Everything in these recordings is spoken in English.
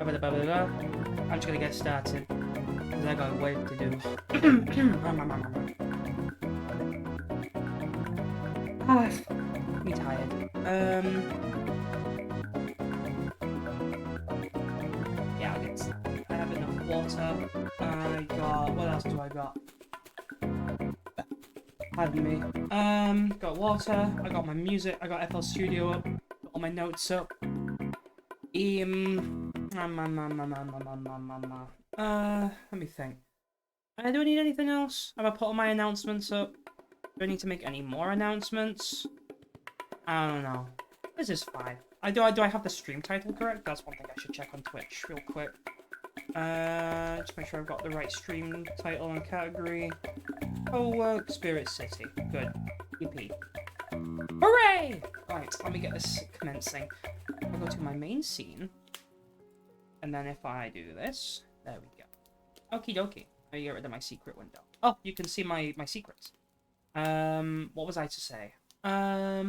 I'm just gonna get started. Because I got work to do. Me tired. Yeah, I'll get started. I have enough water. I got... What else do I got? Pardon me. Got water. I got my music. I got FL Studio up. Got all my notes up. Let me think. Do I need anything else? Have I put all my announcements up? Do I need to make any more announcements? I don't know. This is fine. Do I have the stream title correct? That's one thing I should check on Twitch real quick. Just make sure I've got the right stream title and category. COWORK Spirit City. Good. EP. Hooray! Right, let me get this commencing. I'll go to my main scene. And then if I do this, there we go. Okie dokie. Let me get rid of my secret window. Oh, you can see my secrets. What was I to say? I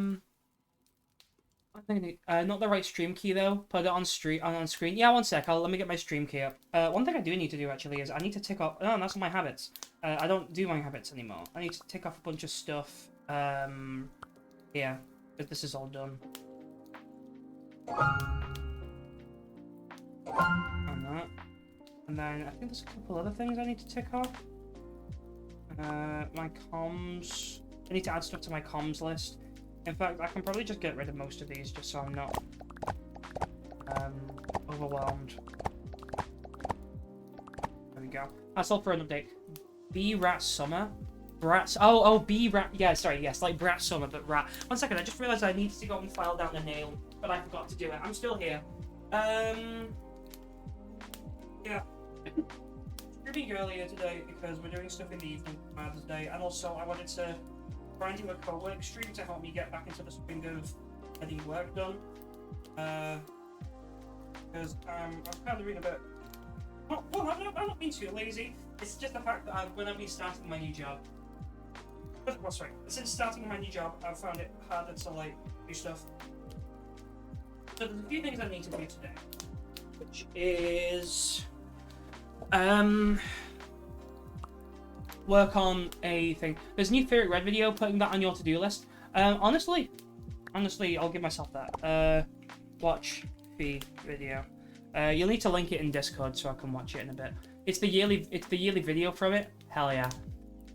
think not the right stream key though. Put it on screen. Yeah, one sec. Let me get my stream key up. One thing I do need to do actually is I need to tick off. Oh, that's my habits. I don't do my habits anymore. I need to tick off a bunch of stuff. Yeah, but this is all done. And that. And then I think there's a couple other things I need to tick off. My comms. I need to add stuff to my comms list. In fact, I can probably just get rid of most of these just so I'm not overwhelmed. There we go. That's all for an update. B-Rat Summer. Brat. Oh, B-Rat. Yeah, sorry, yes, like Brat Summer, but Rat. 1 second, I just realized I needed to go and file down the nail, but I forgot to do it. I'm still here. Yeah. Streaming earlier today because we're doing stuff in the evening for Mother's Day, and also I wanted to try and do a COWORK stream to help me get back into the swing of getting work done. Because I'm kind of being a bit... Well, I'm not being too lazy. It's just the fact that when I've been starting my new job... Well, sorry. Since starting my new job, I've found it harder to, like, do stuff. So there's a few things I need to do today. Which is... work on a thing. There's a new Favorite Red video, putting that on your to-do list. Honestly, I'll give myself that. Watch the video. You'll need to link it in Discord so I can watch it in a bit. It's the yearly video from it. Hell yeah.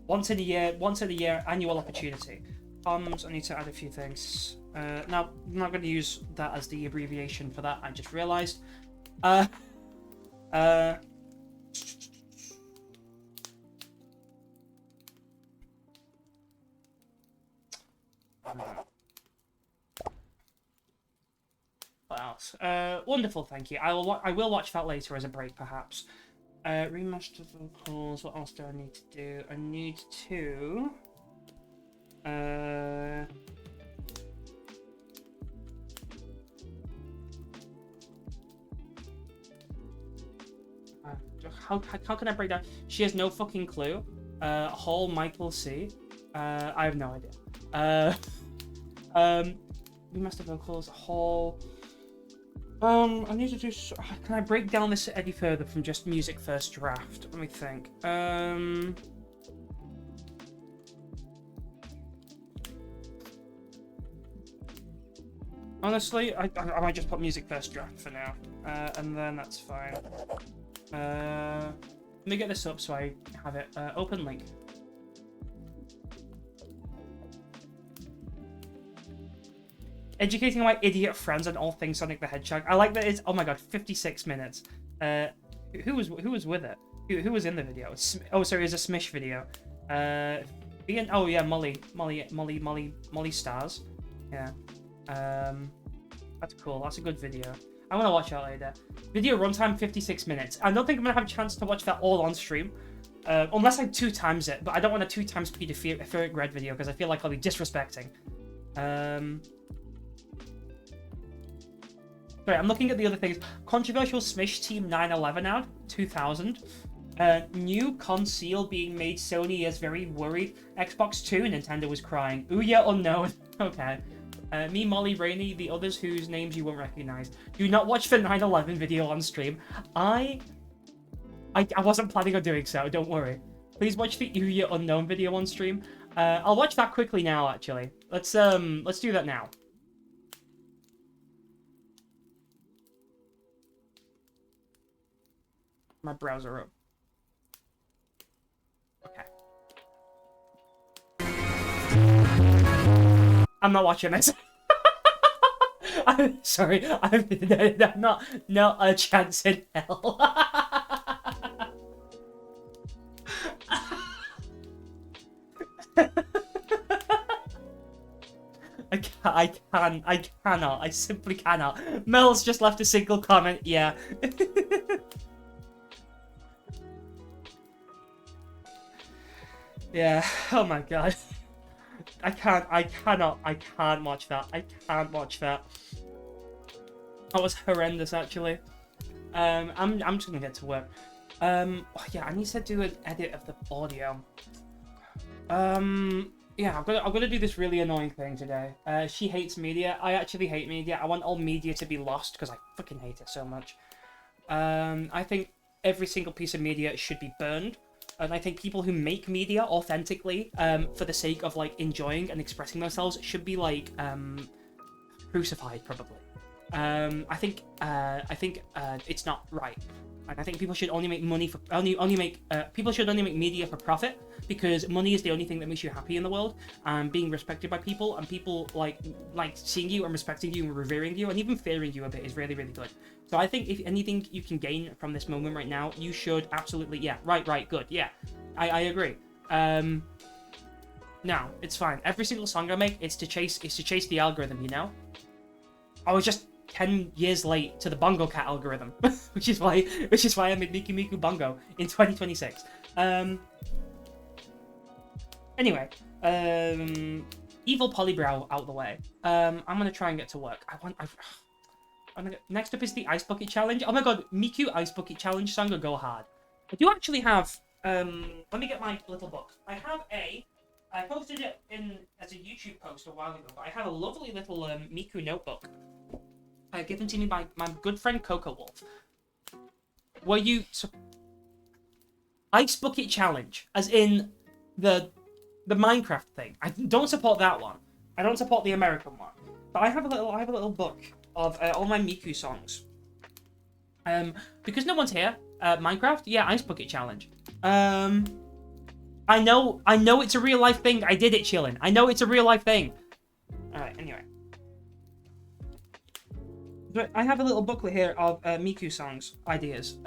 Once in a year, annual opportunity. I need to add a few things. Now, I'm not going to use that as the abbreviation for that, I just realized. What else? Wonderful, thank you. I will watch that later as a break, perhaps. Remastered vocals. What else do I need to do? I need to. How can I break down? She has no fucking clue. Hall Michael C. I have no idea. Remastered vocals. Hall. I need to do... Can I break down this any further from just music first draft? Let me think. Honestly, I might just put music first draft for now. And then that's fine. Let me get this up so I have it. Open link. Educating my idiot friends on all things Sonic the Hedgehog. I like that it's... Oh my god, 56 minutes. Who was with it? Who was in the video? Oh, sorry, it was a Smish video. Oh yeah, Molly Stars. Yeah. That's cool. That's a good video. I want to watch that later. Video runtime 56 minutes. I don't think I'm gonna have a chance to watch that all on stream. Unless I 2 times it, but I don't want a 2 times speed Favorite Red video because I feel like I'll be disrespecting. Sorry, I'm looking at the other things. Controversial Smish Team 911 out, 2000. New console being made. Sony is very worried. Xbox 2, Nintendo was crying. Ouya unknown. Okay. Me, Molly, Rainey, the others whose names you won't recognize. Do not watch the 9/11 video on stream. I wasn't planning on doing so, don't worry. Please watch the Area Unknown video on stream. I'll watch that quickly now, actually. Let's do that now. My browser up. Okay. I'm not watching this. I'm sorry. I'm not a chance in hell. I cannot. I simply cannot. Mel's just left a single comment. Yeah. Yeah. Oh my god. I can't watch that. I can't watch that. That was horrendous, actually. I'm just gonna get to work. Oh, yeah, I need to do an edit of the audio. Yeah, I'm gonna do this really annoying thing today. She hates media. I actually hate media. I want all media to be lost because I fucking hate it so much. I think every single piece of media should be burned. And I think people who make media authentically, for the sake of like enjoying and expressing themselves, should be like crucified, probably. I think it's not right. And I think people should only make money for people should only make media for profit, because money is the only thing that makes you happy in the world. And being respected by people, and people like seeing you and respecting you and revering you and even fearing you a bit is really, really good. So I think if anything you can gain from this moment right now, you should absolutely, yeah, right, good, yeah, I agree. No, it's fine. Every single song I make, it's to chase the algorithm, you know. I was just 10 years late to the Bongo Cat algorithm, which is why I made Miku Miku Bongo in 2026. Anyway, evil Polybrow out the way. I'm gonna try and get to work. Next up is the Ice Bucket Challenge. Oh my god, Miku Ice Bucket Challenge song will go hard. I do actually have, let me get my little book. I posted it as a YouTube post a while ago, but I have a lovely little Miku notebook given to me by my good friend Coco Wolf. Ice Bucket Challenge, as in the Minecraft thing. I don't support that one. I don't support the American one. But I have a little book of all my Miku songs. Because no one's here. Minecraft, yeah, Ice Bucket Challenge. I know it's a real life thing. I did it, chillin'. I know it's a real life thing. Alright, anyway. But I have a little booklet here of Miku songs, ideas.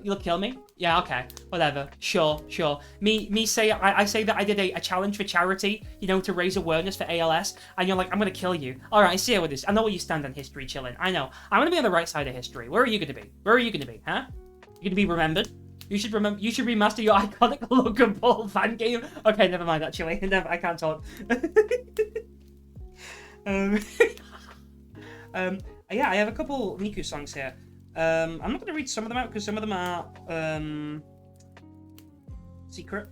You'll kill me? Yeah, okay. Whatever. Sure. I say that I did a challenge for charity, you know, to raise awareness for ALS, and you're like, I'm gonna kill you. Alright, I see how it is. I know where you stand on history, chillin'. I know. I'm gonna be on the right side of history. Where are you gonna be? Huh? You gonna be remembered? You should remaster your iconic Logan Paul fan game. Okay, never mind, actually. I can't talk. Yeah, I have a couple Miku songs here. I'm not going to read some of them out because some of them are secret.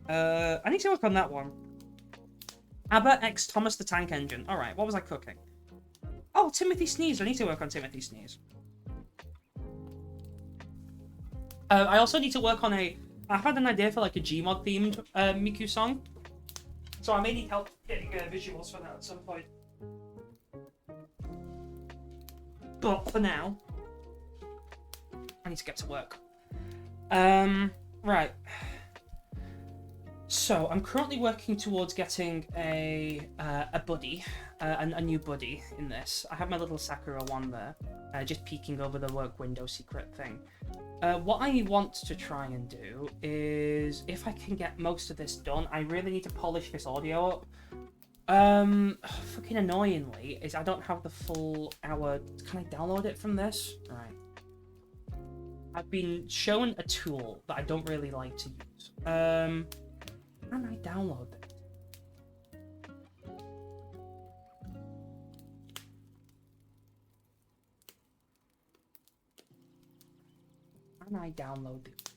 I need to work on that one. ABBA x Thomas the Tank Engine. Alright, what was I cooking? Oh, Timothy Sneeze. I need to work on Timothy Sneeze. I also need to work on I've had an idea for like a Gmod themed Miku song. So I may need help getting visuals for that at some point. But for now, I need to get to work. Right. So I'm currently working towards getting a buddy, a new buddy in this. I have my little Sakura one there, just peeking over the work window secret thing. What I want to try and do is, if I can get most of this done, I really need to polish this audio up. Fucking annoyingly, is I don't have the full hour. Can I download it from this? Right. I've been shown a tool that I don't really like to use. Can I download it? Can I download it?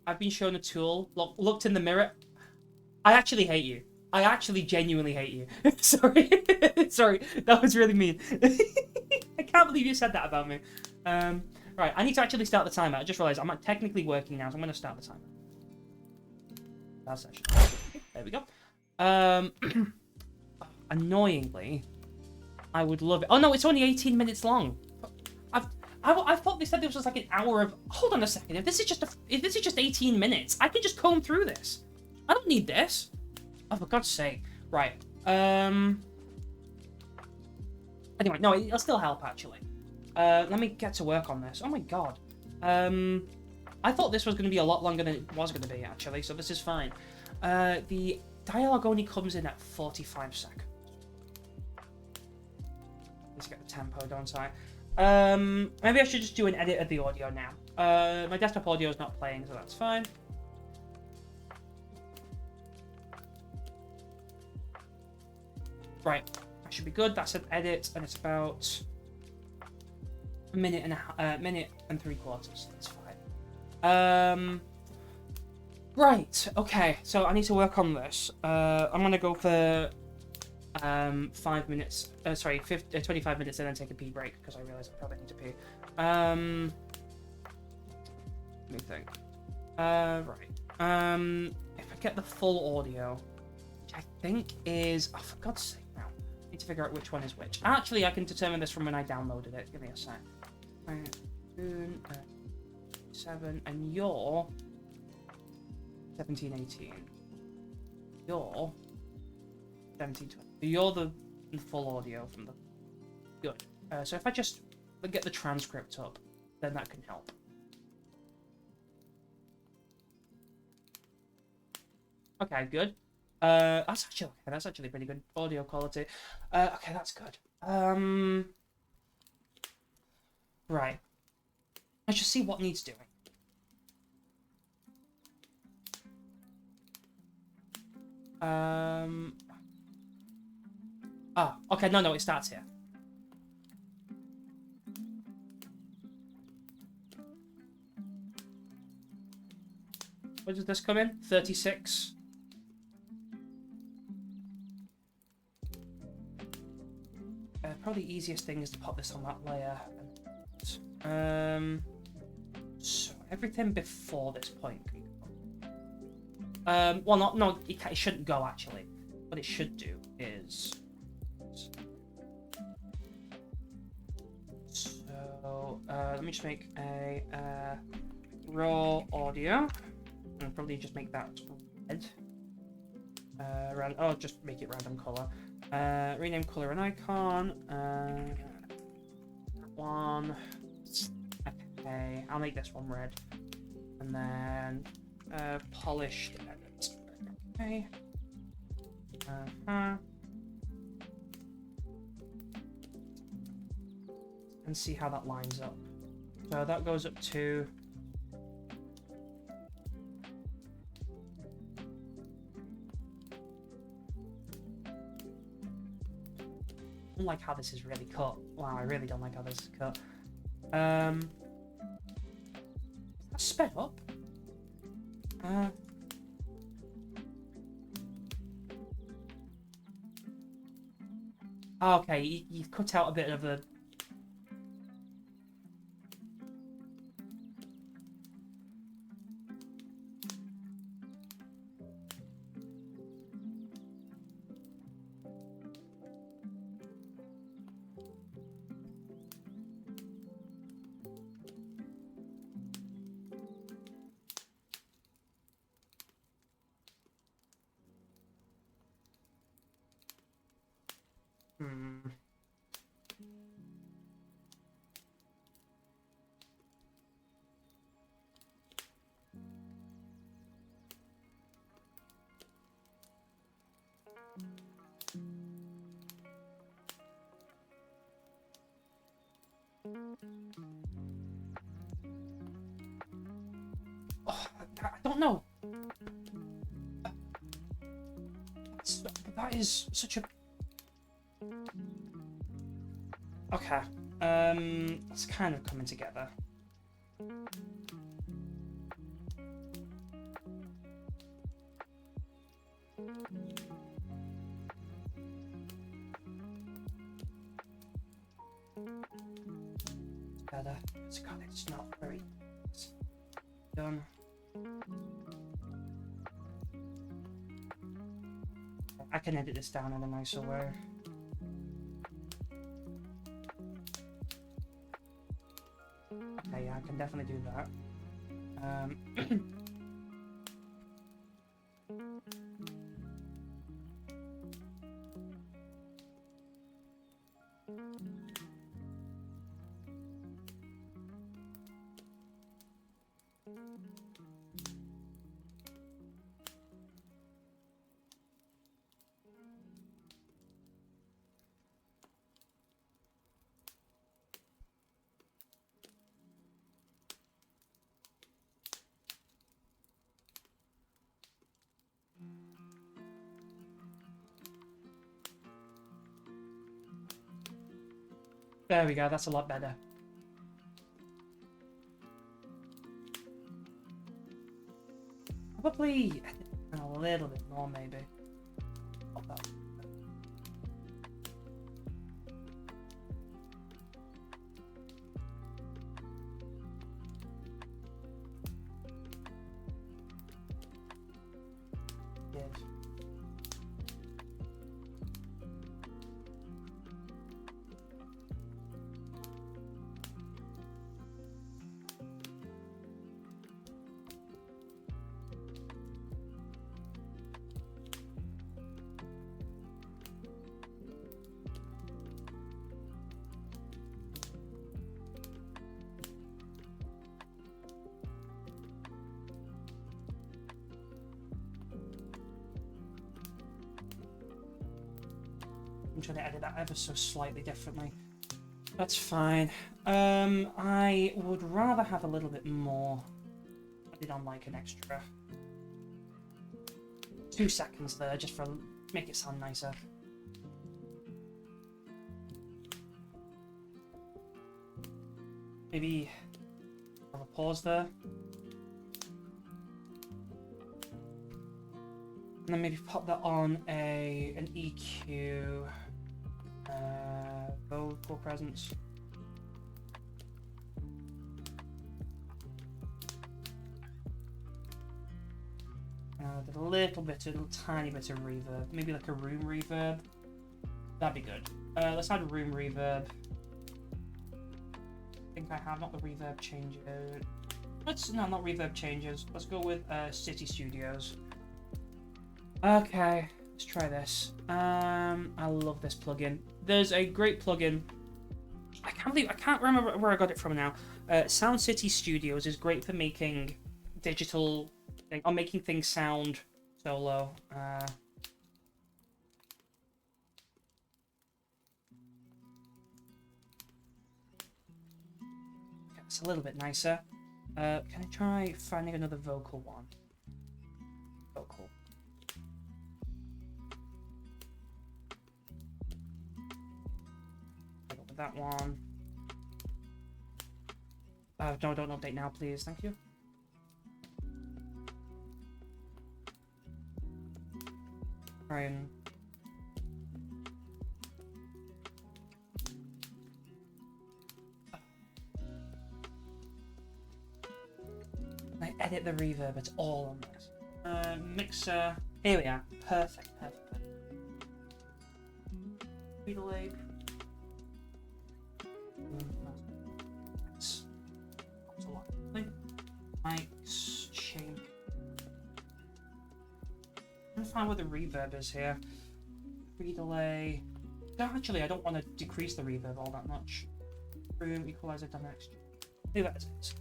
I've been shown a tool. Looked in the mirror. I actually hate you. I actually genuinely hate you. Sorry. Sorry, that was really mean. I can't believe you said that about me. Right, I need to actually start the timer. I just realized I'm technically working now, so I'm going to start the timer. That's actually... There we go. Annoyingly, I would love it. Oh no, it's only 18 minutes long. I thought they said this was like an hour of... Hold on a second. If this is just 18 minutes, I can just comb through this. I don't need this. Oh, for God's sake. Right. Anyway, no, it'll still help, actually. Let me get to work on this. Oh my God. I thought this was going to be a lot longer than it was going to be, actually, so this is fine. The dialogue only comes in at 45 seconds. Let's get the tempo, don't I? Maybe I should just do an edit of the audio now. My desktop audio is not playing, so that's fine. Right, that should be good. That's an edit, and it's about a minute and 3/4. That's fine. Right. Okay. So I need to work on this. I'm gonna go for 5 minutes. Sorry, 25 minutes, and then take a pee break because I realize I probably need to pee. Let me think. Right. If I get the full audio, which I think is, oh, for God's sake, now I need to figure out which one is which. Actually, I can determine this from when I downloaded it. Give me a sec. 7, and you're 17, 18. You're 17, 20. You're the full audio from the... Good. So if I just get the transcript up, then that can help. Okay, good. That's actually pretty good audio quality. Okay, that's good. Right. Let's just see what needs doing. Oh, okay, no, it starts here. What does this come in? 36. Probably the easiest thing is to pop this on that layer. So everything before this point can go. Well, no, it shouldn't go actually. What it should do is. So let me just make a raw audio, and probably just make that red. Just make it random color. Rename color and icon. One. Okay, I'll make this one red, and then polished edit. Okay. And see how that lines up. So that goes up to. I don't like how this is really cut. Wow, I really don't like how this is cut. Is that sped up? Okay, you've cut out a bit of the. Oh, I don't know. That is such a. Okay. It's kind of coming together. better. God, it's not very done. I can edit this down in a nicer way. Okay, yeah, I can definitely do that. There we go, that's a lot better. Probably a little bit more, maybe. Not that. Yes. I'm trying to edit that ever so slightly differently. That's fine. I would rather have a little bit more added on, like an extra 2 seconds there, just for make it sound nicer. Maybe have a pause there. And then maybe pop that on an EQ vocal presence. With a little tiny bit of reverb, maybe like a room reverb. That'd be good. Let's add room reverb. I think I have not the reverb changes. No, not reverb changes. Let's go with City Studios. Okay, let's try this. I love this plugin. There's a great plugin. I can't remember where I got it from now. Sound City Studios is great for making digital, or making things sound solo. It's a little bit nicer. Can I try finding another vocal one? Vocal. Go with that one. No, don't update now, please. Thank you. Try and I edit the reverb, it's all on this. Mixer. Here we are. Perfect. Delay. That's a lot. Mics change. I'm trying to find where the reverb is here. Pre-delay. Actually, I don't want to decrease the reverb all that much. Room equalizer done next. Leave that as it is.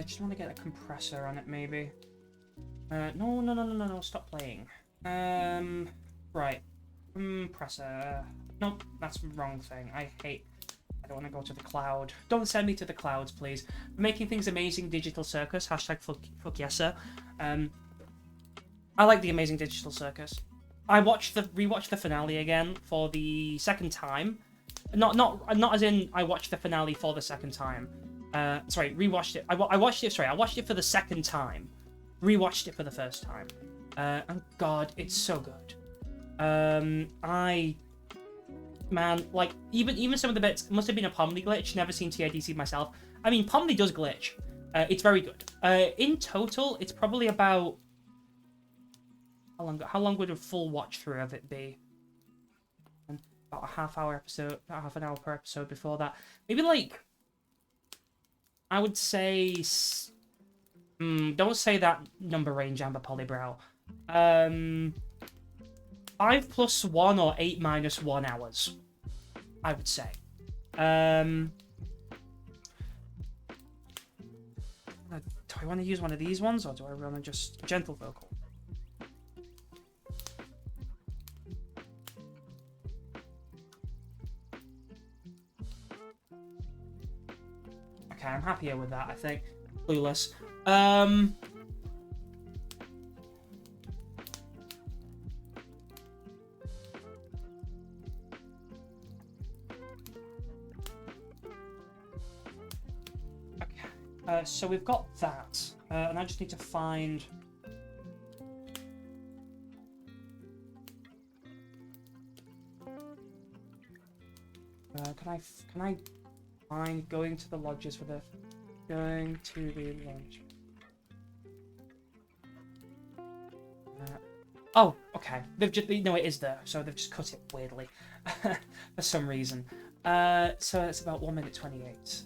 Just want to get a compressor on it, maybe. No, stop playing. Right. Compressor. Nope, that's the wrong thing. I don't want to go to the cloud. Don't send me to the clouds, please. Making things amazing, Digital Circus. Hashtag fuck yes, sir. I like the Amazing Digital Circus. I rewatched the finale again for the second time. Not as in I watched the finale for the second time. Sorry, rewatched it. I watched it for the second time. rewatched it for the first time. And God, it's so good. Man, like, even some of the bits must have been a Pomley glitch. Never seen TIDC myself. I mean, Pomley does glitch. It's very good. In total, it's probably about... How long would a full watch through of it be? About a half-hour episode, about half an hour per episode before that. Maybe, like... I would say... don't say that number range, Amber Polybrow. 5 + 1 or 8 - 1 hours, I would say. Do I want to use one of these ones, or do I want to just gentle vocal? Okay, I'm happier with that, I think. Clueless. So we've got that, and I just need to find... Can I find going to the lodges for the... Going to the lodge. Oh, okay. They've just... No, it is there, so they've just cut it weirdly. For some reason. So it's about 1 minute 28.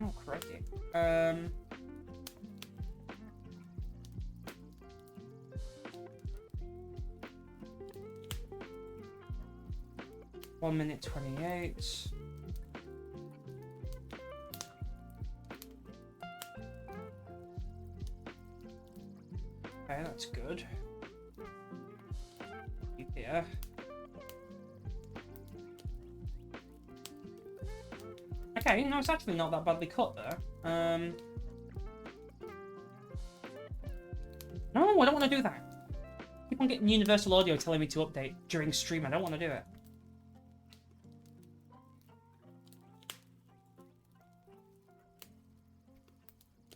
Oh, crikey. 1 minute 28. Okay, that's good. Yeah. Okay, no, it's actually not that badly cut there. No, I don't want to do that. Keep on getting Universal Audio telling me to update during stream. I don't want to do it.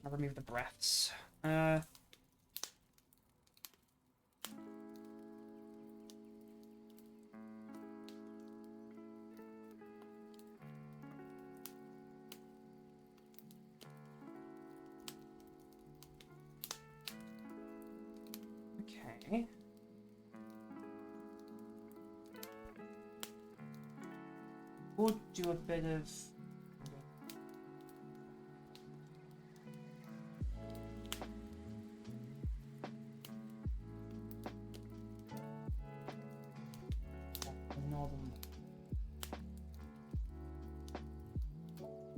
I'll remove the breaths. Okay. We'll do a bit of...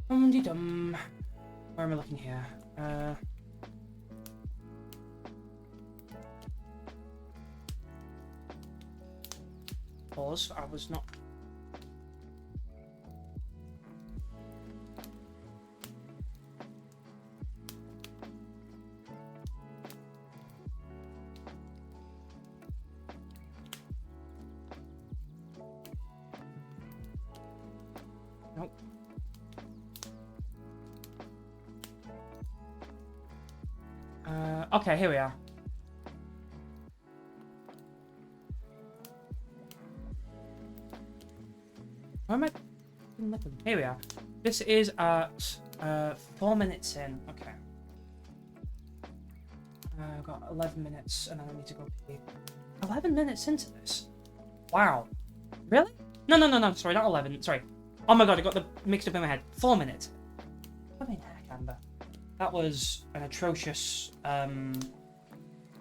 Dum-de-dum. Where am I looking here? Pause. I was not... Nope. Okay, here we are. Where am I looking? Here we are. This is at 4 minutes in. Okay. I've got 11 minutes and then I need to go pee. 11 minutes into this? Wow. Really? No. Sorry, not 11. Sorry. Oh my god, I got the mixed up in my head. 4 minutes. What the heck, Amber? That was an atrocious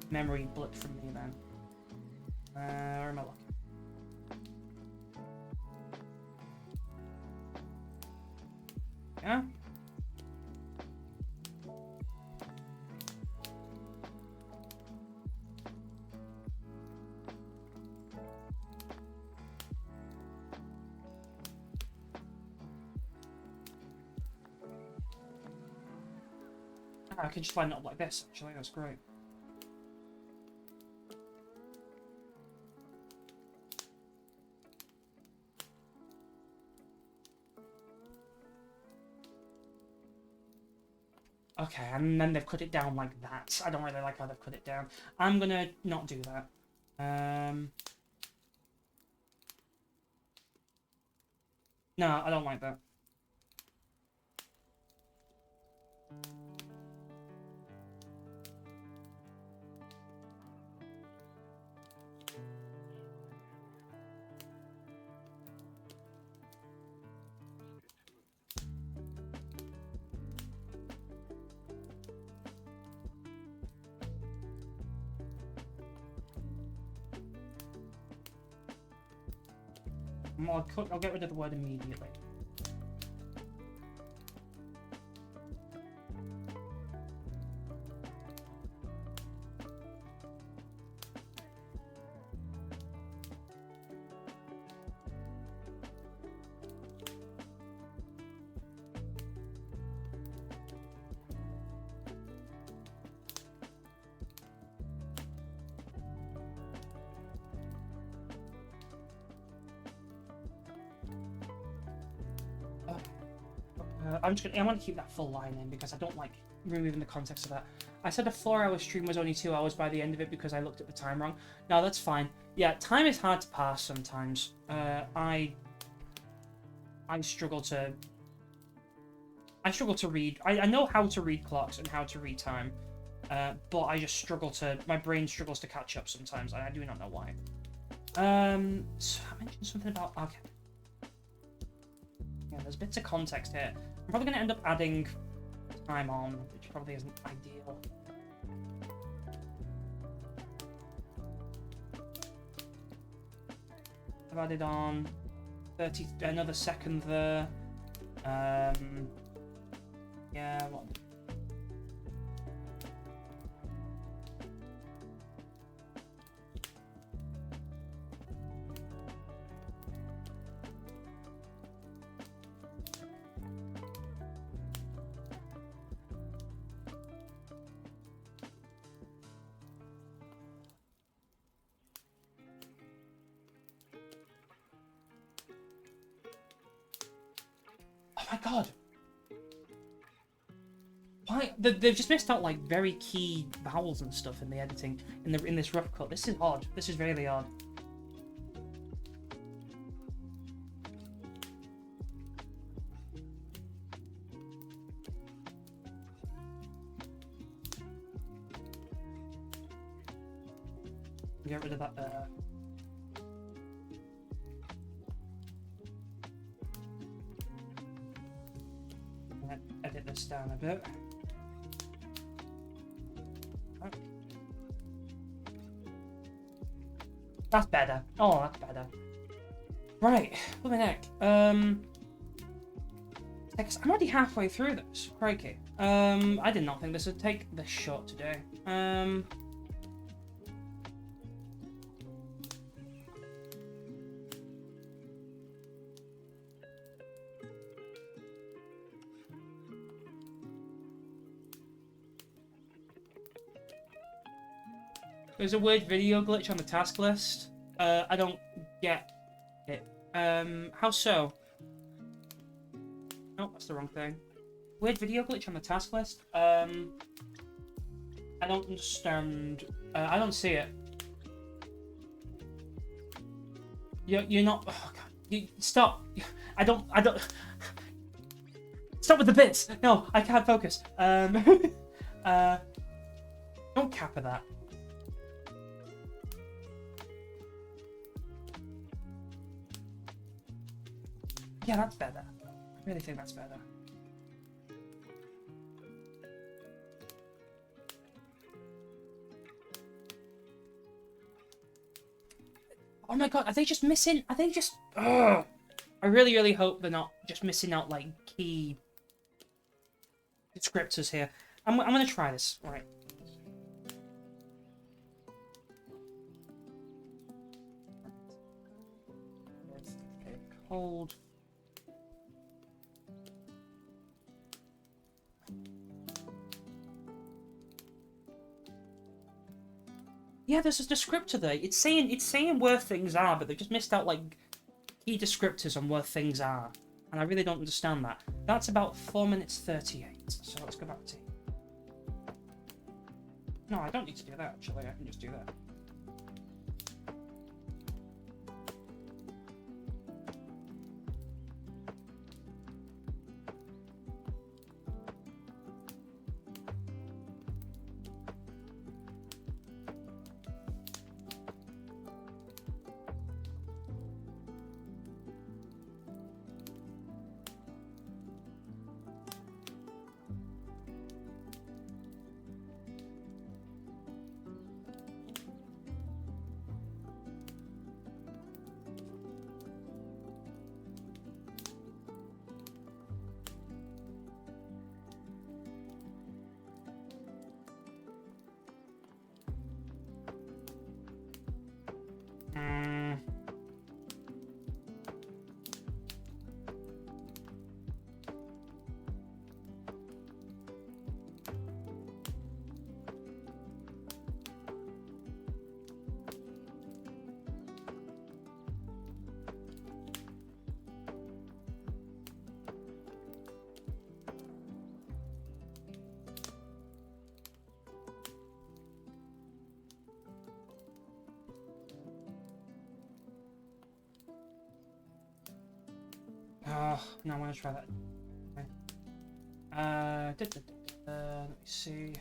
memory blip from me then. Where am I looking? Yeah? I can just line it up like this, actually, that's great. Okay, and then they've cut it down like that. I don't really like how they've cut it down. I'm gonna not do that. No, I don't like that. I'll get rid of the word immediately. I want to keep that full line in because I don't like removing the context of that. I said a 4-hour stream was only 2 hours by the end of it because I looked at the time wrong. No, that's fine. Yeah, time is hard to pass sometimes. I struggle to read. I know how to read clocks and how to read time, but I just struggle to. My brain struggles to catch up sometimes, and I do not know why. So I mentioned something about. Okay. Yeah, there's bits of context here. I'm probably going to end up adding time on, which probably isn't ideal. I've added on another second there. Yeah, what? Oh my god! Why? They've just missed out like very key vowels and stuff in the editing in this rough cut. This is odd. This is really odd. Get rid of that. Edit this down a bit. Oh. That's better. Oh, that's better. Right, what the heck? I'm already halfway through this. Crikey. I did not think this would take this short today. There's a weird video glitch on the task list. I don't get it. How so? No, that's the wrong thing. Weird video glitch on the task list. I don't understand. I don't see it. You're not. Oh god. Stop. I don't. Stop with the bits. No, I can't focus. Don't capper that. Yeah, that's better. I really think that's better. Oh my god, are they just missing? Are they just... Ugh. I really, really hope they're not just missing out, like, key descriptors here. I'm gonna try this. Right. Okay, cold... Yeah, there's a descriptor there. It's saying where things are, but they've just missed out like key descriptors on where things are, and I really don't understand that. That's about 4 minutes 38. So let's go back to No, I don't need to do that, actually. I can just do that. Oh, no, I want to try that. Okay. Let me see.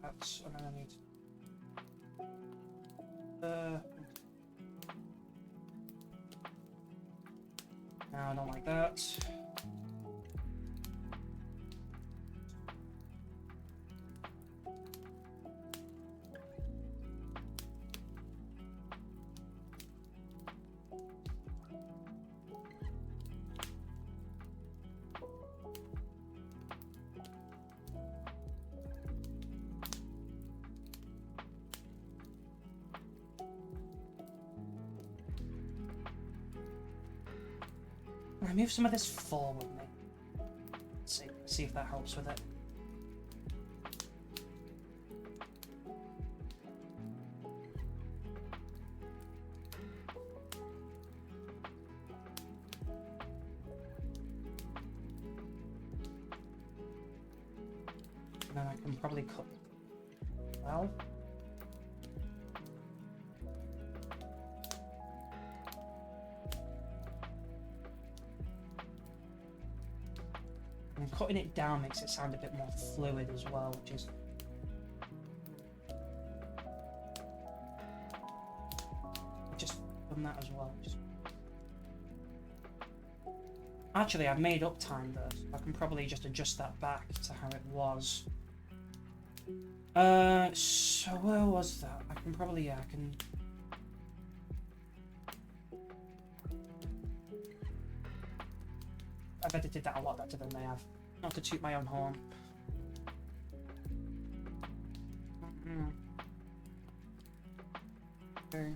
That's what I need. No, I don't like that. I move some of this forward, mate. Let's see if that helps with it. And then I can probably cut. Well. And cutting it down makes it sound a bit more fluid as well, which is just done that as well. Actually, I've made up time though, so I can probably just adjust that back to how it was. So where was that? I can probably, yeah, I can. I've edited that a lot better than they have. Not to toot my own horn. Okay.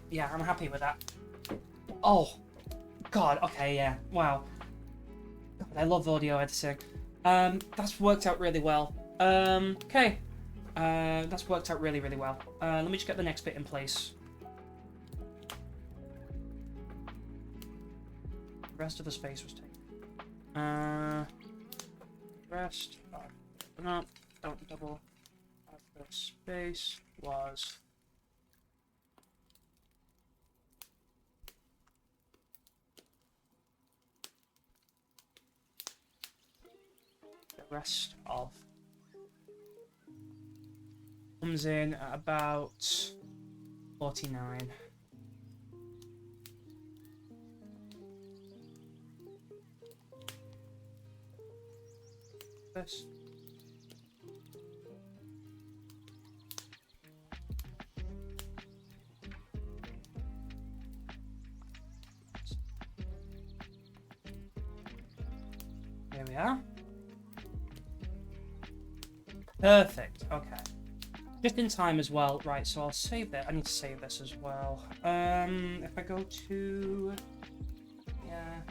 Yeah, I'm happy with that. Oh, God, okay, yeah, wow. God, I love audio editing. That's worked out really well. Okay. That's worked out really, really well. Let me just get the next bit in place. The rest of the space was taken. Rest. Open up. Don't double. The space was. The rest of. Comes in at about 49. This. There we are. Perfect. Okay. Just in time as well. Right, so I'll save that. I need to save this as well. If I go to... Yeah.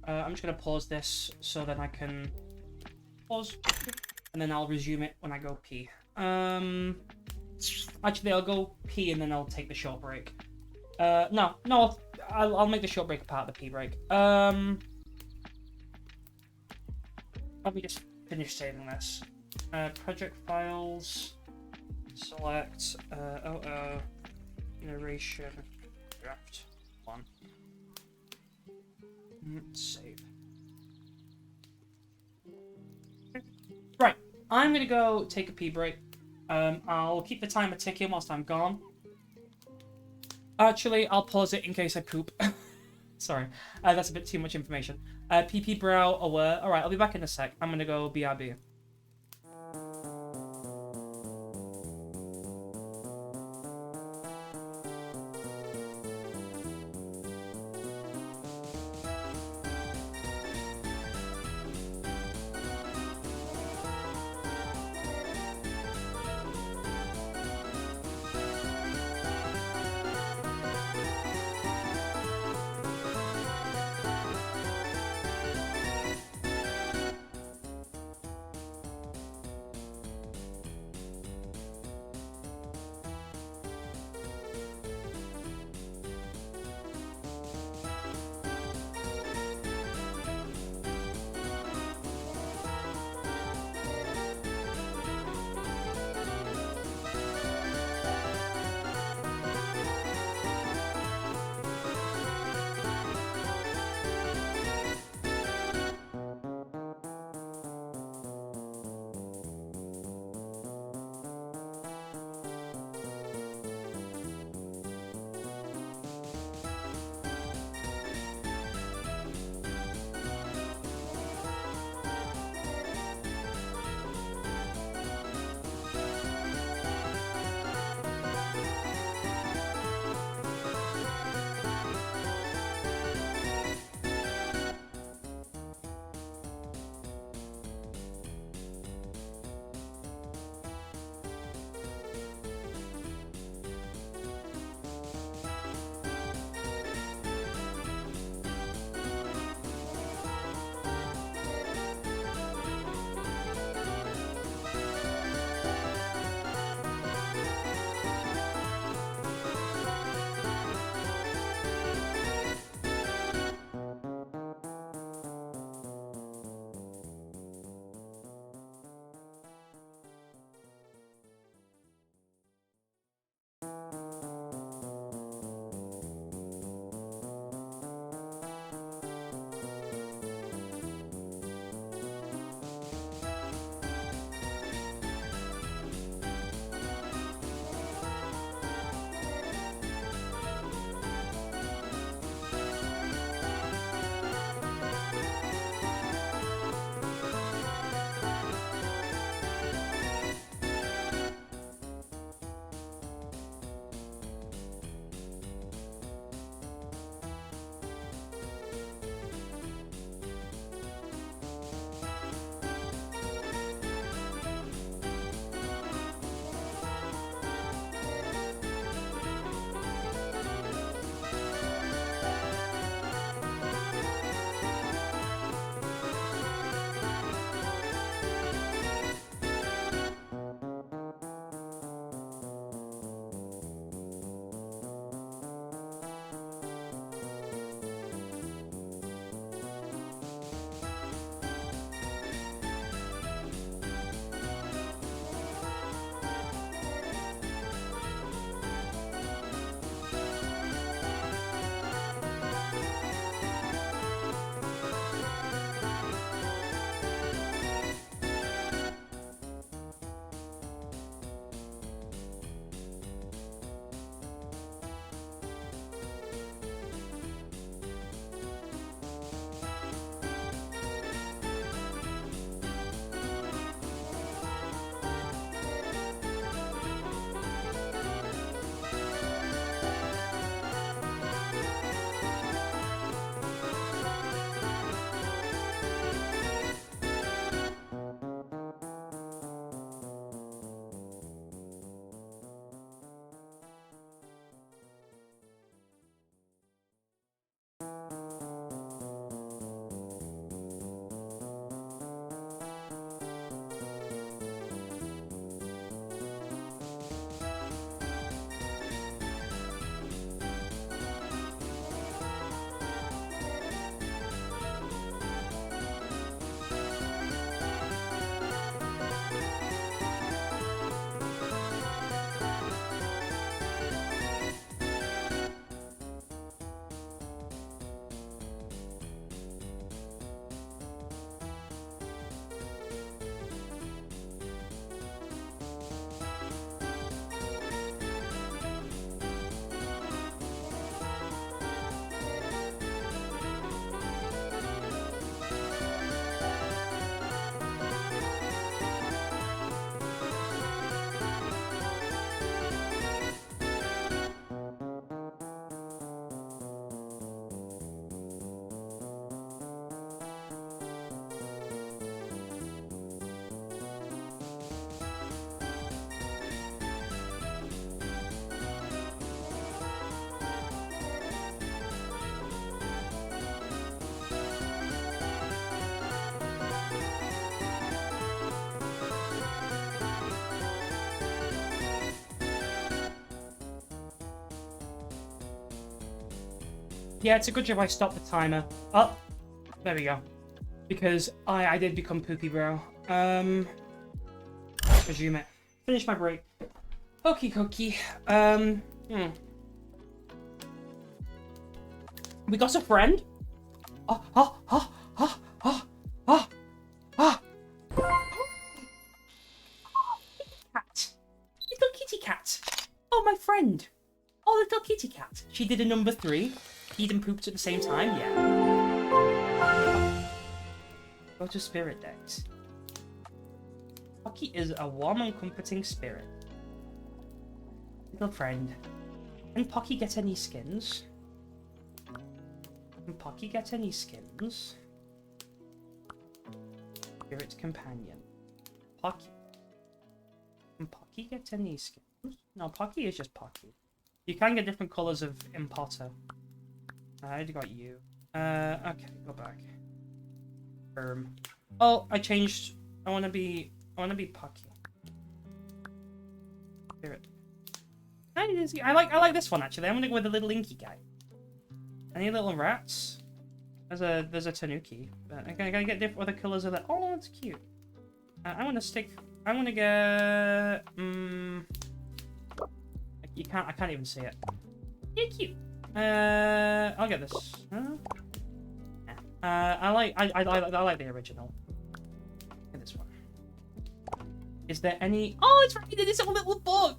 I'm just going to pause this so that I can pause. And then I'll resume it when I go pee. Actually, I'll go pee and then I'll take the short break. No, I'll make the short break a part of the pee break. Let me just finish saving this. Project files, select, narration, draft 1. Save. Right, I'm gonna go take a pee break. I'll keep the timer ticking whilst I'm gone. Actually, I'll pause it in case I poop. Sorry, that's a bit too much information. PP brow aware. Alright, I'll be back in a sec. I'm gonna go BRB. Yeah, it's a good job I stopped the timer. Oh, there we go. Because I did become poopy, bro. Resume it. Finish my break. Okie dokie. We got a friend? Cat. Little kitty cat. Oh, my friend. Oh, little kitty cat. She did a number 3. Peed and pooped at the same time? Yeah. Go to spirit decks. Pocky is a warm and comforting spirit. Little friend. Can Pocky get any skins? Can Pocky get any skins? Spirit companion. Pocky. Can Pocky get any skins? No, Pocky is just Pocky. You can get different colours of Impotter. I already got you. Okay, go back. Oh, I changed. I wanna be Pocky. Spirit. I like this one actually. I'm gonna go with the little inky guy. Any little rats? There's a Tanuki. But I gotta get different other colours of that. Oh, that's cute. I want to get. I can't even see it. Yeah, cute. I'll get this. I like the original. Get this one. Is there any? Oh, it's right there. This little bug.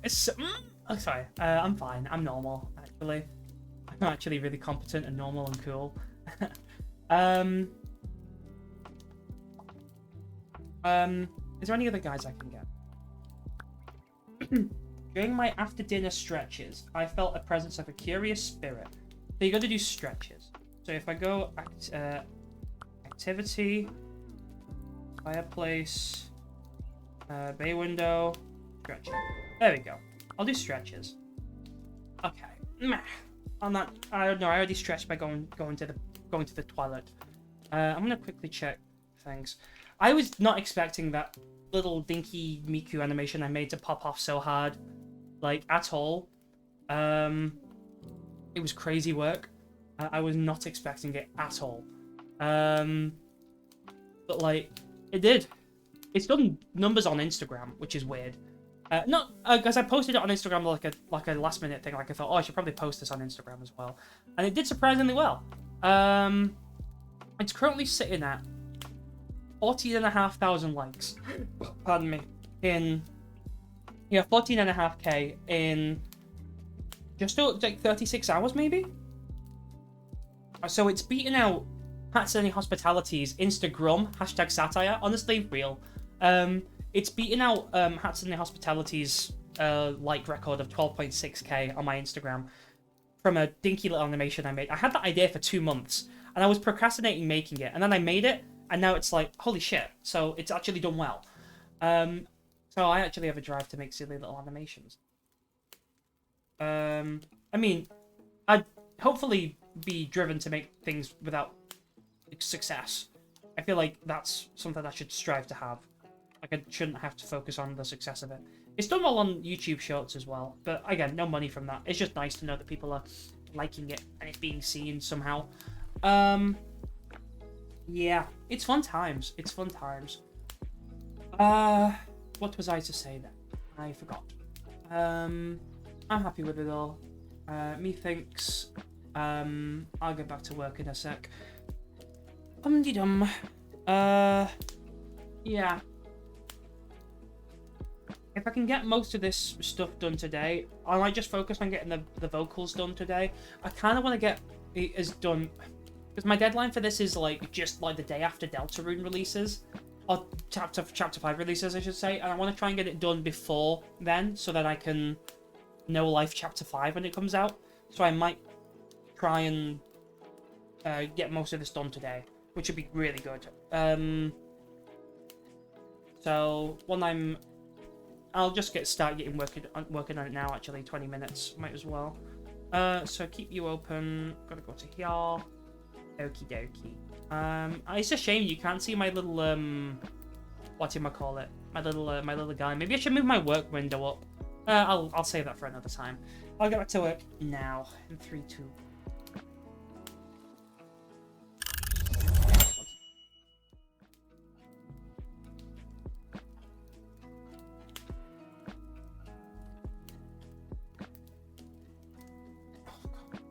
Oh, sorry. I'm fine. I'm normal actually. I'm actually really competent and normal and cool. Is there any other guys I can get? During my after-dinner stretches, I felt a presence of a curious spirit. So you got to do stretches. So if I go activity, fireplace, bay window, stretching. There we go. I'll do stretches. Okay. I'm not. I don't know. I already stretched by going to the toilet. I'm gonna quickly check things. I was not expecting that little dinky Miku animation I made to pop off so hard, like at all. It was crazy work. I was not expecting it at all. But like, it did. It's done numbers on Instagram, which is weird. Not because I posted it on Instagram like a last minute thing. Like I thought, oh, I should probably post this on Instagram as well, and it did surprisingly well. It's currently sitting at 14,500 likes. Pardon me. In 14.5K in just like 36 hours maybe. So it's beaten out Hatsune Hospitality's Instagram #satire. Honestly, real. It's beaten out Hatsune Hospitality's like record of 12.6K on my Instagram from a dinky little animation I made. I had that idea for 2 months, and I was procrastinating making it, and then I made it, and now it's like, holy shit, so it's actually done well. So I actually have a drive to make silly little animations. I mean, I'd hopefully be driven to make things without success. I feel like that's something I should strive to have. Like, I shouldn't have to focus on the success of it. It's done well on YouTube Shorts as well, but again, no money from that. It's just nice to know that people are liking it and it's being seen somehow. Yeah, it's fun times. It's fun times. What was I to say then? I forgot. I'm happy with it all. Methinks. I'll get back to work in a sec. Dum-de-dum. Yeah. If I can get most of this stuff done today, I might just focus on getting the vocals done today. I kind of want to get it as done, because my deadline for this is like just like the day after Deltarune releases, or chapter 5 releases, I should say, and I want to try and get it done before then, so that I can know Life Chapter 5 when it comes out. So I might try and get most of this done today, which would be really good. So when I'll just start working on it now. Actually, 20 minutes might as well. So keep you open. Gotta go to here. Okie dokie. It's a shame you can't see my little what do I call it? My little guy. Maybe I should move my work window up. I'll save that for another time. I'll get back to work now in 3, 2.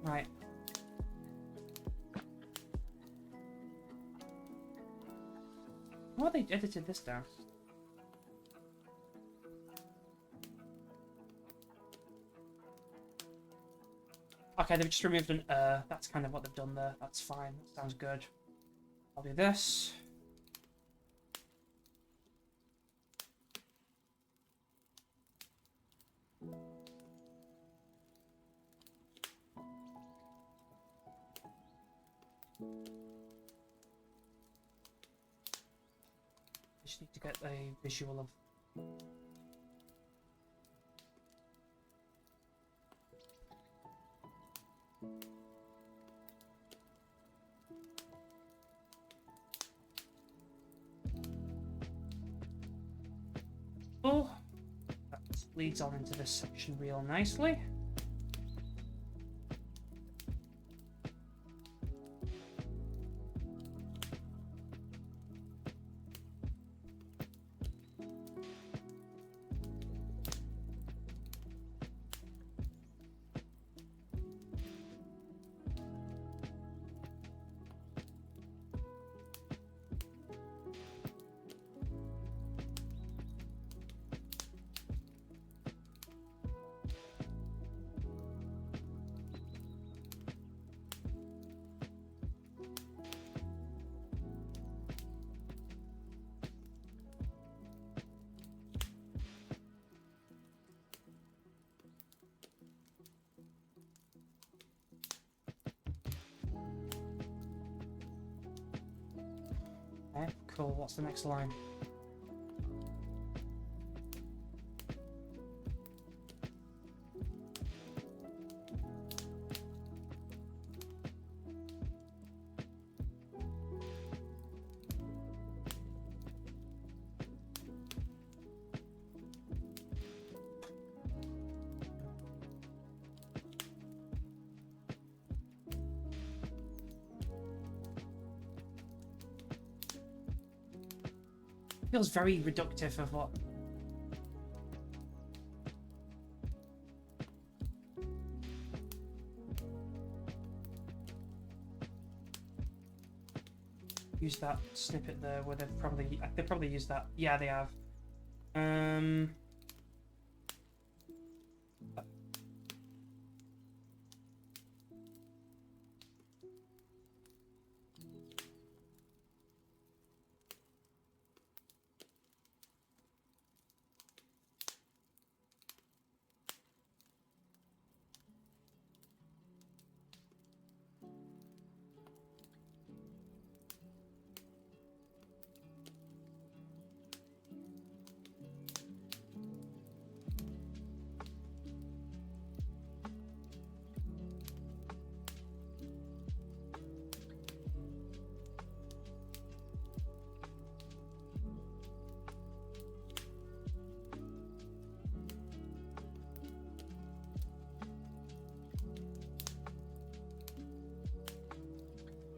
Right. Why they edited this down? Okay, they've just removed an That's kind of what they've done there. That's fine. That sounds good. I'll do this. Just need to get a visual of. Oh, that leads on into this section real nicely. Okay, cool. What's the next line? Feels very reductive of what. Use that snippet there where they've probably used that. Yeah, they have.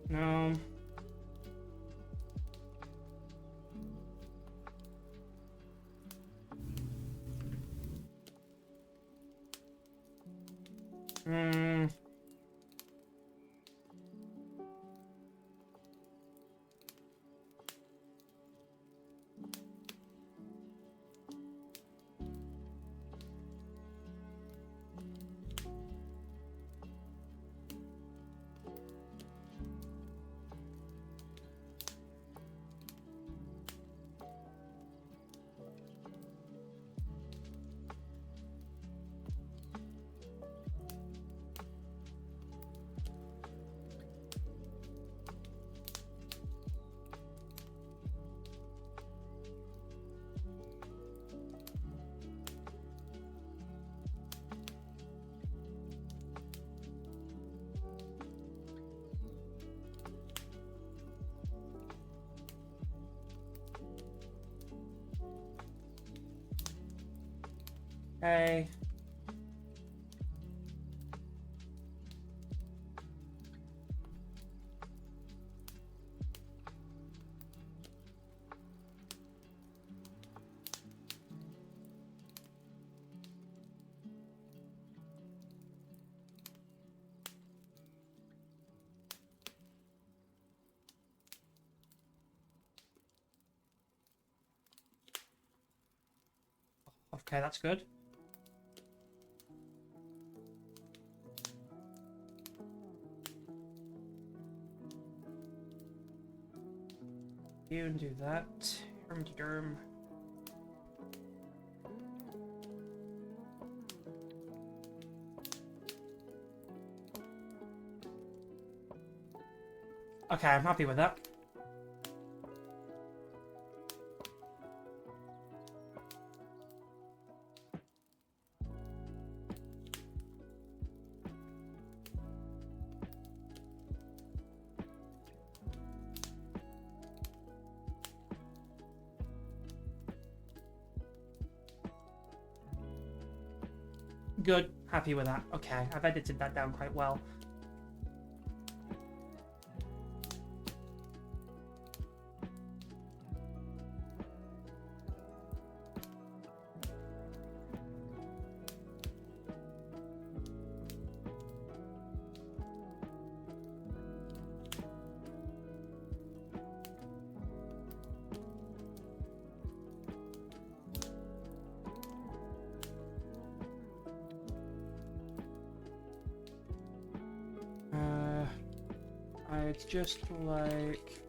No. Hmm. Hey. Okay, that's good. You can do that. Derm. Okay, I'm happy with that. Good. Happy with that. Okay, I've edited that down quite well. I'd just like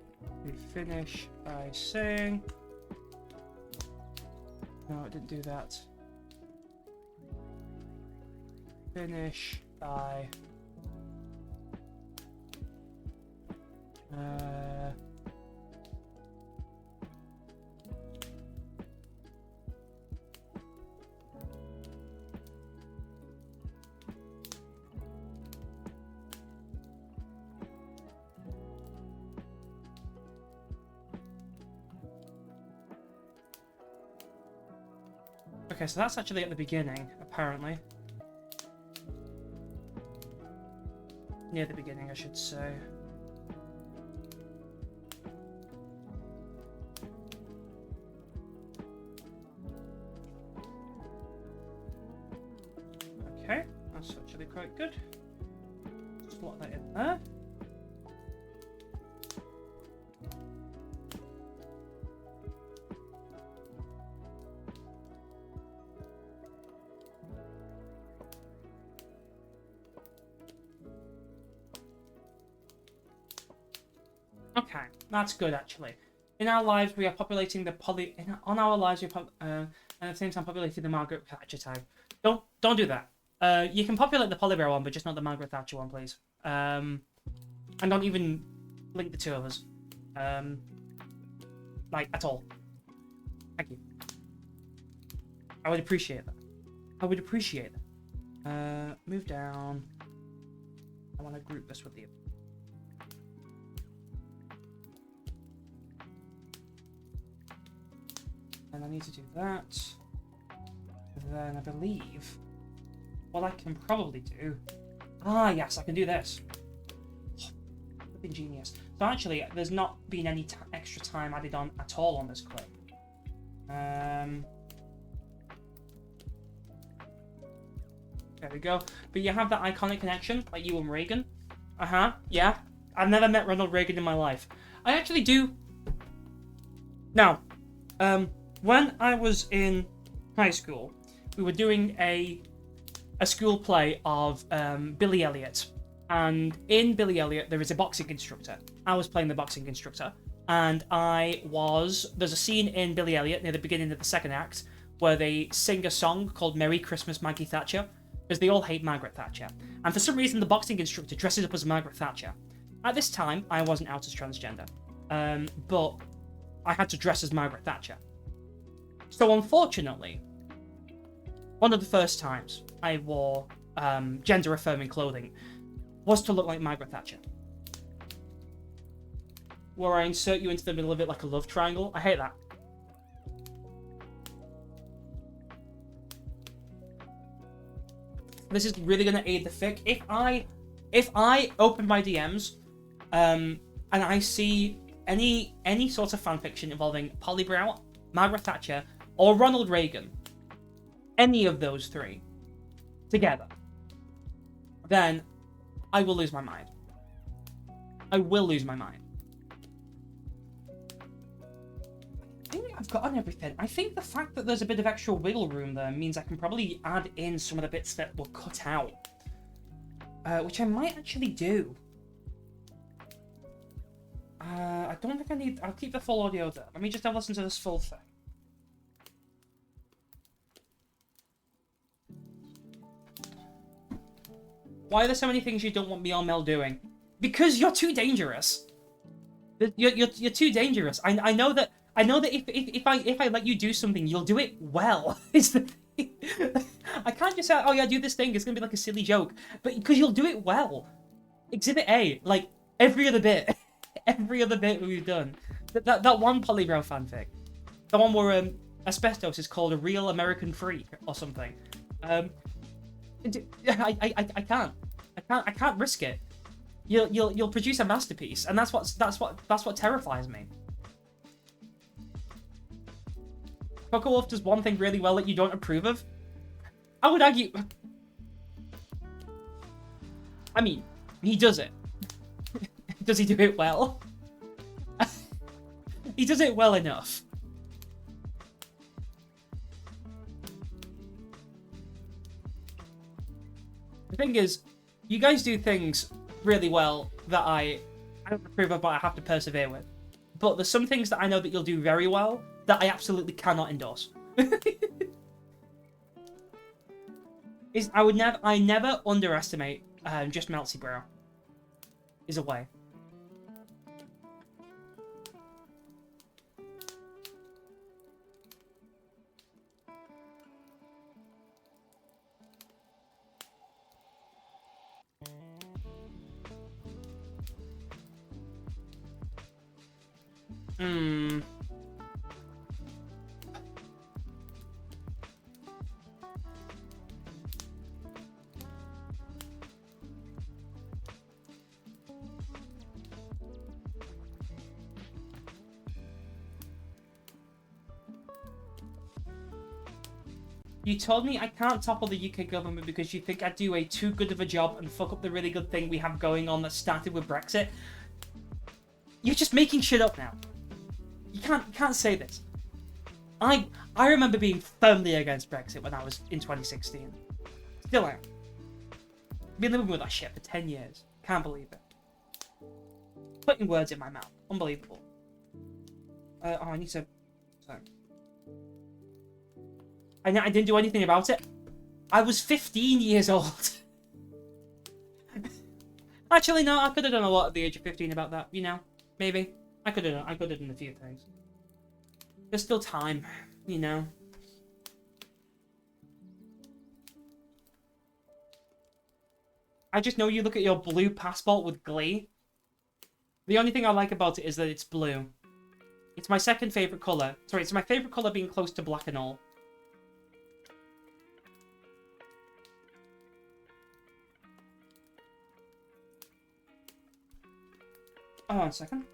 to finish by saying... No, it didn't do that. Finish by... Okay, so that's actually at the beginning, apparently. Near the beginning, I should say. Okay, that's actually quite good. Slot that in there. Okay, that's good actually. In our lives, we are populating the on our lives, and at the same time populating the Margaret Thatcher type. Don't do that. You can populate the Polybro one, but just not the Margaret Thatcher one, please. And don't even link the two of us. Like at all. Thank you. I would appreciate that. I would appreciate that. Move down. I want to group this with the. And I need to do that. Then I believe what I can probably do. Ah, yes, I can do this. Flipping genius. So actually, there's not been any extra time added on at all on this clip. There we go. But you have that iconic connection, like you and Reagan. Yeah. I've never met Ronald Reagan in my life. I actually do. Now, when I was in high school, we were doing a school play of Billy Elliot. And in Billy Elliot, there is a boxing instructor. I was playing the boxing instructor. And there's a scene in Billy Elliot near the beginning of the second act where they sing a song called Merry Christmas, Maggie Thatcher, because they all hate Margaret Thatcher. And for some reason, the boxing instructor dresses up as Margaret Thatcher. At this time, I wasn't out as transgender. But I had to dress as Margaret Thatcher. So unfortunately, one of the first times I wore gender-affirming clothing was to look like Margaret Thatcher. Where I insert you into the middle of it like a love triangle. I hate that. This is really going to aid the fic. If I open my DMs and I see any sort of fanfiction involving Polybrow, Margaret Thatcher, or Ronald Reagan, any of those three together, then I will lose my mind. I will lose my mind. I've gotten everything. I think the fact that there's a bit of extra wiggle room there means I can probably add in some of the bits that were cut out. Which I might actually do. I don't think I need... I'll keep the full audio there. Let me just have a listen to this full thing. Why are there so many things you don't want me or Mel doing? Because you're too dangerous. You're too dangerous. I know that if I let you do something, you'll do it well. It's the thing. I can't just say, oh yeah, do this thing. It's gonna be like a silly joke, but because you'll do it well. Exhibit A, like every other bit, every other bit we've done. That one Polybro fanfic, the one where asbestos is called a real American freak or something. I can't risk it. You'll produce a masterpiece, and that's what terrifies me. COWORK does one thing really well that you don't approve of. I would argue. I mean, he does it. Does he do it well? He does it well enough. The thing is, you guys do things really well that I don't approve of, but I have to persevere with. But there's some things that I know that you'll do very well that I absolutely cannot endorse. I never underestimate just Melty Bro. Is a way. You told me I can't topple the UK government because you think I'd do a too good of a job and fuck up the really good thing we have going on that started with Brexit. You're just making shit up now. You can't say this. I remember being firmly against Brexit when I was in 2016. Still am. Been living with that shit for 10 years. Can't believe it. Putting words in my mouth. Unbelievable. I need to... Sorry. I didn't do anything about it. I was 15 years old. Actually, no, I could have done a lot at the age of 15 about that, you know? Maybe. I could have done a few things. There's still time, you know? I just know you look at your blue passport with glee. The only thing I like about it is that it's blue. It's my second favourite colour. Sorry, it's my favourite colour being close to black and all. Oh, 1 second.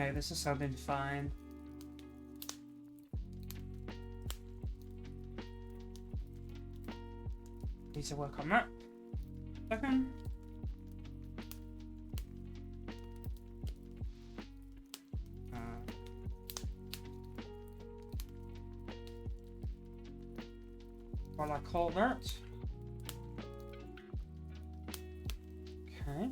Okay, this is sounding fine. Need to work on that. Second. While I call that. Okay.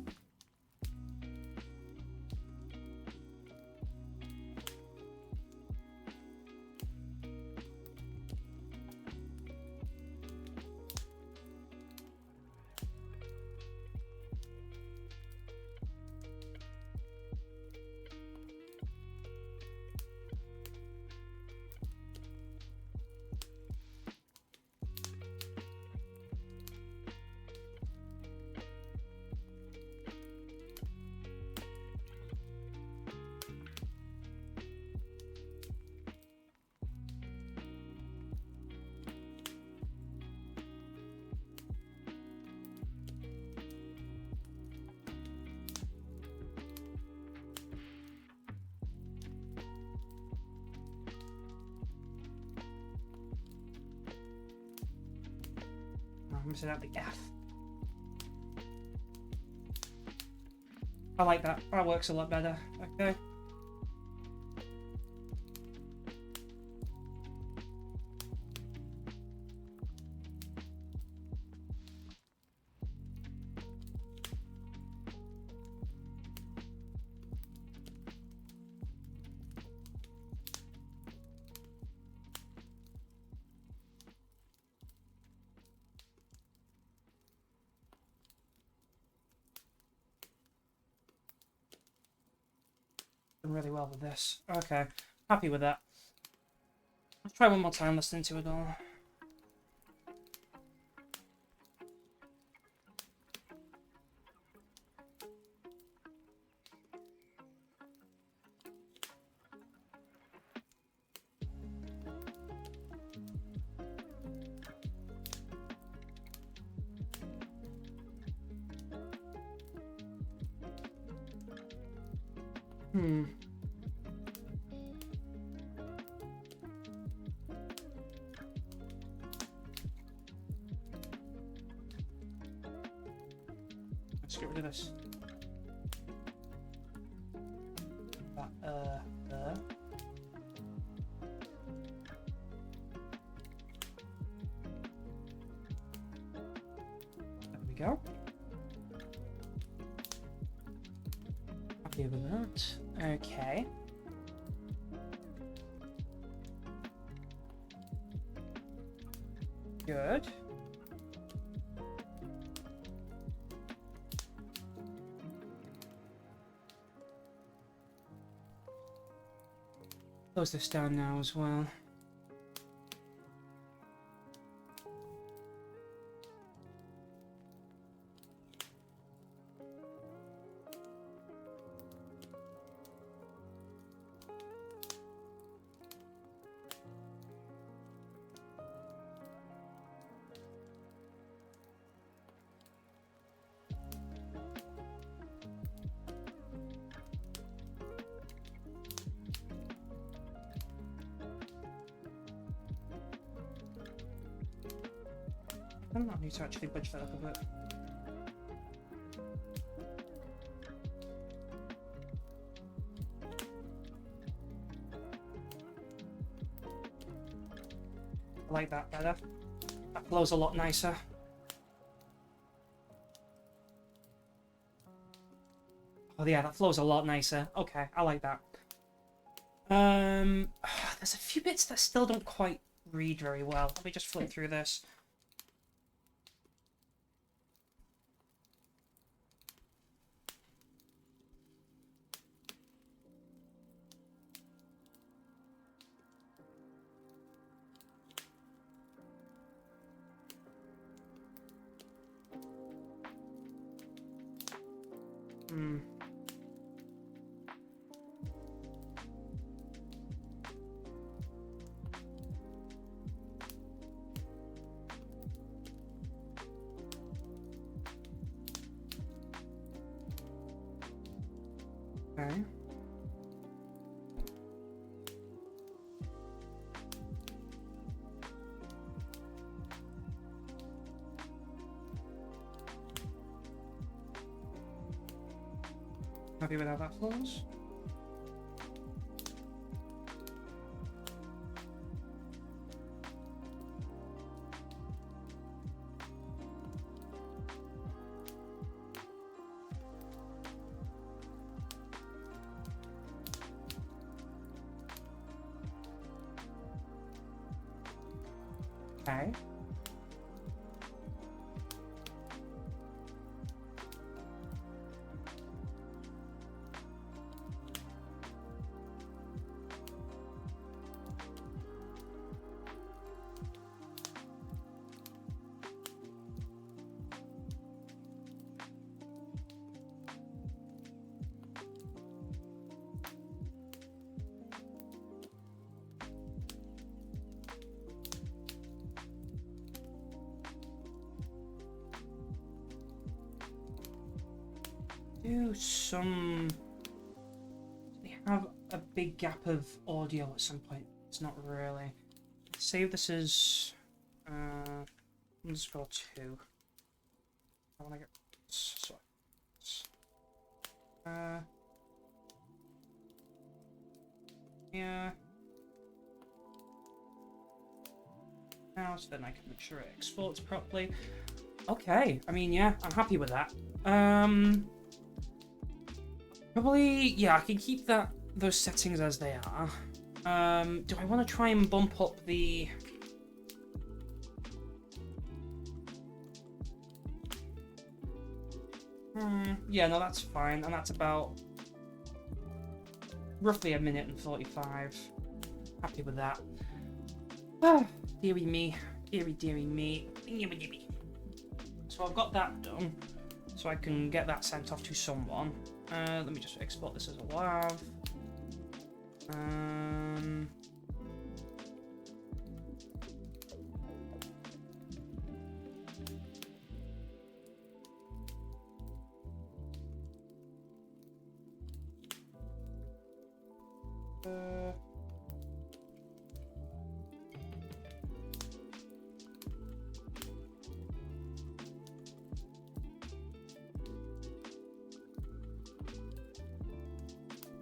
I'm missing out the F. I like that. That works a lot better. Okay. Really well with this. Okay, happy with that. Let's try one more time listening to it all. Let's get rid of this. That, there. There we go. Happy with that. Okay. Good. Close this down now as well. I need to actually budge that up a bit. I like that better. That flows a lot nicer. Oh yeah, that flows a lot nicer. Okay, I like that. There's a few bits that still don't quite read very well. Let me just flip through this. Okay. Happy with how that flows? Okay. Do some... We have a big gap of audio at some point. It's not really. Save this as Underscore 2. I want to get... Sorry. Yeah. Now, so then I can make sure it exports properly. Okay, I mean, yeah, I'm happy with that. Probably, yeah, I can keep those settings as they are. Do I want to try and bump up the... Yeah, no, that's fine, and that's about roughly 1:45. Happy with that. Ah, dearie me, dearie me. So I've got that done, so I can get that sent off to someone. Let me just export this as a WAV.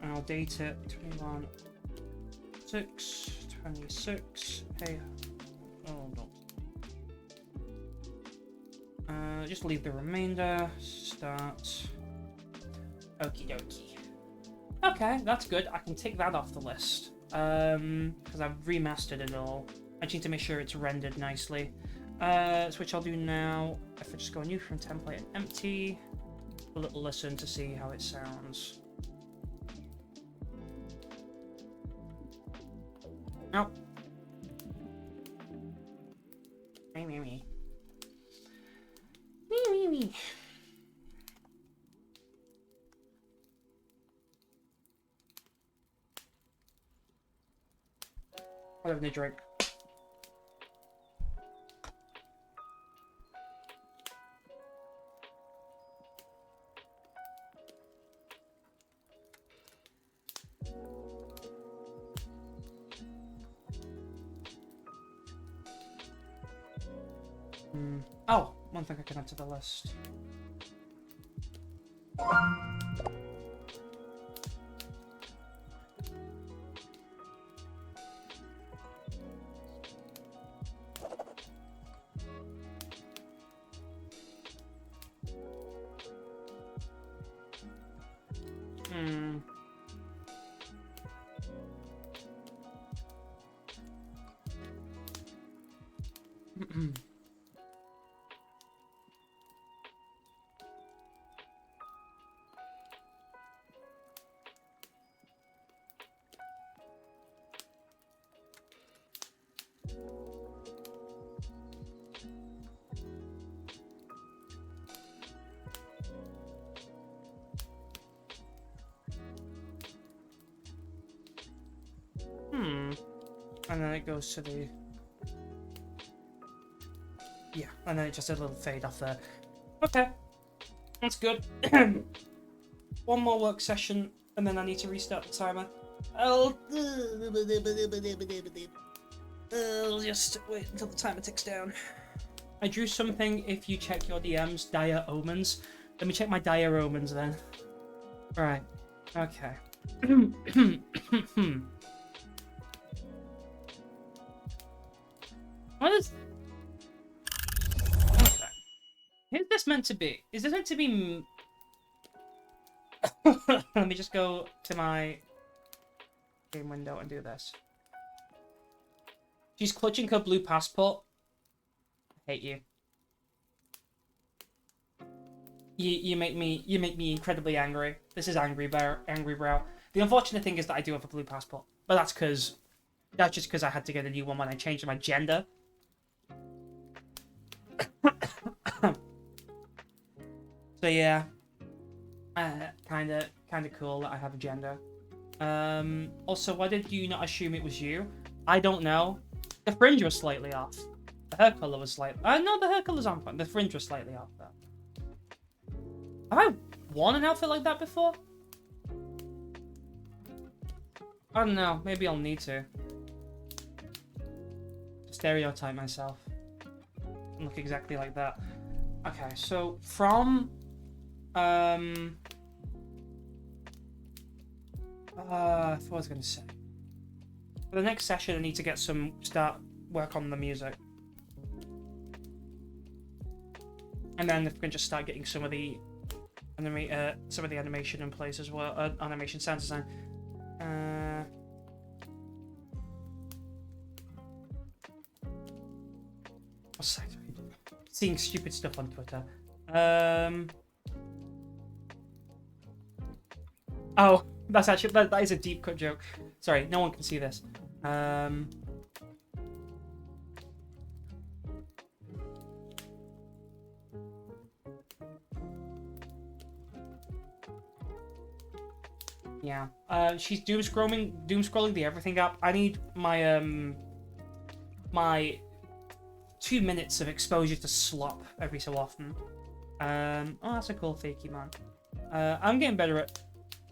I'll date it 21/6/26. Hey, oh no. Just leave the remainder. Start. Okie dokie. Okay, that's good. I can take that off the list. Because I've remastered it all. I just need to make sure it's rendered nicely. So which I'll do now. If I just go new from template and empty, a little listen to see how it sounds. Nope. Me. I'm having a drink. Oh, one thing I can add to the list. And then it goes to the... Yeah, and then it just a little fade off there. Okay, that's good. One more work session, and then I need to restart the timer. I'll just wait until the timer ticks down. I drew something, if you check your DMs, dire omens. Let me check my dire omens then. Right, okay. What is... Okay. Who's this meant to be? Is this meant to be... Let me just go to my game window and do this. She's clutching her blue passport. I hate you. You make me incredibly angry. This is angry brow. The unfortunate thing is that I do have a blue passport, but that's just because I had to get a new one when I changed my gender. So yeah, kind of cool that I have a gender. Also, why did you not assume it was you? I don't know. The fringe was slightly off. The hair color was slightly... no, the hair color's on point. The fringe was slightly off, though. Have I worn an outfit like that before? I don't know. Maybe I'll need to. Stereotype myself. look exactly like that. Okay, so from I thought I was gonna say. For the next session, I need to start work on the music, and then if we can just start getting some of the animation in place as well, animation sound design. Seeing stupid stuff on Twitter. Oh, that's actually that is a deep cut joke. Sorry, no one can see this. Yeah. She's doom scrolling the everything app. I need my my 2 minutes of exposure to slop every so often. Oh, that's a cool fakey, man. I'm getting better at.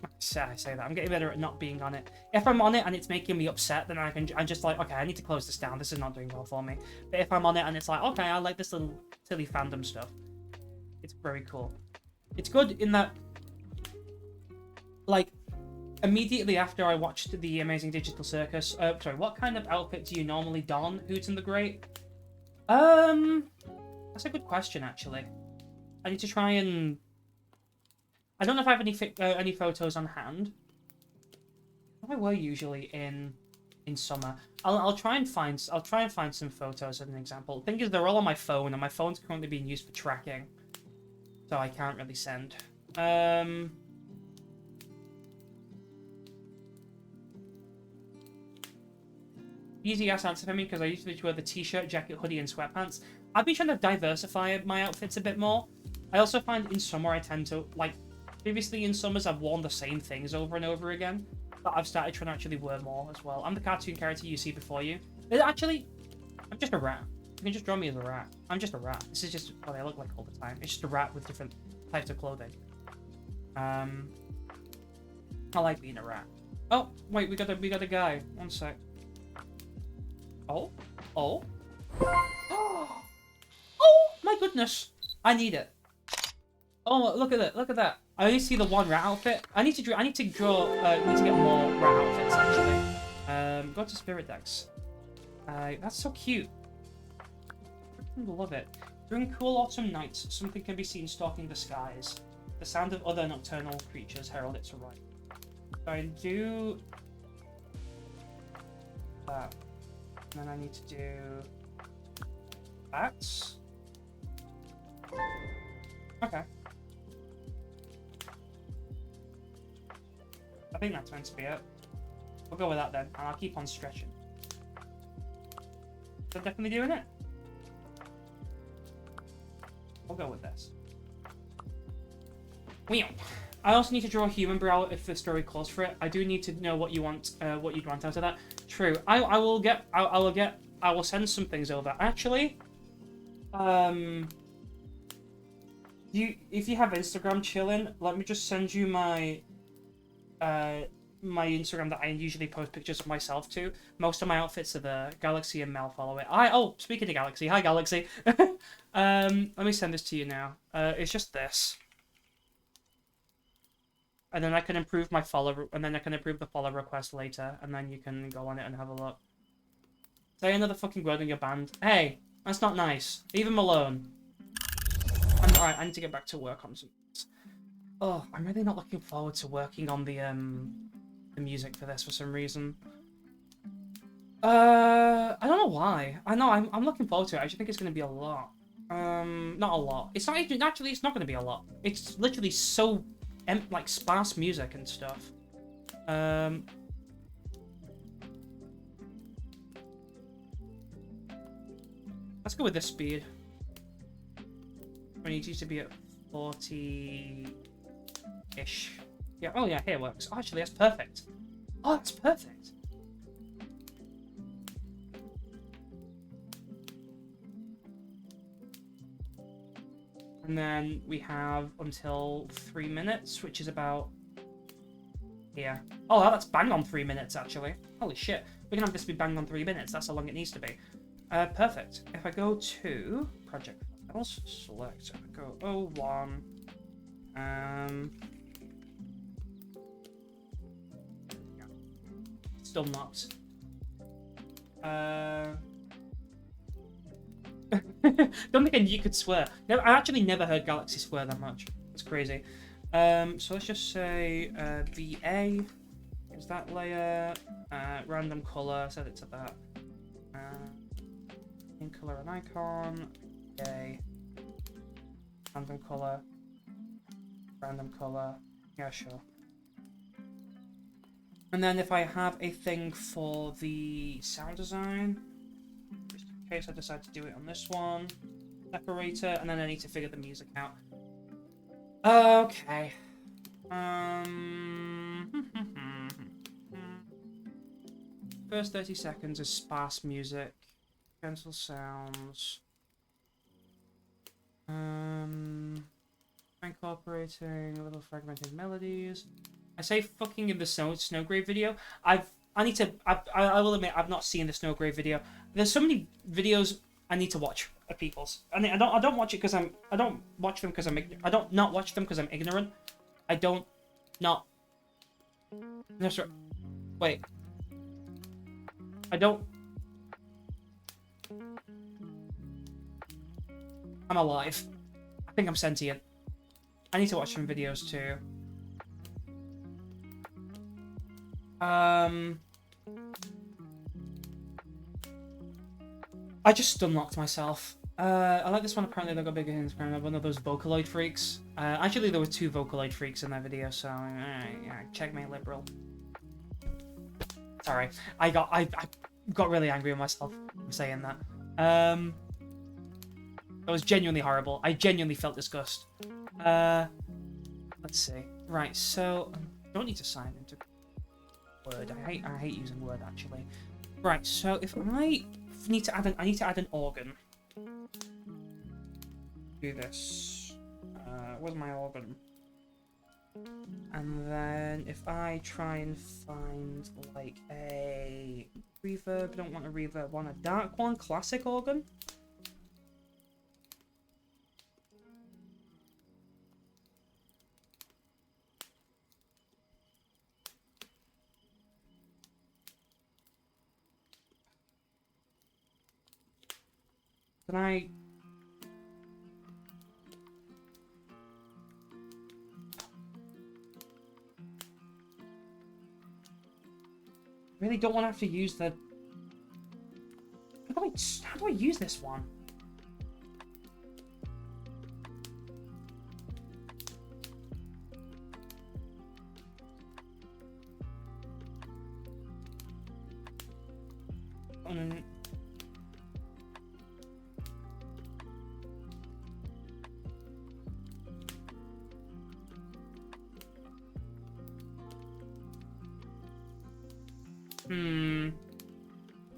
I say that I'm getting better at not being on it. If I'm on it and it's making me upset, then I'm just like, okay, I need to close this down. This is not doing well for me. But if I'm on it and it's like, okay, I like this little silly fandom stuff. It's very cool. It's good in that, like, immediately after I watched the Amazing Digital Circus. Sorry, what kind of outfit do you normally don, Hooten the Great? That's a good question, actually. I need to try and. I don't know if I have any photos on hand. I were usually in summer. I'll try and find some photos as an example. The thing is, they're all on my phone, and my phone's currently being used for tracking, so I can't really send. Easy ass answer for me because I usually wear the t-shirt, jacket, hoodie, and sweatpants. I've been trying to diversify my outfits a bit more. I also find in summer I tend to like. Previously in summers I've worn the same things over and over again, but I've started trying to actually wear more as well. I'm the cartoon character you see before you. Actually, I'm just a rat. You can just draw me as a rat. I'm just a rat. This is just what I look like all the time. It's just a rat with different types of clothing. I like being a rat. Oh wait, we got a guy. One sec. Oh. Oh my goodness! I need it. Oh, look at that! Look at that! I only see the one rat outfit. I need to get more rat outfits actually. Go to Spirit Decks. That's so cute. I love it. During cool autumn nights, something can be seen stalking the skies. The sound of other nocturnal creatures herald its arrival. So I do that, and then I need to do bats. Okay. I think that's meant to be it. We'll go with that then, and I'll keep on stretching. So definitely doing it? We'll go with this. I also need to draw a human brow if the story calls for it. I do need to know what you want, what you'd want out of that. True. I will send some things over. Actually, if you have Instagram chilling, let me just send you my my Instagram that I usually post pictures of myself to. Most of my outfits are there. Galaxy and Mel follow it. Speaking of Galaxy, hi Galaxy. Let me send this to you now. It's just this. And then I can improve my follow, and then I can improve the follow request later, and then you can go on it and have a look. Say another fucking word in your band. Hey, that's not nice. Leave him alone. Alright, I need to get back to work on some. Oh, I'm really not looking forward to working on the music for this for some reason. I don't know why. I know I'm looking forward to it. I just think it's going to be a lot. Not a lot. It's not even actually. It's not going to be a lot. It's literally so like sparse music and stuff. Let's go with this speed. I need you to be at 40-ish. Yeah. Oh yeah, here it works. Oh, actually, that's perfect. Oh, that's perfect. And then we have until 3 minutes, which is about here. Oh, that's bang on 3 minutes, actually. Holy shit. We can have this be bang on 3 minutes. That's how long it needs to be. Perfect. If I go to project files. Select go 01. Still not. Don't think you could swear. I actually never heard Galaxy swear that much. It's crazy. So let's just say VA is that layer. Random color. Set it to that. In color and icon. VA. Random color. Random color. Yeah, sure. And then if I have a thing for the sound design, just in case I decide to do it on this one, separator, and then I need to figure the music out. Okay. First 30 seconds is sparse music, gentle sounds. Incorporating little fragmented melodies. I say fucking in the Snowgrave video. I will admit I've not seen the Snowgrave video. There's so many videos I need to watch of people's. I don't watch it because I don't watch them because I'm ignorant. I don't not. No, sorry. Wait. I don't. I'm alive. I think I'm sentient. I need to watch some videos too. I just unlocked myself. I like this one. Apparently, they got bigger hands. I'm one of those Vocaloid freaks. Actually, there were 2 Vocaloid freaks in that video, so yeah, checkmate liberal. Sorry, I got really angry with myself for saying that. That was genuinely horrible. I genuinely felt disgust. Let's see. Right, so I don't need to sign into Word. I hate using Word actually. Right, so if I need to add an organ. Do this. Where's my organ? And then if I try and find like a reverb, don't want a reverb, want a dark one, classic organ. Can I... really don't want to have to use the... How do I use this one?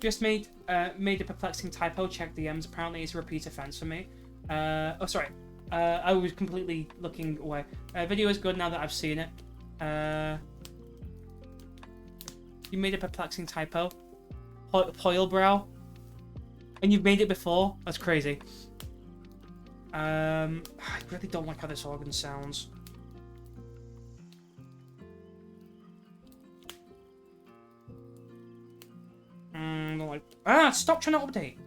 Just made a perplexing typo. Check DMs. Apparently, it's a repeat offense for me. Oh, sorry. I was completely looking away. Video is good now that I've seen it. You made a perplexing typo. Poilbrow. And you've made it before? That's crazy. I really don't like how this organ sounds. Stop trying to update.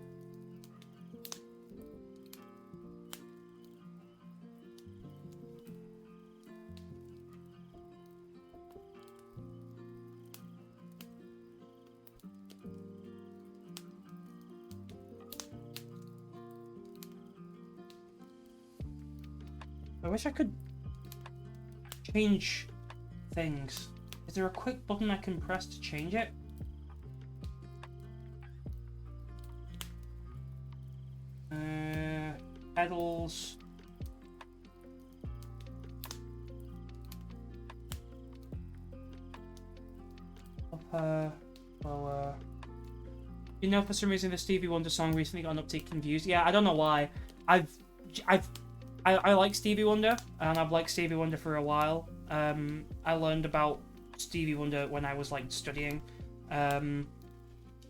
I wish I could change things. Is there a quick button I can press to change it? Pedals. Upper, lower. You know, for some reason, the Stevie Wonder song recently got an uptick in views. Yeah, I don't know why. I like Stevie Wonder, and I've liked Stevie Wonder for a while. I learned about Stevie Wonder when I was like studying, and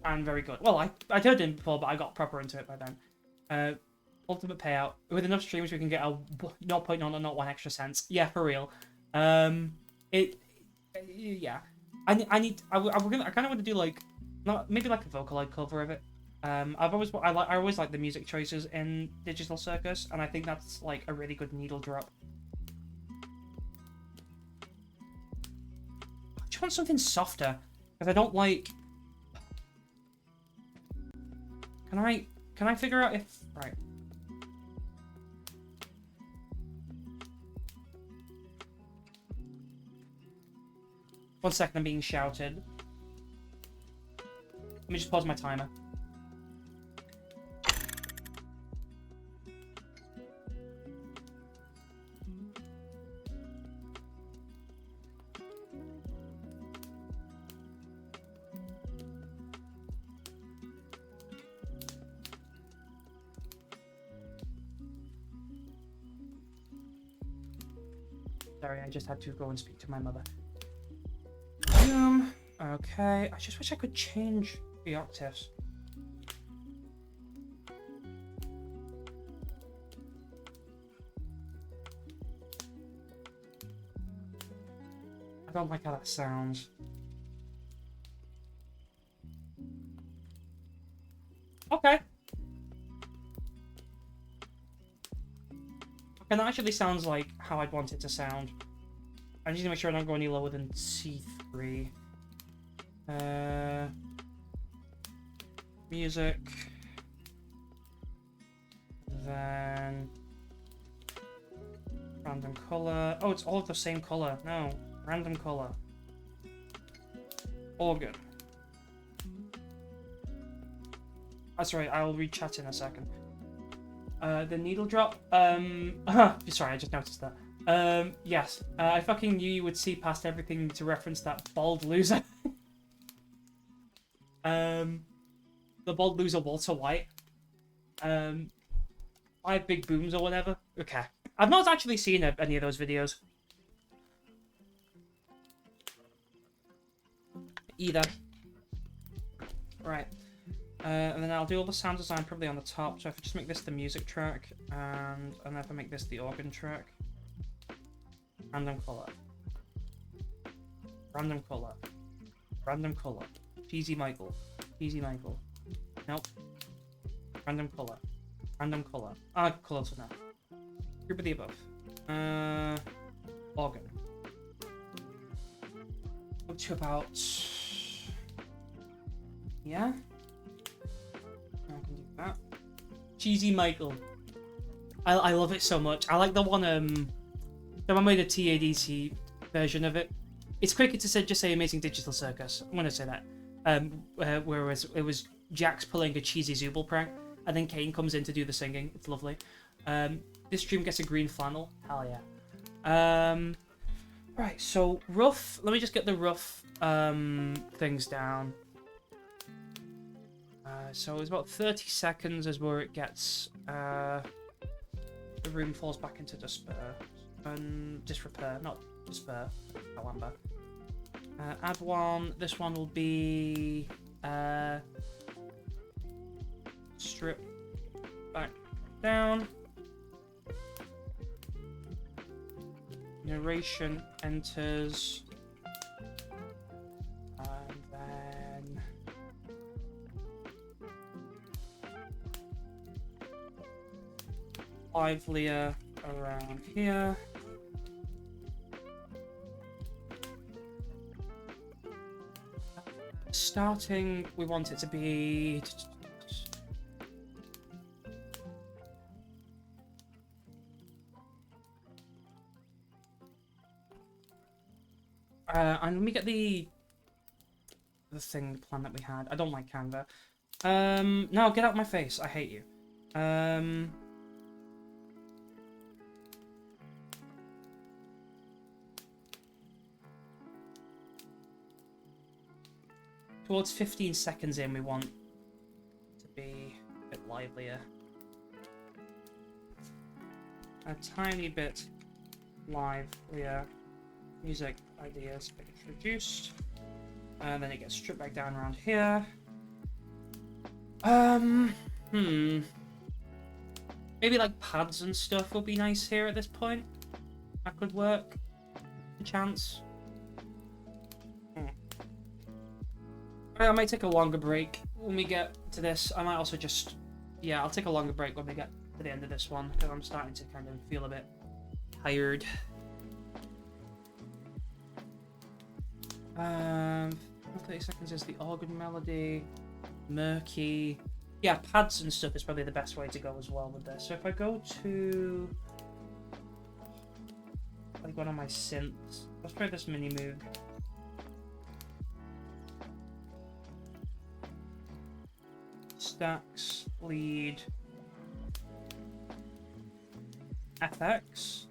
very good. Well, I'd heard him before, but I got proper into it by then. Ultimate payout. With enough streams, we can get a 0.001 extra cents. Yeah, for real. Yeah. I kind of want to do like, not maybe like a Vocaloid cover of it. I always like the music choices in Digital Circus, and I think that's like a really good needle drop. I just want something softer, because I don't like. Can I figure out if right? 1 second, I'm being shouted. Let me just pause my timer. Sorry, I just had to go and speak to my mother. Okay, I just wish I could change the octaves. I don't like how that sounds. Okay. Okay, that actually sounds like how I'd want it to sound. I just need to make sure I don't go any lower than C3. Music. Then random color. Oh, it's all of the same color. No, random color. All good. That's right. I'll read chat in a second. The needle drop. Sorry, I just noticed that. Yes. I fucking knew you would see past everything to reference that bald loser. The bald loser Walter White. 5 big booms or whatever. Okay. I've not actually seen any of those videos. Either. Right. And then I'll do all the sound design probably on the top. So if I just make this the music track, and if I make this the organ track. Random color. Random color. Random color. Cheesy Michael. Cheesy Michael. Nope. Random color. Random color. Ah, close enough. Group of the above. Organ. Up to about... Yeah? I can do that. Cheesy Michael. I love it so much. I like the one with the TADC version of it. It's quicker to just say Amazing Digital Circus. I'm gonna say that. Whereas it was Jax pulling a cheesy Zooble prank, and then Kane comes in to do the singing. It's lovely. This stream gets a green flannel. Hell yeah. Right, so rough. Let me just get the rough things down. So it's about 30 seconds is where it gets the room falls back into despair and disrepair, not despair. However, add one. This one will be strip back down. Narration enters. And then livelier around here. Starting, we want it to be... and let me get the thing plan that we had. I don't like Canva. No, get out of my face. I hate you. Towards 15 seconds in, we want to be a bit livelier. A tiny bit livelier. Music ideas get introduced. And then it gets stripped back down around here. Maybe like pads and stuff would be nice here at this point. That could work. A chance. I might take a longer break when we get to this. I might also just... Yeah, I'll take a longer break when we get to the end of this one, because I'm starting to kind of feel a bit tired. 30 seconds is the organ melody. Murky. Yeah, pads and stuff is probably the best way to go as well with this. So if I go to... like one of my synths. Let's try this mini moog. Stacks, lead, FX.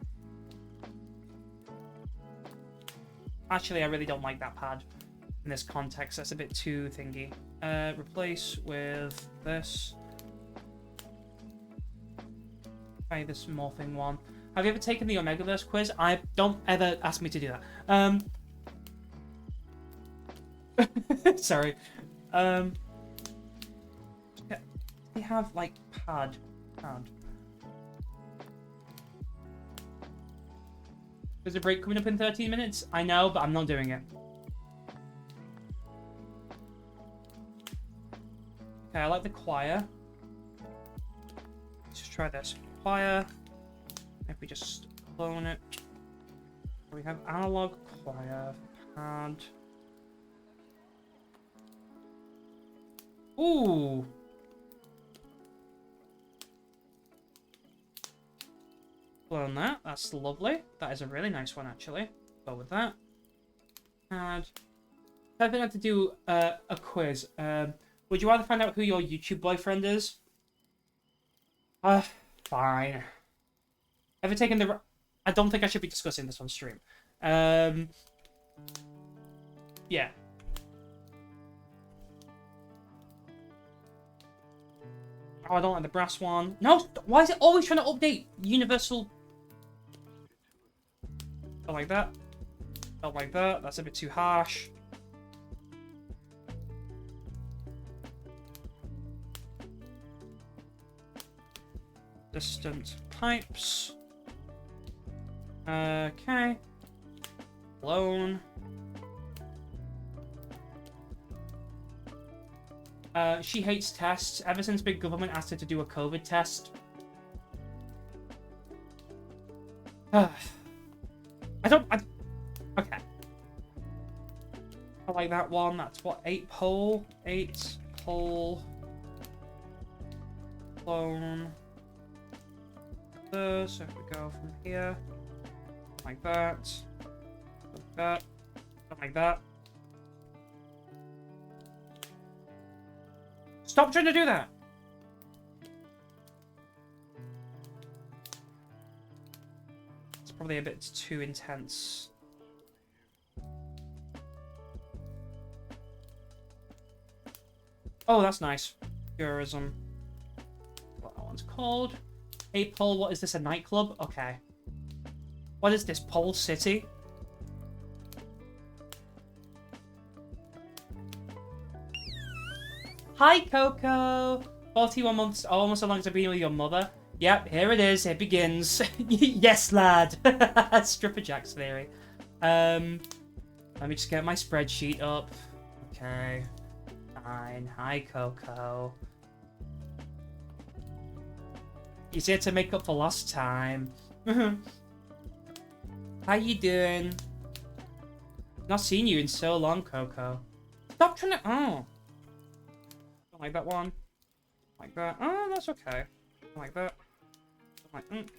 Actually, I really don't like that pad in this context. That's a bit too thingy. Replace with this. Try this morphing one. Have you ever taken the Omegaverse quiz? I don't ever ask me to do that. Sorry. They have like pad. There's a break coming up in 13 minutes. I know, but I'm not doing it. Okay, I like the choir. Let's just try this. Choir. If we just clone it. We have analog choir pad. Ooh. Clone that. That's lovely. That is a really nice one, actually. Go with that. And I think I have to do a quiz. Would you rather find out who your YouTube boyfriend is? Fine. Ever taken the... I don't think I should be discussing this on stream. Yeah. Oh, I don't like the brass one. No, why is it always trying to update Universal? Don't like that. Don't like that. That's a bit too harsh. Distant pipes. Okay. Blown. She hates tests. Ever since big government asked her to do a COVID test. Okay. I like that one. That's what, 8 pole? 8 pole. Clone. So if we go from here. Like that. Like that. Like that. Stop trying to do that! It's probably a bit too intense. Oh, that's nice. Tourism. What that one's called. 8 Pole, what is this, a nightclub? Okay. What is this, Pole City? Hi, Coco! 41 months, almost as long as I've been with your mother. Yep, here it is, it begins. Yes, lad! Stripper Jack's theory. Let me just get my spreadsheet up. Okay. Fine. Hi, Coco. He's here to make up for lost time. How you doing? Not seen you in so long, Coco. Stop trying to... Oh. Don't like that one. Like that. Oh, that's okay. Don't like that. Don't like...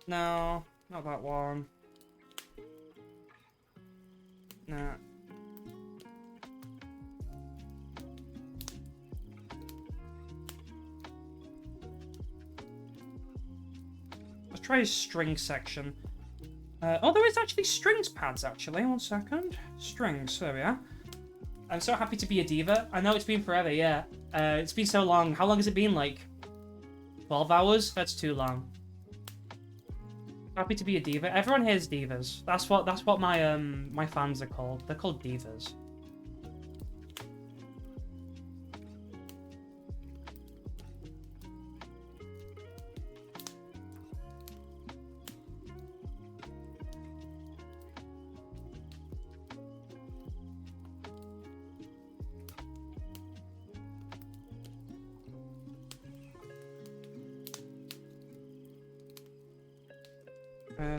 No. Not that one. Nah. Let's try his string section. Oh, there is actually strings pads, actually. 1 second. Strings, there we are. I'm so happy to be a diva. I know it's been forever, yeah. It's been so long. How long has it been, like? 12 hours? That's too long. Happy to be a diva. Everyone here is divas. That's what my my fans are called. They're called divas.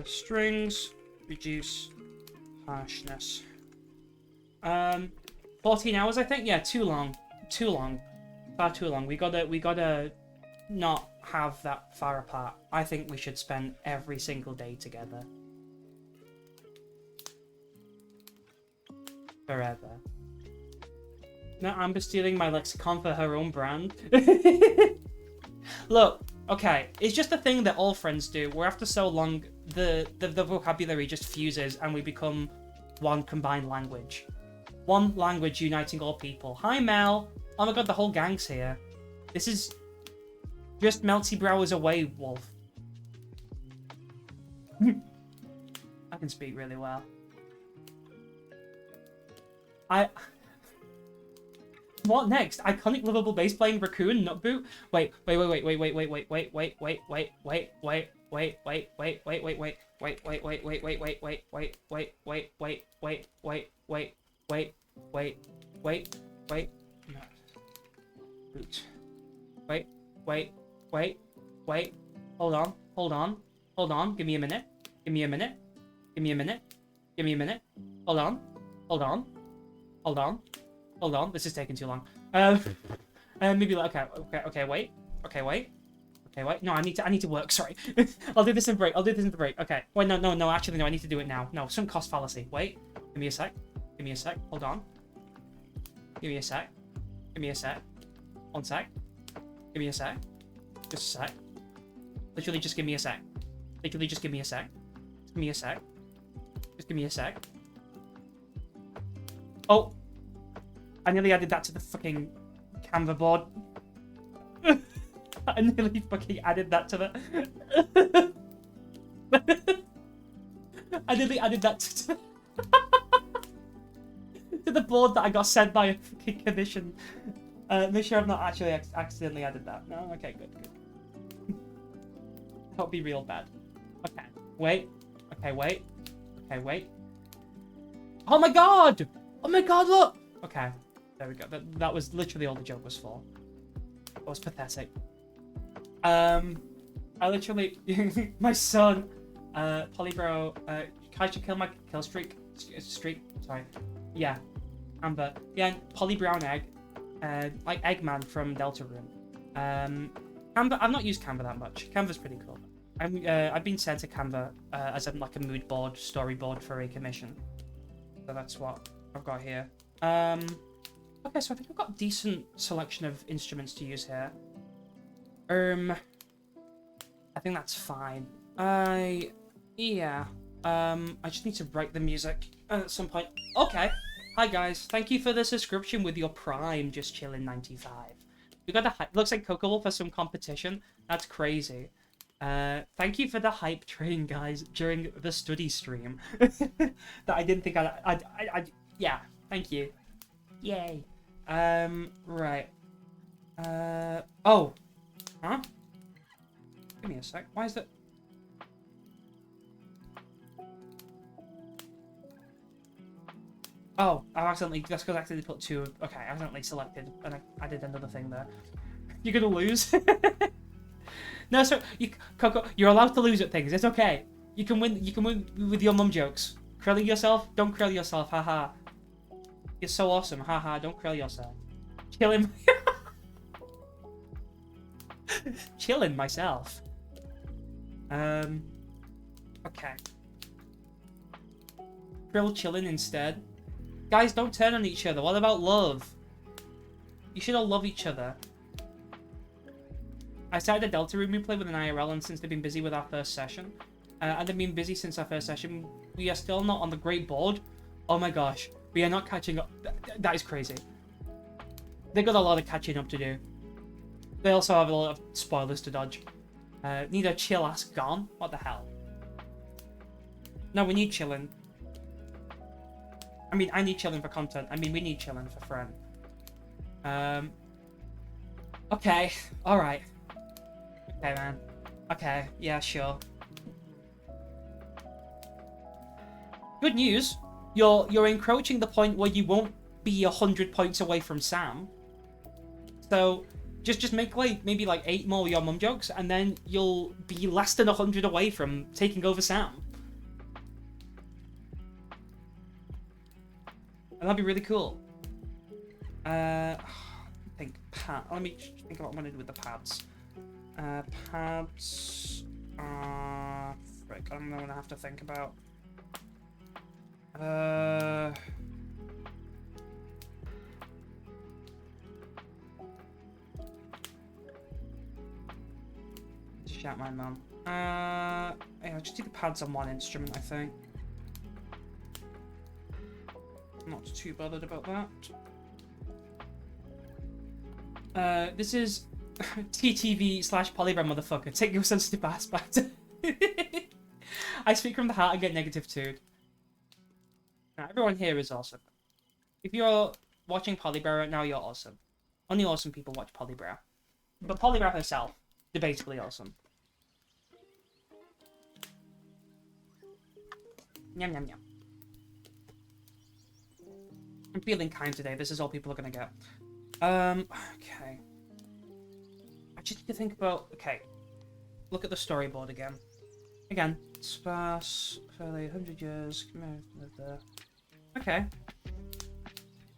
Strings, reduce harshness. 14 hours, I think? Yeah, too long. Too long. Far too long. We gotta not have that far apart. I think we should spend every single day together. Forever. No, Amber stealing my lexicon for her own brand. Look, okay, it's just a thing that all friends do, where after so long, the vocabulary just fuses and we become one combined language. One language uniting all people. Hi, Mel. Oh my god, the whole gang's here. This is just Melty Brow away, Wolf. I can speak really well. What next? Iconic livable bass playing raccoon nut boot? Wait. Wait. Hold on. Give me a minute. Hold on. This is taking too long. Maybe like okay. Wait. No, I need to work. Sorry. I'll do this in break. Okay. Wait, no. Actually, no. I need to do it now. No, some cost fallacy. Wait. Give me a sec. Hold on. Give me a sec. One sec. Give me a sec. Just a sec. Literally, just give me a sec. Just give me a sec. Oh. I nearly added that to the fucking Canva board. I nearly fucking added that to the... I nearly added that to the board that I got sent by a fucking commission. Make sure I've not actually accidentally added that. No? Okay, good. That would be real bad. Okay, wait. Oh my god, look! Okay. There we go. That was literally all the joke was for. It was pathetic. I literally... my son, Polybro, I should kill my kill streak. Sorry. Yeah. Amber. Yeah, Poly Brown Egg. Like Eggman from Deltarune. Canva, I've not used Canva that much. Canva's pretty cool. I've been sent to Canva as like a mood board, storyboard for a commission. So that's what I've got here. Okay, so I think I've got a decent selection of instruments to use here. I think that's fine. I just need to write the music at some point. Okay. Hi guys, thank you for the subscription with your Prime, just chilling 95. We got the hype. Looks like Coco for some competition. That's crazy. Thank you for the hype train, guys, during the study stream. That I didn't think yeah, thank you. Yay. Right. Oh. Huh? Give me a sec. Why is that? Oh, that's because I accidentally put two. Okay, I accidentally selected, and I did another thing there. You're gonna lose. No, so Coco, you're allowed to lose at things. It's okay. You can win. You can win with your mum jokes. Curling yourself? Don't curl yourself. Haha. You're so awesome. Haha. Don't curl yourself. Chilling. Chilling myself. Okay. Krill chilling instead. Guys, don't turn on each other. What about love? You should all love each other. I started a Deltarune replay with an IRL, and since they've been busy with our first session, and they've been busy since our first session, we are still not on the great board. Oh my gosh, we are not catching up. That is crazy. They got a lot of catching up to do. They also have a lot of spoilers to dodge. Need a chill ass gone? What the hell? No, we need chilling. I mean, I need chilling for content. I mean, we need chilling for friend. Okay, alright. Okay, man. Okay, yeah, sure. Good news. You're encroaching the point where you won't be 100 points away from Sam. So, Just make like maybe like 8 more Your Mum jokes, and then you'll be less than 100 away from taking over Sam. And that'd be really cool. I think let me think about what I'm gonna do with the pads. Pads. Frick, I'm gonna have to think about. Shout my mum. Yeah, I'll just do the pads on one instrument, I think. I'm not too bothered about that. This is TTV/Polygram motherfucker. Take your sensitive ass back to... I speak from the heart and get negative too. Now, everyone here is awesome. If you're watching Polybrow right now, you're awesome. Only awesome people watch Polybrow. But Polybrow herself, debatably awesome. Yum, yum, yum. I'm feeling kind today. This is all people are gonna get. Okay. I just need to think about... Okay. Look at the storyboard again. Again. Sparse, fairly 100 years. Okay.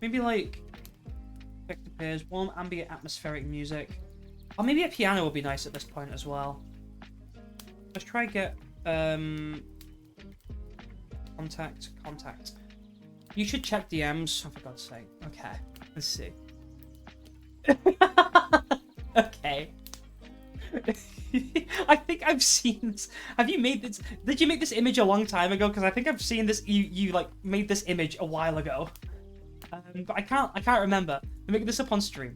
Maybe like... Effect appears, warm ambient atmospheric music. Or maybe a piano would be nice at this point as well. Let's try and get... Contact. You should check DMs. Oh, for God's sake. Okay. Let's see. Okay. I think I've seen this. Have you made this? Did you make this image a long time ago? Because I think I've seen this. You like made this image a while ago. But I can't remember. I'm making this up on stream.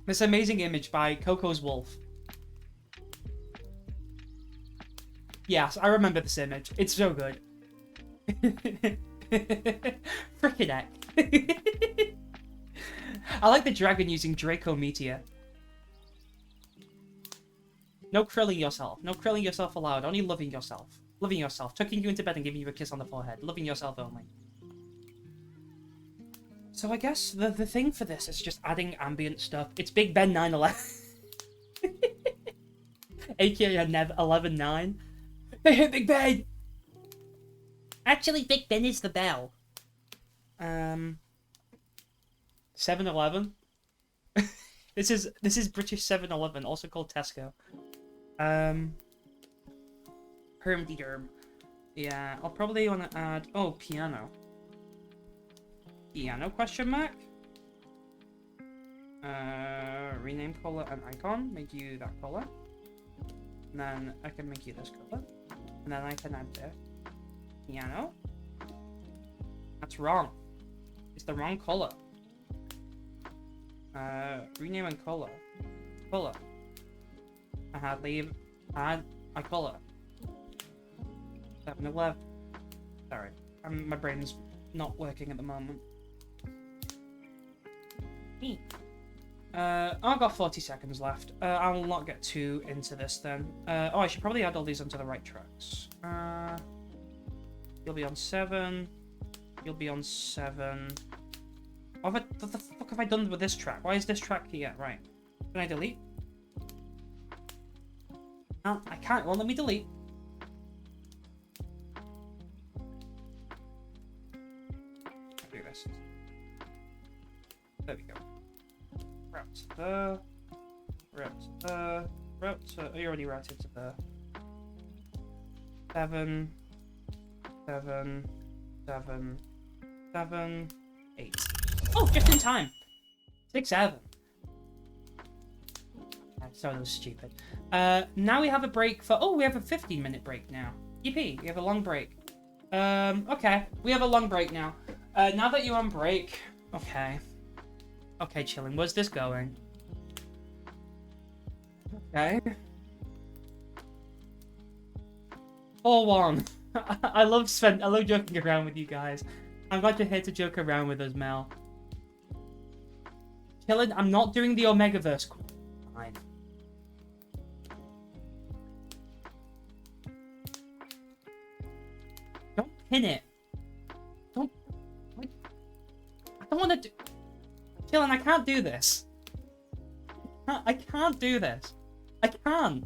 This amazing image by Coco's Wolf. Yes, I remember this image. It's so good. Frickin' heck. I like the dragon using Draco Meteor. No krilling yourself. No krilling yourself allowed. Only loving yourself. Loving yourself. Tucking you into bed and giving you a kiss on the forehead. Loving yourself only. So I guess the thing for this is just adding ambient stuff. It's Big Ben 911. AKA Nev 11-9. They hit Big Ben! Actually, Big Ben is the bell. 7-Eleven. This is British 7-Eleven, also called Tesco. Herm-de-derm. Yeah, I'll probably want to add... Oh, piano. Piano question mark? Rename color and icon. Make you that color. And then I can make you this color. And then I can add the piano. That's wrong. It's the wrong color. Rename and color. Color. Leave. Add a color. 7-11. Sorry. My brain's not working at the moment. I've got 40 seconds left. I will not get too into this then. I should probably add all these onto the right tracks. You'll be on 7. You'll be on 7. What the fuck have I done with this track? Why is this track here? Right. Can I delete? No, I can't. It won't let me delete. I'll do this. There we go. Route to you already routed to the 7, 8. Oh, just in time. 6-7. Sorry, that was stupid. Now we have a break for... Oh, we have a 15-minute break now. Yippee, we have a long break. Okay, we have a long break now. Now that you're on break... Okay. Okay, chilling. Where's this going? Okay. 4-1. I love joking around with you guys. I'm glad you're here to joke around with us, Mel. Chilling. I'm not doing the Omegaverse. Fine. Don't pin it. Don't. want to do... Dylan, I can't do this. I can't do this. I can't.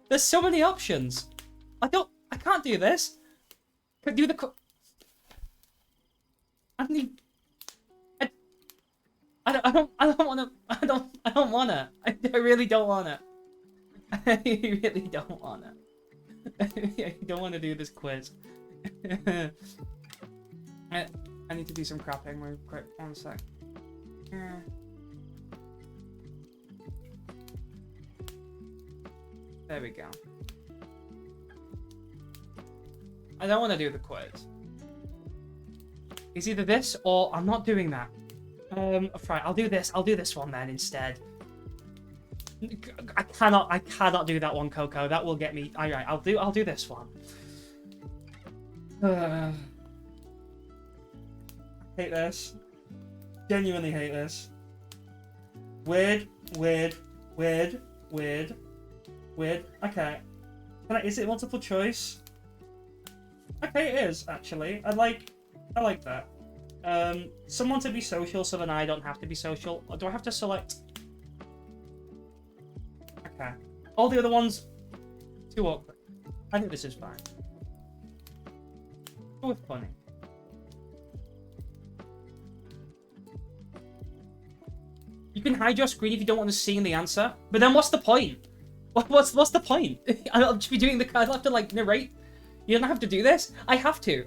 There's so many options. I can't do this. Could do the... I need... I don't want to... I don't want to. I really don't want to. I really don't want to. I don't want to do this quiz. I need to do some crapping real quick. 1 sec. There we go. I don't want to do the quiz. It's either this or I'm not doing that. Right, I'll do this. I'll do this one then instead. I cannot do that one, Coco. That will get me. Alright, I'll do this one. Hate this. Genuinely hate this. Weird. Okay. Is it multiple choice? Okay, it is actually. I like that. Someone to be social, so then I don't have to be social. Or do I have to select? Okay. All the other ones, too awkward. I think this is fine. Go with funny. You can hide your screen if you don't want to see the answer. But then what's the point? What's the point? I'll just be doing the... I'll have to, like, narrate. You don't have to do this? I have to.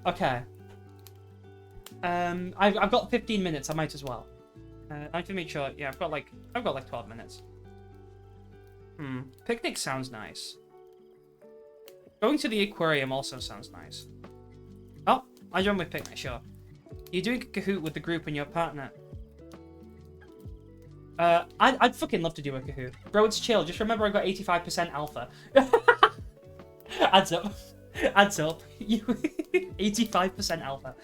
Okay. I've got 15 minutes. I might as well. I have to make sure... Yeah, I've got like 12 minutes. Picnic sounds nice. Going to the aquarium also sounds nice. Oh, I joined with picnic, sure. You're doing a Kahoot with the group and your partner. I'd fucking love to do a Kahoot. Bro, it's chill. Just remember I got 85% alpha. Adds up. Adds up. 85% alpha.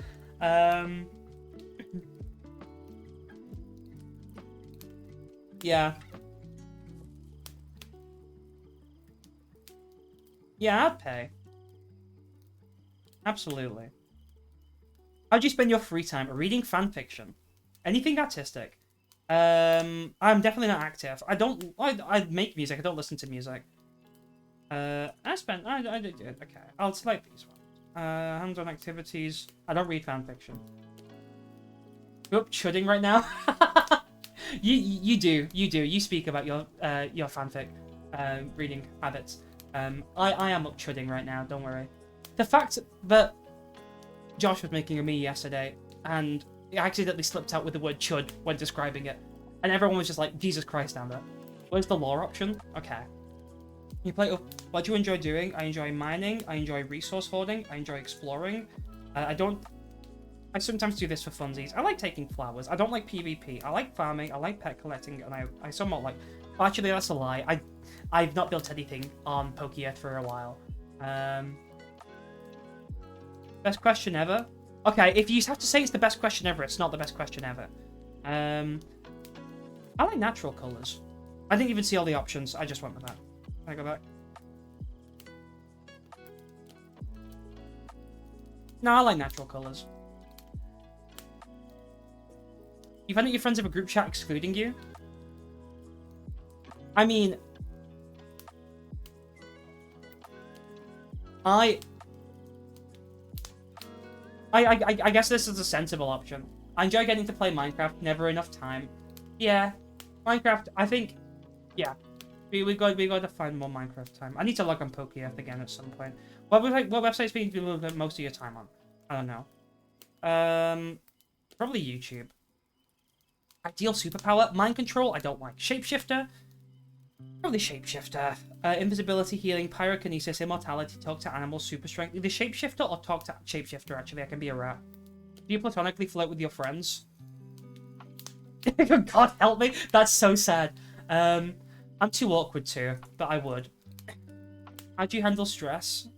Yeah. Yeah, I'd pay. Absolutely. How'd you spend your free time? Reading fan fiction. Anything artistic. I'm definitely not active. I make music, I don't listen to music. I did it. Okay, I'll select these ones. Hands-on activities. I don't read fan fiction. You're up chudding right now? you do. You speak about your fanfic reading habits. I am up chudding right now, don't worry. The fact that Josh was making a me yesterday, and he accidentally slipped out with the word chud when describing it, and everyone was just like, Jesus Christ, Amber. Where's the lore option? Okay. You play... What do you enjoy doing? I enjoy mining, I enjoy resource hoarding, I enjoy exploring. I sometimes do this for funsies. I like taking flowers. I don't like PvP. I like farming, I like pet collecting, and I somewhat like... Actually, that's a lie. I've not built anything on Poke for a while. Best question ever? Okay, if you have to say it's the best question ever, it's not the best question ever. I like natural colours. I didn't even see all the options. I just went with that. Can I go back? No, I like natural colours. You find that your friends have a group chat excluding you? I mean... I guess this is a sensible option. I enjoy getting to play Minecraft, never enough time. Yeah, Minecraft, I think, yeah. We got to find more Minecraft time. I need to log on PokeF again at some point. What websites do you spend most of your time on? I don't know. Probably YouTube. Ideal superpower, mind control, I don't like. Shapeshifter, probably shapeshifter. Invisibility, healing, pyrokinesis, immortality, talk to animals, super strength. Either shapeshifter or talk to shapeshifter, actually. I can be a rat. Do you platonically flirt with your friends? God help me. That's so sad. I'm too awkward to, but I would. How do you handle stress?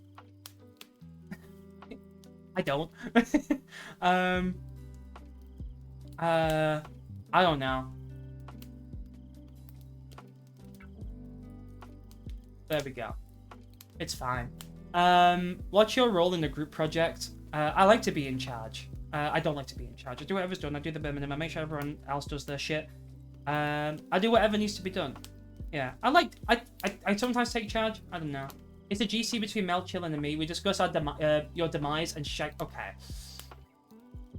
I don't. I don't know. There we go. It's fine. What's your role in the group project? I like to be in charge. I don't like to be in charge. I do whatever's done. I do the bare minimum. I make sure everyone else does their shit. I do whatever needs to be done. Yeah, I sometimes take charge. I don't know. It's a GC between Mel, Chillin, and me. We discuss our your demise and shag. Okay.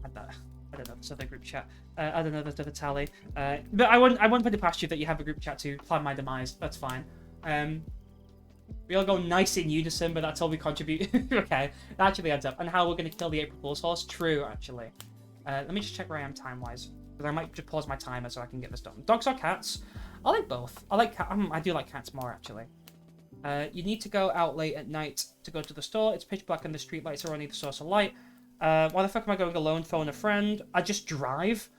I don't know. This other group chat. I don't know. There's a tally. But I won't put it past you that you have a group chat to plan my demise. That's fine. We all go nice in unison, but that's all we contribute. Okay, that actually adds up. And how we're going to kill the April Fool's horse? True, actually. Let me just check where I am time-wise. Because I might just pause my timer so I can get this done. Dogs or cats? I like both. I do like cats more, actually. You need to go out late at night to go to the store. It's pitch black and the street lights are only the source of light. Why the fuck am I going alone? Phone a friend. I just drive.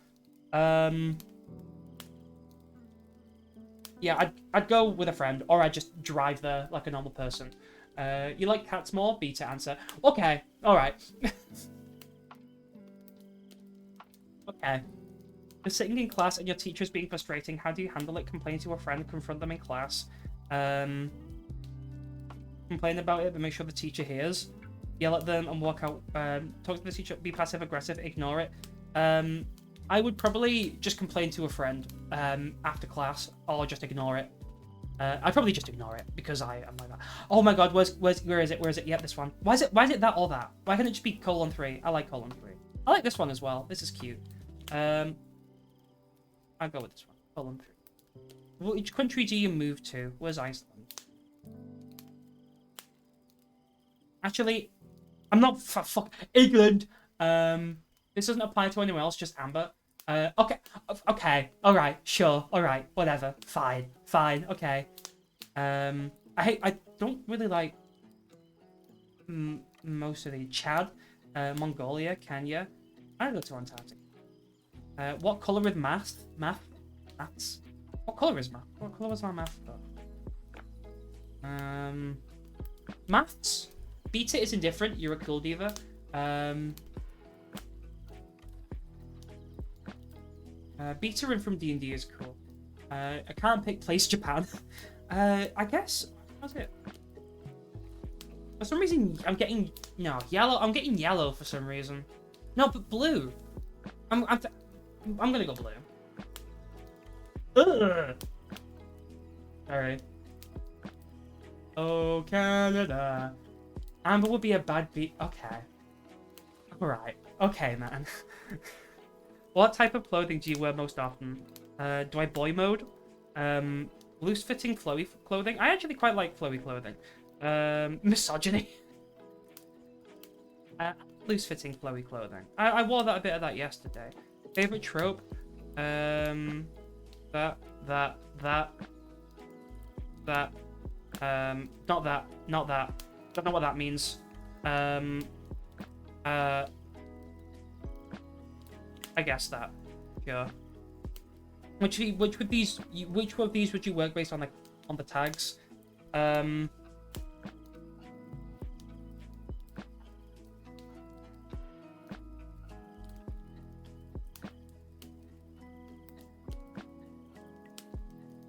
Yeah, I'd go with a friend, or I'd just drive there like a normal person. You like cats more? B to answer. Okay, alright. Okay. You're sitting in class and your teacher's being frustrating. How do you handle it? Complain to a friend, confront them in class. Complain about it, but make sure the teacher hears. Yell at them and walk out. Talk to the teacher, be passive-aggressive, ignore it. I would probably just complain to a friend after class, or just ignore it. I'd probably just ignore it because I am like that. Oh my god, where is it? Yep, this one. Why is it that or that? Why can't it just be :3? I like :3. I like this one as well. This is cute. I'll go with this one. :3. Which country do you move to? Where's Iceland? Actually, I'm not fuck England. This doesn't apply to anyone else, just Amber. Okay, alright, sure, alright, whatever, fine, okay. I don't really like most of the Chad, Mongolia, Kenya. I'd go to Antarctica. What colour is maths? Maths? What colour is math? What colour was my math though? Maths? Beta is indifferent, you're a cool diva. Beta in from D&D is cool. I can't pick place Japan. I guess. What's it? For some reason, I'm getting yellow. I'm getting yellow for some reason. No, but blue. I'm gonna go blue. Ugh. All right. Oh Canada. Amber would be a bad beat. Okay. All right. Okay, man. What type of clothing do you wear most often? Do I boy mode? Loose-fitting flowy clothing? I actually quite like flowy clothing. Misogyny. Loose-fitting flowy clothing. I wore a bit of that yesterday. Favorite trope? Not that. Don't know what that means. I guess that. Sure. Which of these would you work based on the tags? I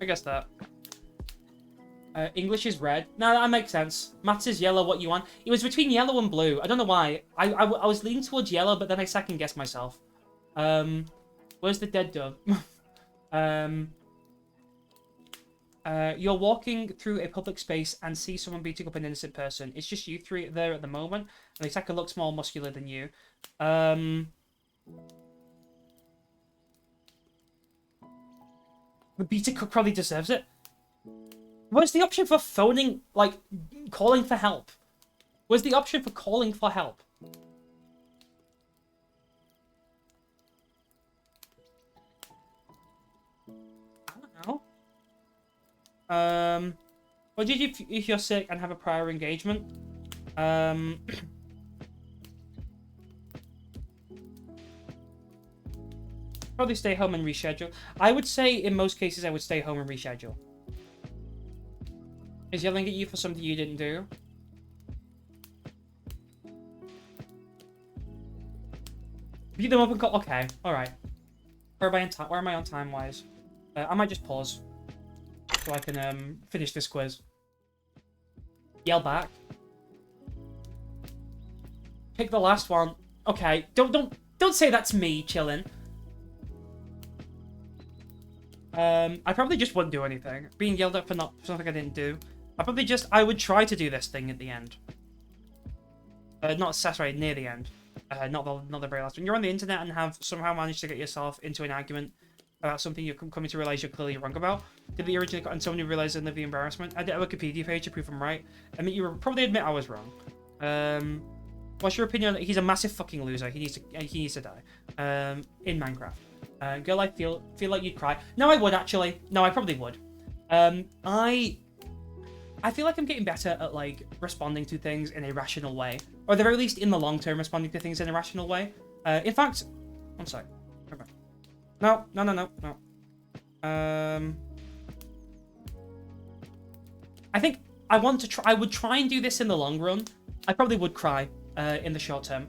guess that. English is red. No, that makes sense. Maths is yellow. What you want? It was between yellow and blue. I don't know why. I was leaning towards yellow, but then I second guessed myself. Where's the dead dove? You're walking through a public space and see someone beating up an innocent person. It's just you three there at the moment, and the attacker looks more muscular than you. The beater cook probably deserves it. Where's the option for phoning, calling for help? Where's the option for calling for help? What did you if you're sick and have a prior engagement? Probably stay home and reschedule. I would say in most cases I would stay home and reschedule. Is yelling at you for something you didn't do? Beat them up and call. Okay, alright. Where am I on time wise? I might just pause. So I can finish this quiz. Yell back. Pick the last one. Okay, don't Don't say that's me chilling. I probably just wouldn't do anything. Being yelled at for something I didn't do. I would try to do this thing at the end. Not sorry, near the end. Not the very last one. You're on the internet and have somehow managed to get yourself into an argument about something you're coming to realize you're clearly wrong about. Did the original and somebody realize and live the embarrassment? I did a Wikipedia page to prove I'm right. I mean, you probably admit I was wrong. What's your opinion? He's a massive fucking loser. He needs to die. In Minecraft. Girl, I feel like you'd cry. No, I would actually. No, I probably would. I feel like I'm getting better at like responding to things in a rational way, or at the very least in the long term, responding to things in a rational way. In fact, one sec. Okay. No. I think I want to try. I would try and do this in the long run. I probably would cry in the short term.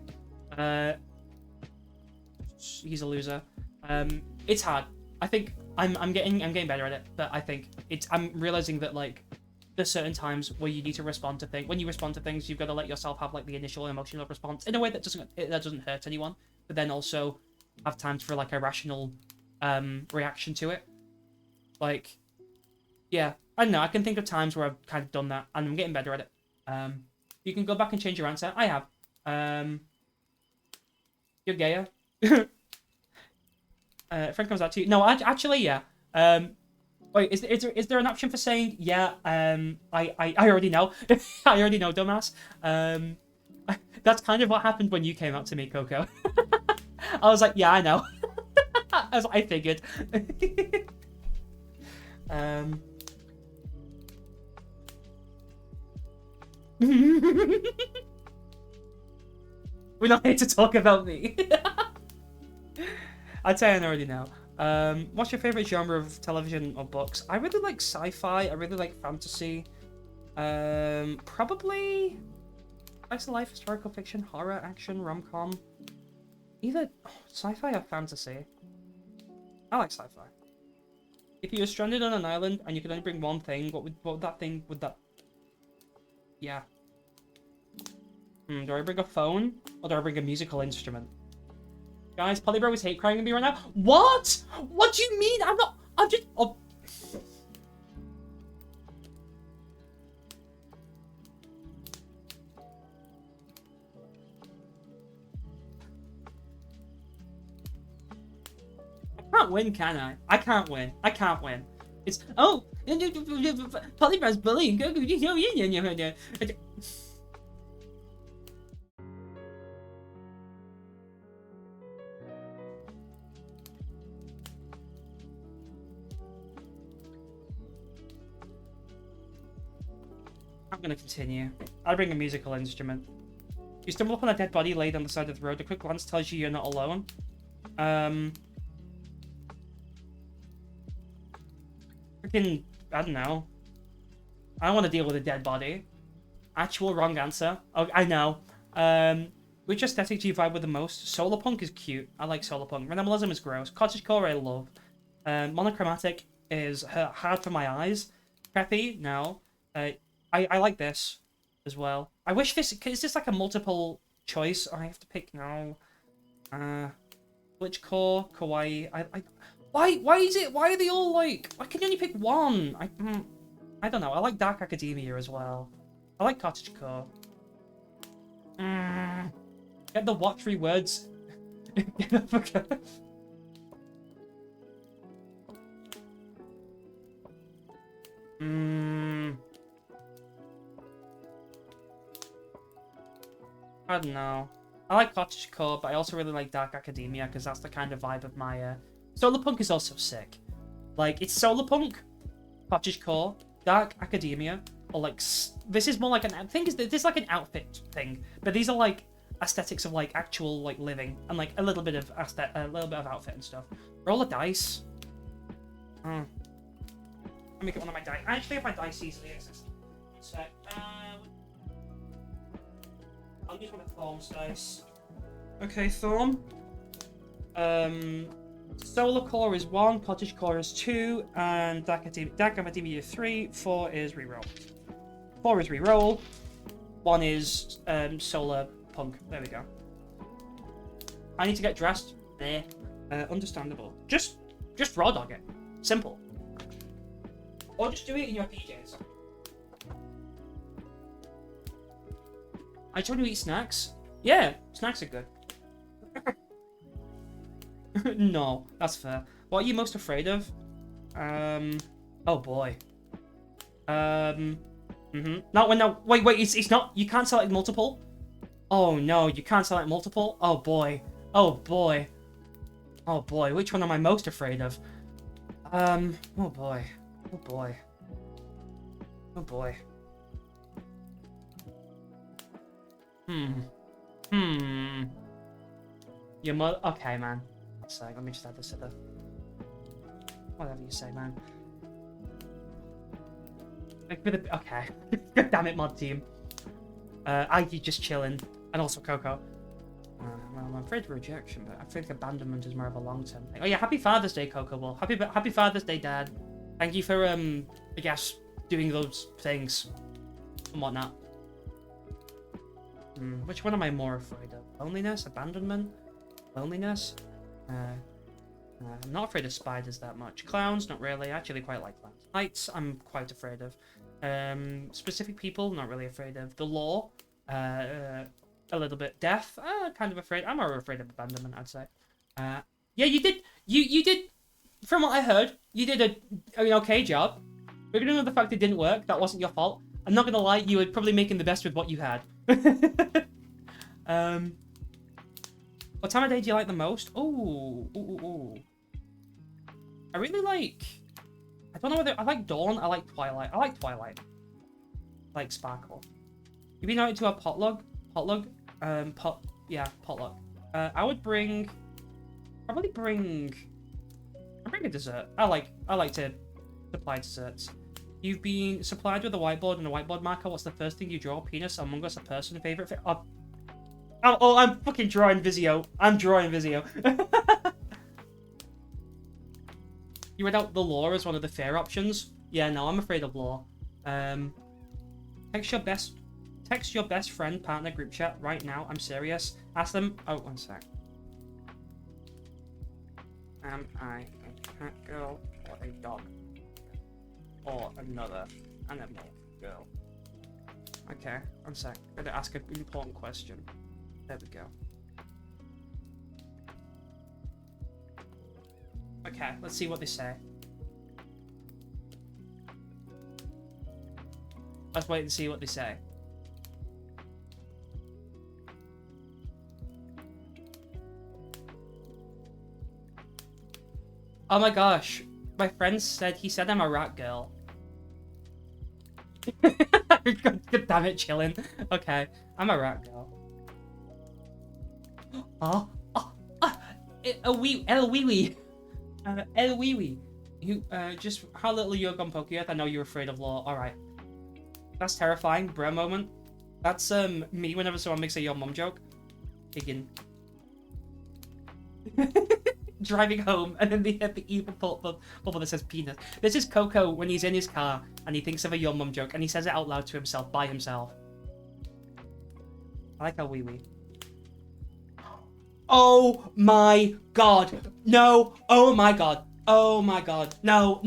He's a loser. It's hard. I think I'm getting better at it, but I think I'm realizing that like there's certain times where you need to respond to things. When you respond to things, you've got to let yourself have like the initial emotional response in a way that doesn't hurt anyone, but then also have times for like a rational reaction to it. Like, yeah, I don't know. I can think of times where I've kind of done that, and I'm getting better at it. You can go back and change your answer. I have. You're gayer. Friend comes out to you. No, actually, yeah. Wait, is there an option for saying yeah? I already know. I already know, dumbass. That's kind of what happened when you came out to me, Coco. I was like, yeah, I know. I figured. We're not here to talk about me. I'd say I already know. What's your favorite genre of television or books? I really like sci-fi. I really like fantasy. Probably slice of life, historical fiction, horror, action, rom-com. Either sci-fi or fantasy. I like sci-fi. If you were stranded on an island and you could only bring one thing, what would that thing? Would that? Yeah. Do I bring a phone or do I bring a musical instrument? Guys, Polybro is hate crying at me right now. What? What do you mean? I'm just. Oh. I can't win, can I? I can't win. I can't win. It's Polybro's bullying. I'm gonna continue. I bring a musical instrument. You stumble upon a dead body laid on the side of the road. A quick glance tells you you're not alone. Freaking, I don't know. I don't want to deal with a dead body. Actual wrong answer. Oh, I know. Which aesthetic do you vibe with the most? Solar punk is cute. I like solar punk. Minimalism is gross. Cottagecore I love. Monochromatic is hard for my eyes. Preppy, no. I like this as well. I wish this... Is this like a multiple choice? Or I have to pick... No. Glitchcore, Kawaii... Why is it... Why are they all like... Why can you only pick one? I don't know. I like Dark Academia as well. I like Cottagecore. Get the what 3 words? I don't know. I like Cottagecore, but I also really like Dark Academia because that's the kind of vibe of my... Solarpunk is also sick. Like, it's Solarpunk, Cottagecore, Dark Academia, or like... This is more like an... This is like an outfit thing, but these are like aesthetics of like actual like living and like a little bit of outfit and stuff. Roll a dice. Let me get one of my dice. I actually have my dice easily accessible. So, I'll use one of Thorn's dice. Okay, Thorn. Solar Core is 1, Cottagecore is 2, and Dark Academia 3. 4 is reroll. 4 is reroll. 1 is Solar Punk. There we go. I need to get dressed. There. Understandable. Just raw dog it. Simple. Or just do it in your PJs. I just want to eat snacks. Yeah, snacks are good. No, that's fair. What are you most afraid of? Oh boy. No, wait, it's not, you can't select multiple? Oh no, you can't select multiple? Oh boy. Oh boy. Oh boy, which one am I most afraid of? Oh boy. Oh boy. Oh boy. Your mother. Okay, man. So let me just add this to the. Whatever you say, man. Okay. God damn it, mod team. IG just chilling, and also Coco. Well, I'm afraid of rejection, but I think abandonment is more of a long-term thing. Oh yeah, happy Father's Day, Coco. Well, happy Father's Day, Dad. Thank you for I guess doing those things and whatnot. Which one am I more afraid of? Loneliness, abandonment, loneliness. I'm not afraid of spiders that much. Clowns, not really. I actually quite like clowns. Heights, I'm quite afraid of. Specific people, not really afraid of. The law, a little bit. Death, kind of afraid. I'm more afraid of abandonment, I'd say. Yeah, you did. You did. From what I heard, you did an okay job. Regardless of the fact it didn't work, that wasn't your fault. I'm not gonna lie, you were probably making the best with what you had. What time of day do you like the most? Ooh. I really like. I don't know whether I like dawn. I like twilight. I like twilight. I like sparkle. You've been out to a potluck. Potluck. Potluck. I would bring. I'll bring a dessert. I like to supply desserts. You've been supplied with a whiteboard and a whiteboard marker. What's the first thing you draw? Penis, Among Us, a person, favorite. I'm fucking drawing Vizio. I'm drawing Vizio. You read out the law as one of the fair options. Yeah, no, I'm afraid of law. Text your best friend, partner, group chat right now. I'm serious. Ask them. Oh, one sec. Am I a cat girl or a dog? Or another animal girl? Okay, one sec. I'm gonna ask an important question. There we go. Okay, let's see what they say. Let's wait and see what they say. Oh my gosh. My friend said, he said I'm a rat girl. God damn it, chillin'. Okay, I'm a rat girl. El wee wee. You, just how little you're gone Pokeyeth. I know you're afraid of law. Alright. That's terrifying. Bro moment. That's, me whenever someone makes a your mom joke. Higgin. Driving home, and then they hit the evil bubble that says penis. This is Coco when he's in his car, and he thinks of a your mum joke, and he says it out loud to himself, by himself. I like how wee. Oh my god. No. Oh my god. Oh my god. No.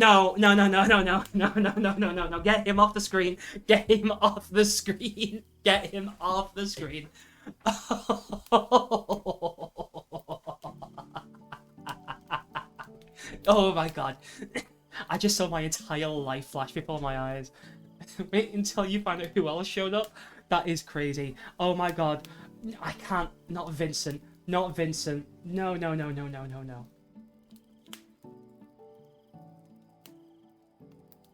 Get him off the screen. Get him off the screen. Get him off the screen. Oh my god. I just saw my entire life flash before my eyes. Wait until you find out who else showed up. That is crazy. Oh my god. I can't. Not Vincent. Not Vincent. No. Do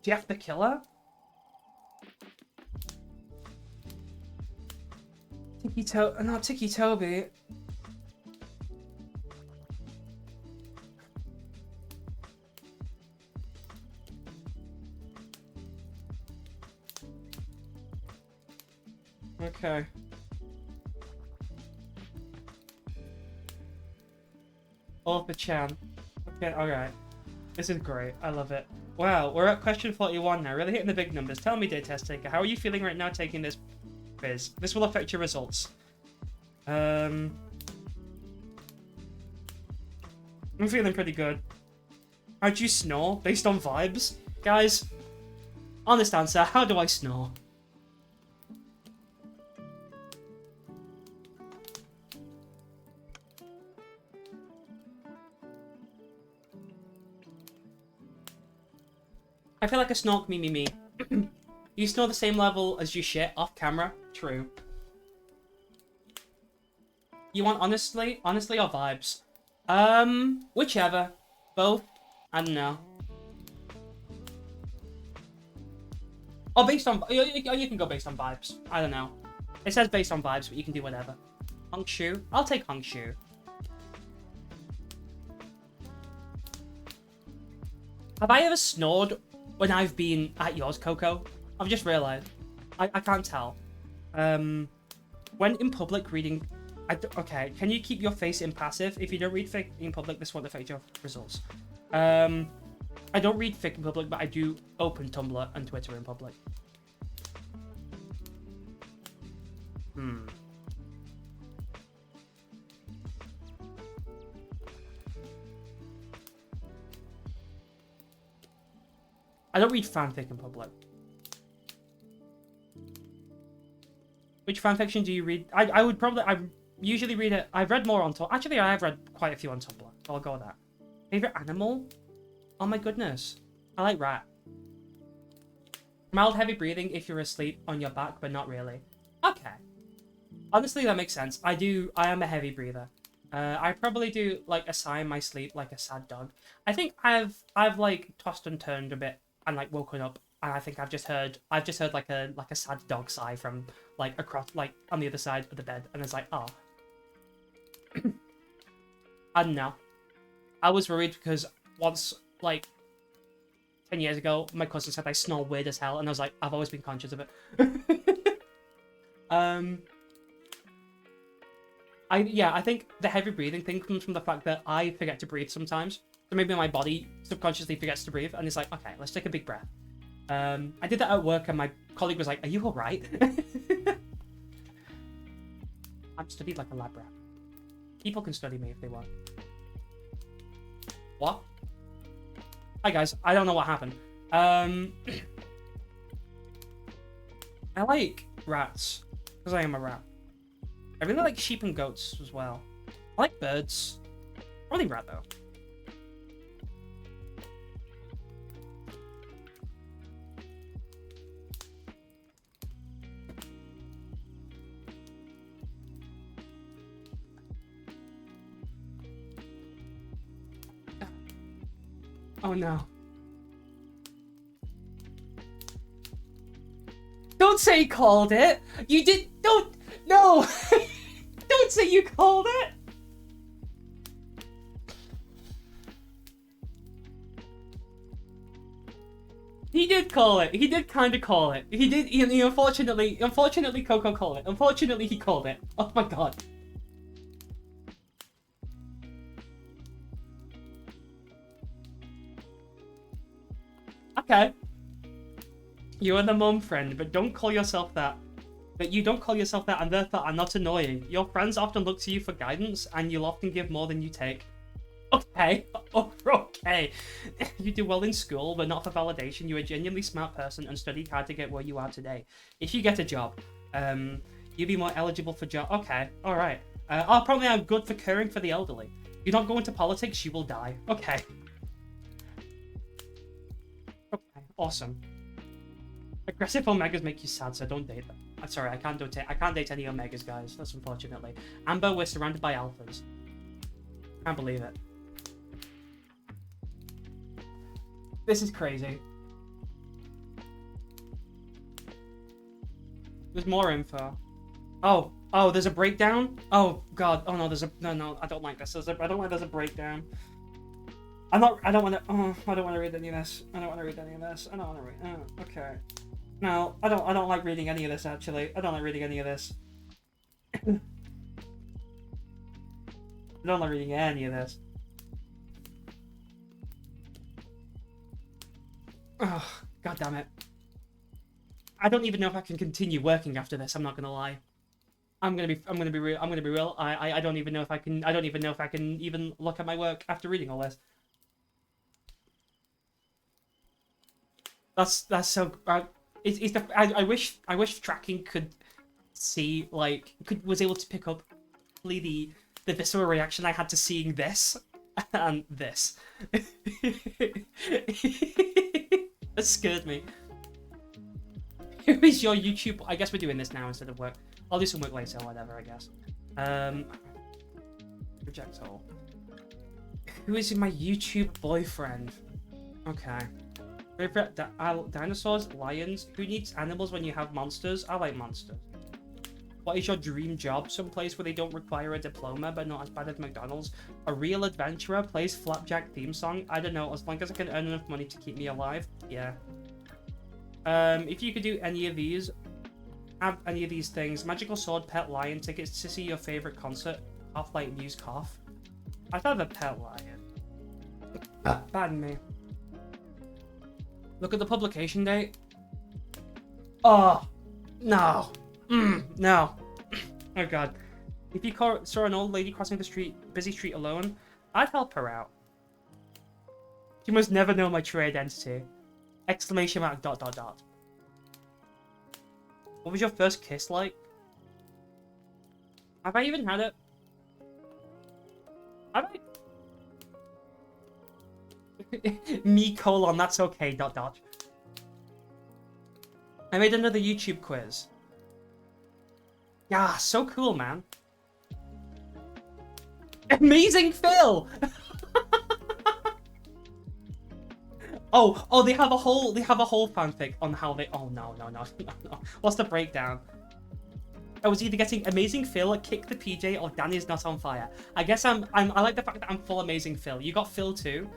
you have to kill her? Tiki Toby. Okay. Author Chan. Okay, alright. This is great. I love it. Wow, we're at question 41 now. Really hitting the big numbers. Tell me, dear test taker, how are you feeling right now taking this quiz? This will affect your results. I'm feeling pretty good. How do you snore? Based on vibes? Guys, honest answer, how do I snore? I feel like a snort me. You snore the same level as you shit off camera? True. You want honestly or vibes? Whichever. Both. I don't know. Or based on... You can go based on vibes. I don't know. It says based on vibes, but you can do whatever. Hong Shu? I'll take Hong Shu. Have I ever snored when I've been at yours, Coco? I've just realised. I can't tell. When in public reading... Okay, can you keep your face impassive? If you don't read fic in public, this won't affect your results. I don't read fic in public, but I do open Tumblr and Twitter in public. I don't read fanfic in public. Which fanfiction do you read? I usually read it. I've read more on Tumblr. Actually, I have read quite a few on Tumblr. I'll go with that. Favorite animal? Oh my goodness. I like rat. Mild heavy breathing if you're asleep on your back, but not really. Okay. Honestly, that makes sense. I am a heavy breather. I probably do like a sigh in my sleep like a sad dog. I think I've like tossed and turned a bit and like woken up, and I think I've just heard like a sad dog sigh from like across like on the other side of the bed, and it's like, oh. I don't know. I was worried because once, like, 10 years ago, my cousin said I snore weird as hell, and I was like, I've always been conscious of it. I think the heavy breathing thing comes from the fact that I forget to breathe sometimes. So maybe my body subconsciously forgets to breathe, and it's like, okay, let's take a big breath. I did that at work, and my colleague was like, are you alright? I'm studied like a lab rat. People can study me if they want. What? Hi guys, I don't know what happened. I like rats, because I am a rat. I really like sheep and goats as well. I like birds. Probably rat though. Oh no. Don't say you called it! You did- don't- no! Don't say you called it! He did call it. He did kind of call it. He did- he unfortunately Coco called it. Unfortunately he called it. Oh my god. Okay. You are the mum friend, but don't call yourself that. But you don't call yourself that, and therefore are not annoying. Your friends often look to you for guidance, and you'll often give more than you take. Okay. Oh, okay. You do well in school, but not for validation. You're a genuinely smart person and studied hard to get where you are today. If you get a job, you'll be more eligible for job. Okay. All right. Probably I'm good for caring for the elderly. You don't go into politics, you will die. Okay. Okay. Awesome. Aggressive omegas make you sad, so don't date them. I'm sorry, I can't date any omegas, guys. That's unfortunately. Amber, we're surrounded by alphas. Can't believe it. This is crazy. There's more info. Oh, there's a breakdown? Oh god. Oh no, no, I don't like this. I don't like there's a breakdown. I don't want to read any of this. I don't want to read any of this. I don't want to read. Okay. No, I don't like reading any of this, actually. I don't like reading any of this. I don't like reading any of this. Oh, god damn it. I don't even know if I can continue working after this, I'm not gonna lie. I'm gonna be real. I'm gonna be real. I don't even know if I can. I don't even know if I can even look at my work after reading all this. That's so. It's the. I wish tracking could see like was able to pick up the visceral reaction I had to seeing this and this. That scared me. Who is your YouTube? I guess we're doing this now instead of work. I'll do some work later or whatever, I guess. Reject all. Who is my YouTube boyfriend? Okay. Favorite dinosaurs, lions. Who needs animals when you have monsters? I like monsters. What is your dream job? Some place where they don't require a diploma, but not as bad as McDonald's. A real adventurer plays Flapjack theme song. I don't know. As long as I can earn enough money to keep me alive. Yeah. If you could do any of these, have any of these things: magical sword, pet lion, tickets to see your favorite concert, Half-Light News cough. I'd have a pet lion. Pardon me. Look at the publication date. Oh, no. No. Oh god. If you saw an old lady crossing the busy street alone, I'd help her out. She must never know my true identity. Exclamation mark, ... What was your first kiss like? Have I even had it? Have I? Me : that's okay ... I made another YouTube quiz. Yeah, so cool, man. Amazing Phil! Oh, they have a whole fanfic on how they. Oh no. What's the breakdown? I was either getting Amazing Phil, Kick the PJ, or Danny's Not on Fire. I guess I like the fact that I'm full Amazing Phil. You got Phil too.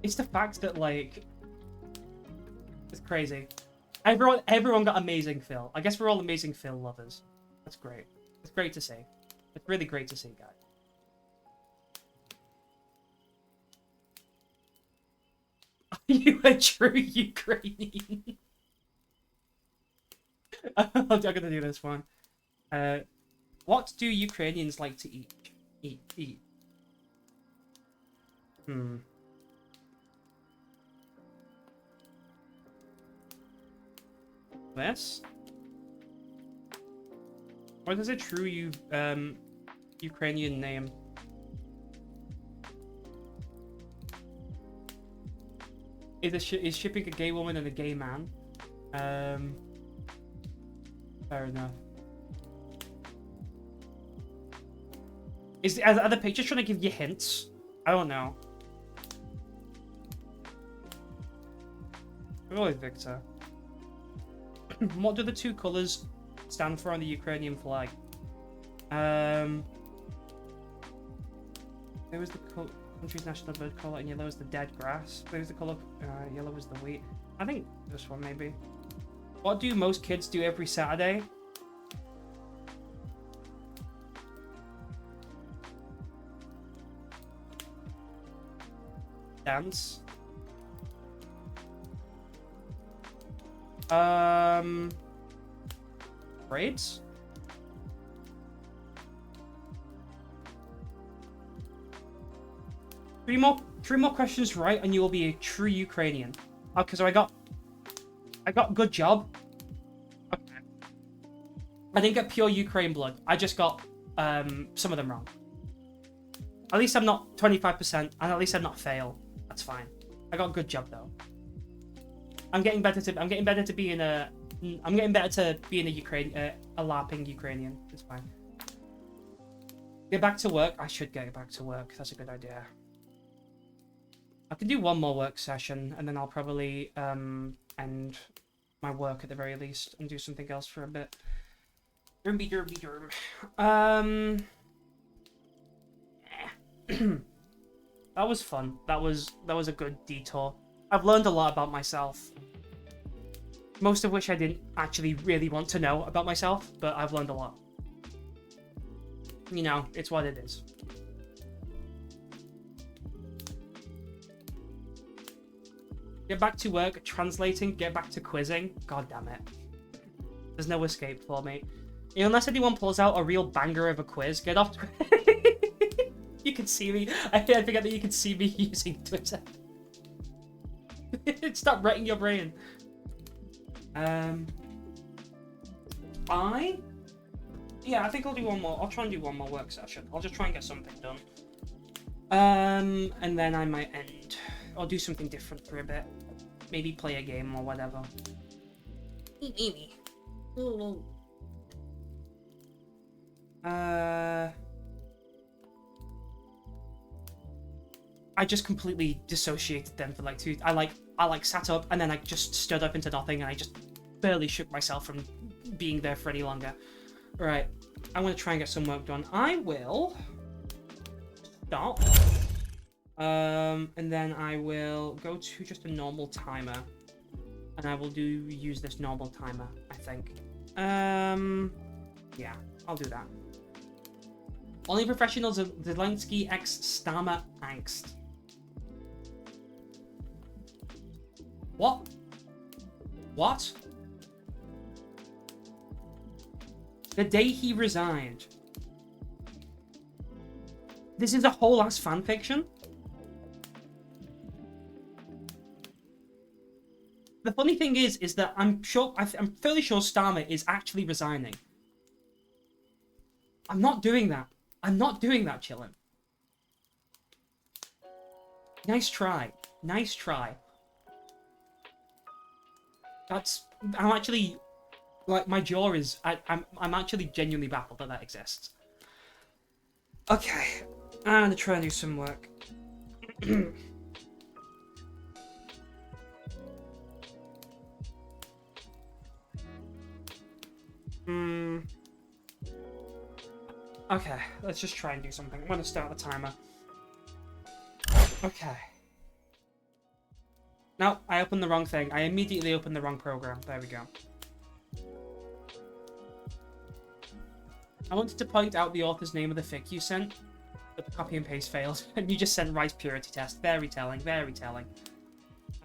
It's the fact that like it's crazy. Everyone got Amazing Phil. I guess we're all Amazing Phil lovers. That's great. It's great to see. It's really great to see, guys. Are you a true Ukrainian? I'm gonna do this one. What do Ukrainians like to eat? Eat. This? What is a true Ukrainian name? Is shipping a gay woman and a gay man? Fair enough. Are the pictures trying to give you hints? I don't know. Really, Victor. What do the two colors stand for on the Ukrainian flag? There was the country's national bird color, and yellow is the dead grass. There was the color, yellow is the wheat. I think this one maybe. What do most kids do every Saturday? Dance. Braids? Three more questions right, and you will be a true Ukrainian. Okay, so I got good job. Okay. I didn't get pure Ukraine blood. I just got some of them wrong. At least I'm not 25%, and at least I'm not fail. That's fine. I got a good job though. I'm getting better to being a a LARPing Ukrainian. It's fine. Get back to work. I should get back to work. That's a good idea. I can do one more work session, and then I'll probably end my work at the very least and do something else for a bit. Derby. That was fun. That was a good detour. I've learned a lot about myself. Most of which I didn't actually really want to know about myself, but I've learned a lot. You know, it's what it is. Get back to work, translating, get back to quizzing. God damn it. There's no escape for me. Unless anyone pulls out a real banger of a quiz, get off Twitter. You can see me. I forget that you can see me using Twitter. Stop wrecking your brain. Fine. Yeah, I think I'll do one more. I'll try and do one more work session. I'll just try and get something done. And then I might end. I'll do something different for a bit. Maybe play a game or whatever. I just completely dissociated then for like two. I sat up and then I just stood up into nothing and I just barely shook myself from being there for any longer. Right, I'm gonna try and get some work done. I will stop. And then I will go to just a normal timer. And I will use this normal timer, I think. Yeah, I'll do that. Only professionals of Zelensky X Stama Angst. What? What? The day he resigned. This is a whole ass fanfiction? The funny thing is that I'm fairly sure Starmer is actually resigning. I'm not doing that. I'm not doing that, Chillin. Nice try. Nice try. I'm actually, like, my jaw is, I'm actually genuinely baffled that that exists. Okay, I'm gonna try and do some work. Okay, let's just try and do something. I'm gonna start the timer. Okay. No, I opened the wrong thing. I immediately opened the wrong program. There we go. I wanted to point out the author's name of the fic you sent, but the copy and paste failed, and you just sent Rice Purity Test. Very telling, very telling.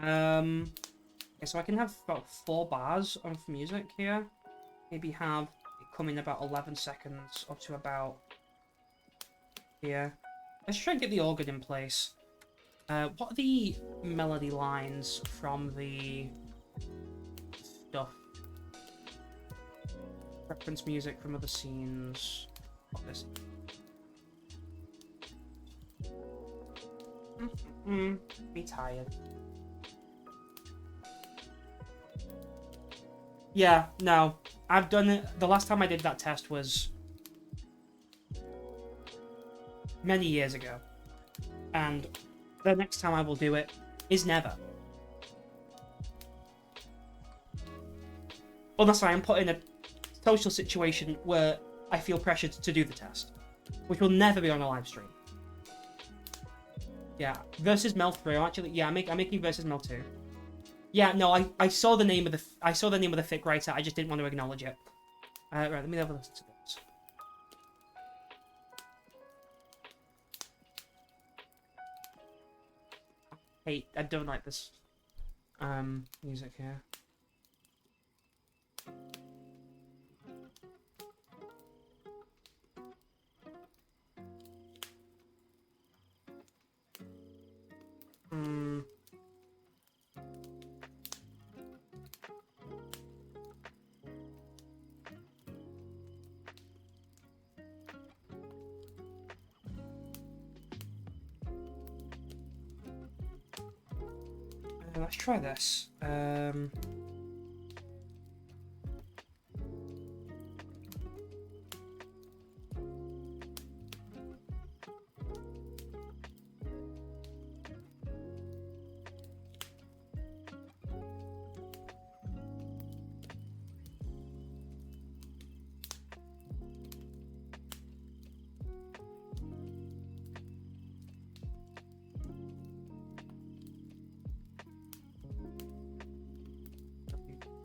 Okay, so I can have about 4 bars of music here. Maybe have it come in about 11 seconds up to about here. Let's try and get the organ in place. What are the melody lines from the stuff? Reference music from other scenes. What this? Be tired. Yeah, no. I've done it. The last time I did that test was many years ago. And the next time I will do it is never. Unless I am put in a social situation where I feel pressured to do the test, which will never be on a live stream. Yeah, versus Mel 3. Actually, yeah, I'm making versus Mel 2. Yeah, no, I saw the name of the fic writer. I just didn't want to acknowledge it. Right, let me have a listen to this. I don't like this music here. Let's try this.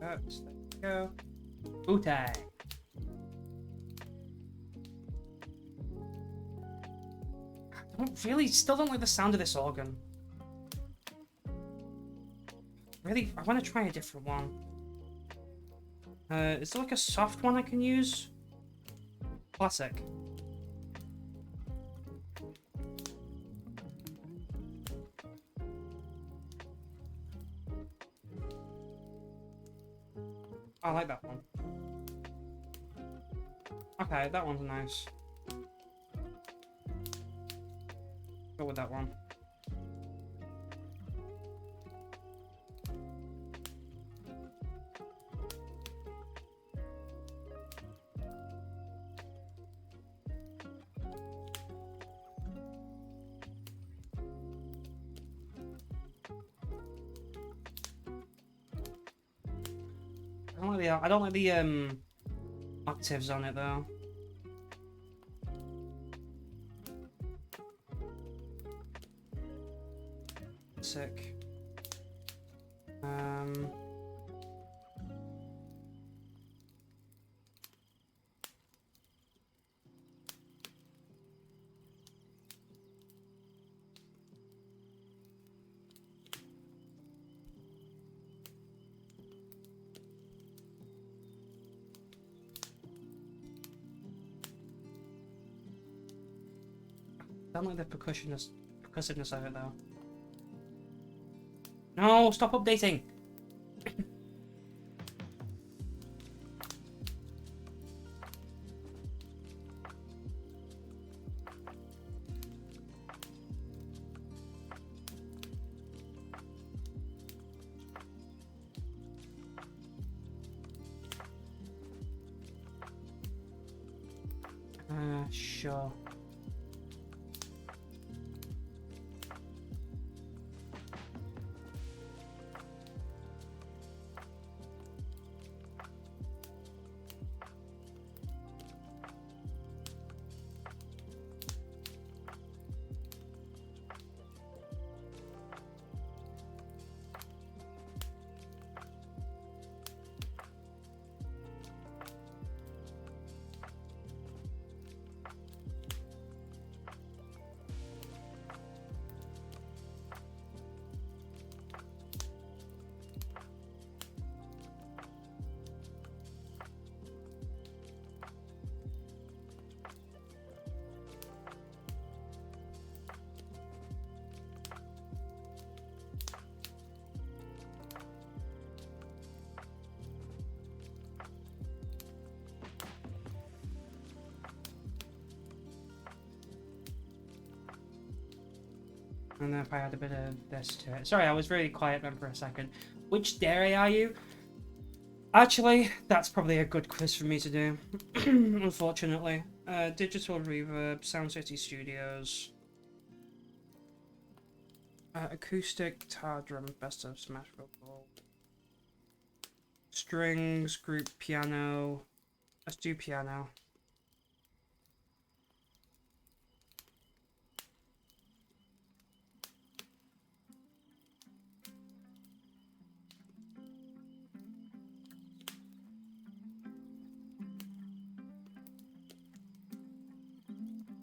There we go. Bootay. Still don't like the sound of this organ. I want to try a different one. Is there like a soft one I can use? Classic. I like that one. Okay, that one's nice. Go with that one. I don't like the octaves on it though. Sick. I don't like the percussiveness of it though. No, stop updating! Sure. And then if I add a bit of this to it. Sorry, I was really quiet then for a second. Which dairy are you? Actually, that's probably a good quiz for me to do. Unfortunately. Digital Reverb, Sound City Studios. Acoustic, guitar, drum, best of Smash vocal. Strings, group, piano. Let's do piano.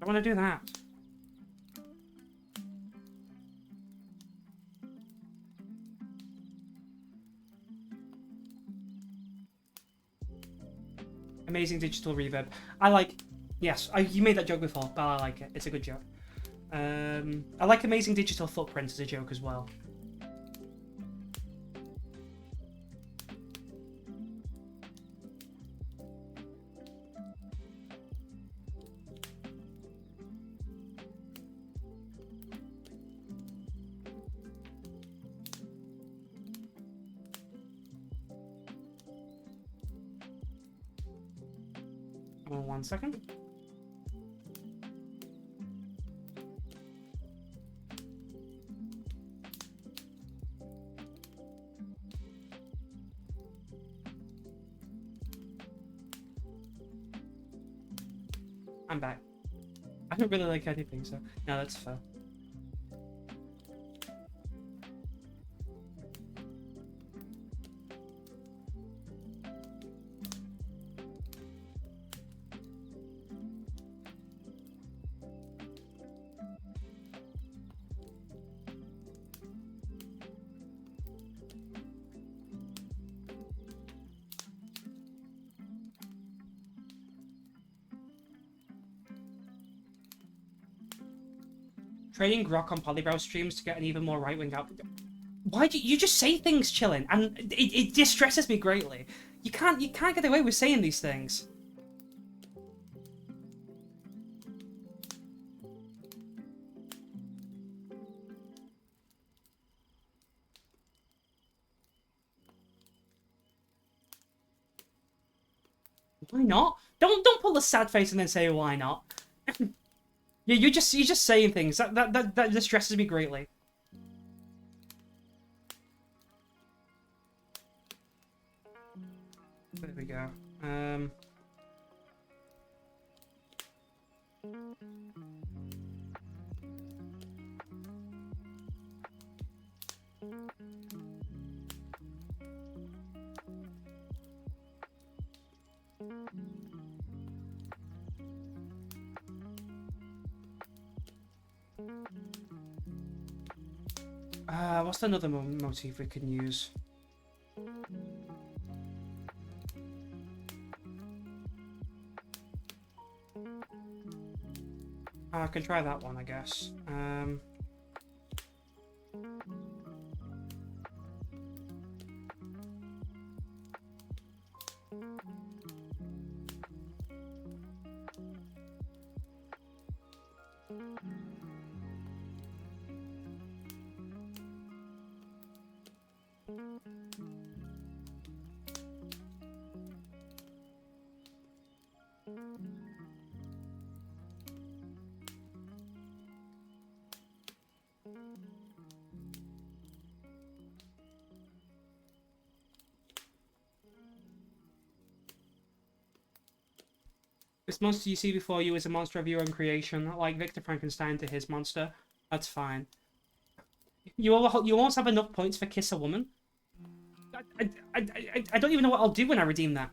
I want to do that. Amazing digital reverb. I like. Yes, you made that joke before, but I like it. It's a good joke. I like amazing digital footprint as a joke as well. Oh, 1 second. I'm back. I don't really like anything, so no, that's fair. trading grok on Polybrow streams to get an even more right-wing output. Why do you just say things, Chillin? And it distresses me greatly. You can't get away with saying these things. Why not? Don't pull the sad face and then say why not. You're just saying things that distresses me greatly. There we go. What's another motif we can use? I can try that one, I guess. This monster you see before you is a monster of your own creation, like Victor Frankenstein to his monster. That's fine. You almost have enough points for Kiss a Woman. I don't even know what I'll do when I redeem that.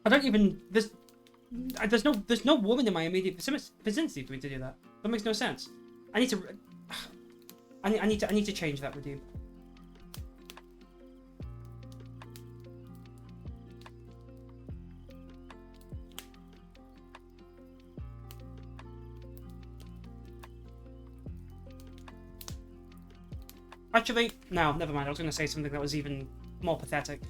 I don't even there's no woman in my immediate vicinity for me to do that. That makes no sense. I need to change that redeem. Actually, no, never mind. I was going to say something that was even more pathetic.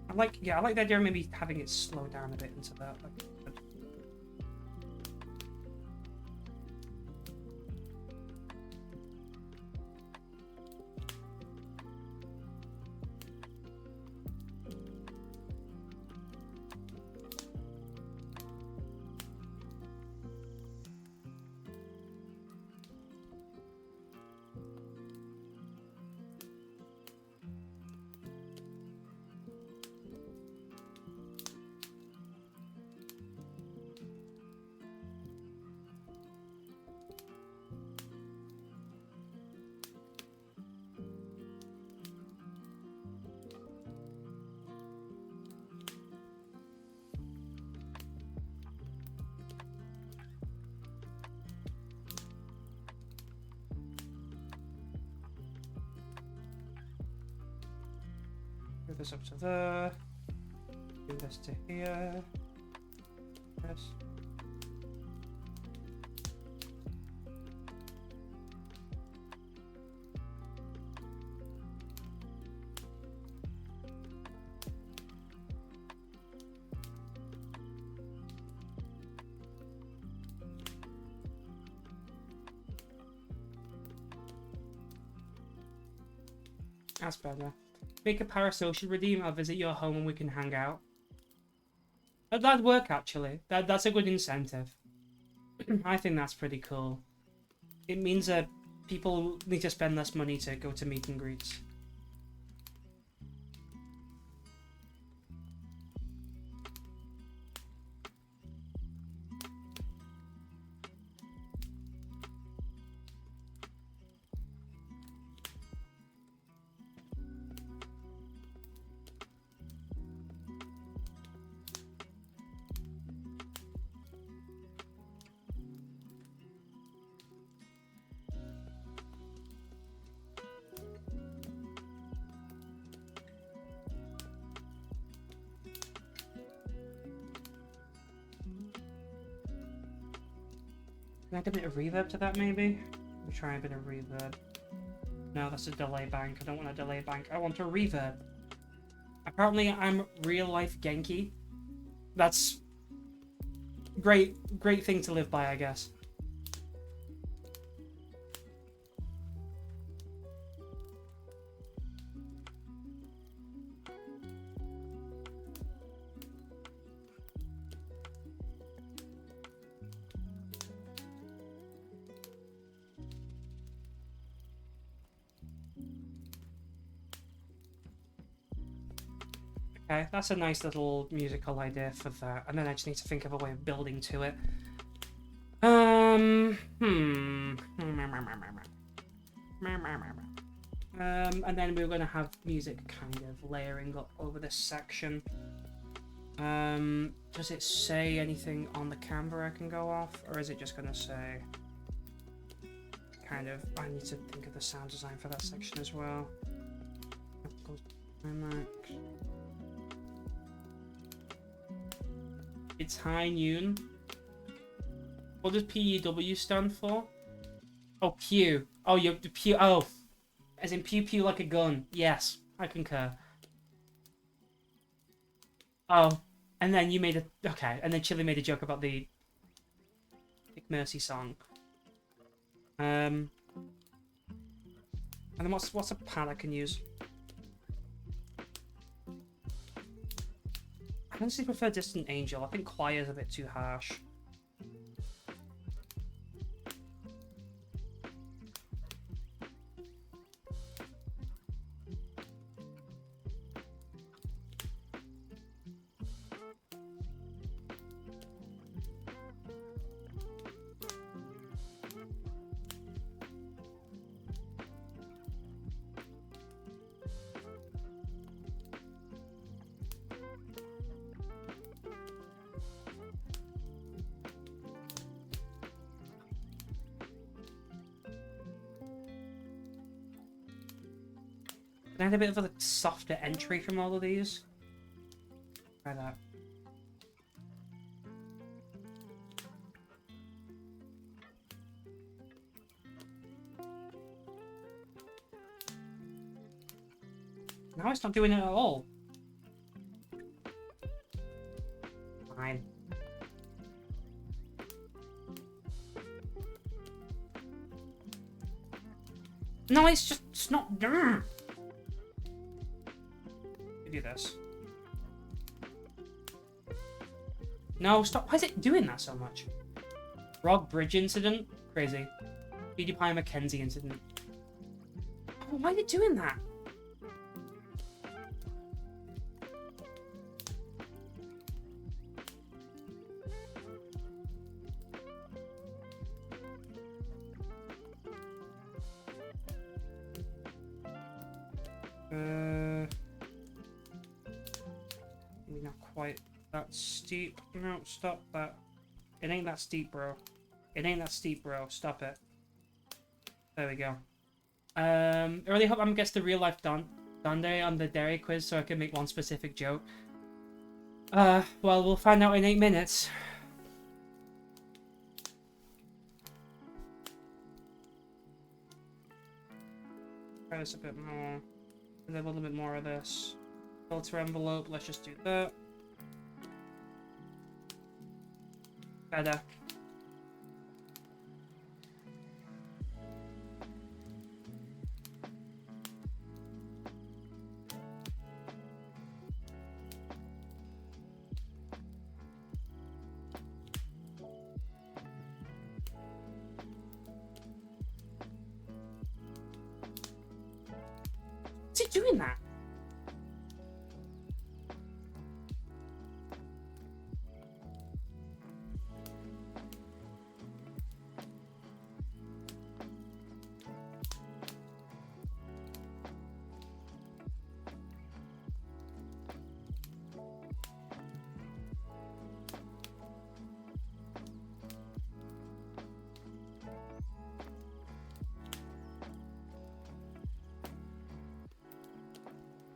I like the idea of maybe having it slow down a bit into that. Move this up to there. Do this to here. Yes. That's better. Make a parasocial redeem. I'll visit your home and we can hang out. That'd work, actually. That's a good incentive. I think that's pretty cool. It means that people need to spend less money to go to meet and greets. Can I add a bit of reverb to that, maybe? Let me try a bit of reverb. No, that's a delay bank. I don't want a delay bank. I want a reverb. Apparently, I'm real-life Genki. That's... great thing to live by, I guess. Okay, that's a nice little musical idea for that. And then I just need to think of a way of building to it. And then we're going to have music kind of layering up over this section. Does it say anything on the camera I can go off? Or is it just going to say... kind of... I need to think of the sound design for that section as well. It's high noon. What does PEW stand for? Oh, pew. Oh, you're pew. Oh, as in pew pew like a gun. Yes, I concur. Oh, and then you made a... okay, and then Chili made a joke about the Big Mercy song. And then what's a pad I can use? I honestly prefer Distant Angel. I think Choir's a bit too harsh. Can I have a bit of a softer entry from all of these? Try that. Now it's not doing it at all. Fine. No, it's not. Do this. No, stop. Why is it doing that so much? Frog Bridge incident? Crazy. PewDiePie Mackenzie incident. Oh, why are they doing that? Maybe not quite that steep. No, stop that. It ain't that steep, bro. It ain't that steep, bro. Stop it. There we go. I really hope I'm gets the real life Donde on the dairy quiz so I can make one specific joke. Well, we'll find out in 8 minutes. Try this a bit more. And a little bit more of this. Filter envelope, let's just do that. Better. What's he doing that?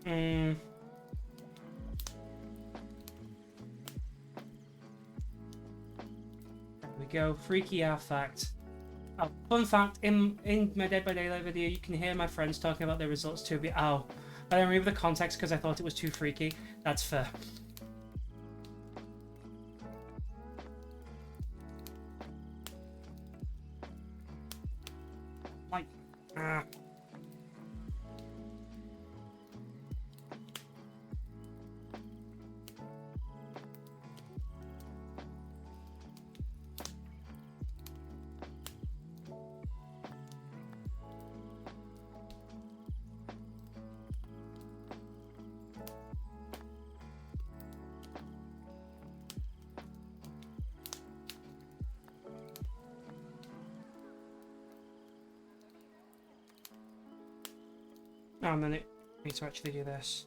There we go. Freaky artifact. Oh, fun fact, in my Dead by Daylight video, you can hear my friends talking about their results too. Oh, I don't remember the context because I thought it was too freaky. That's fair. Like, oh, and then it needs to actually do this.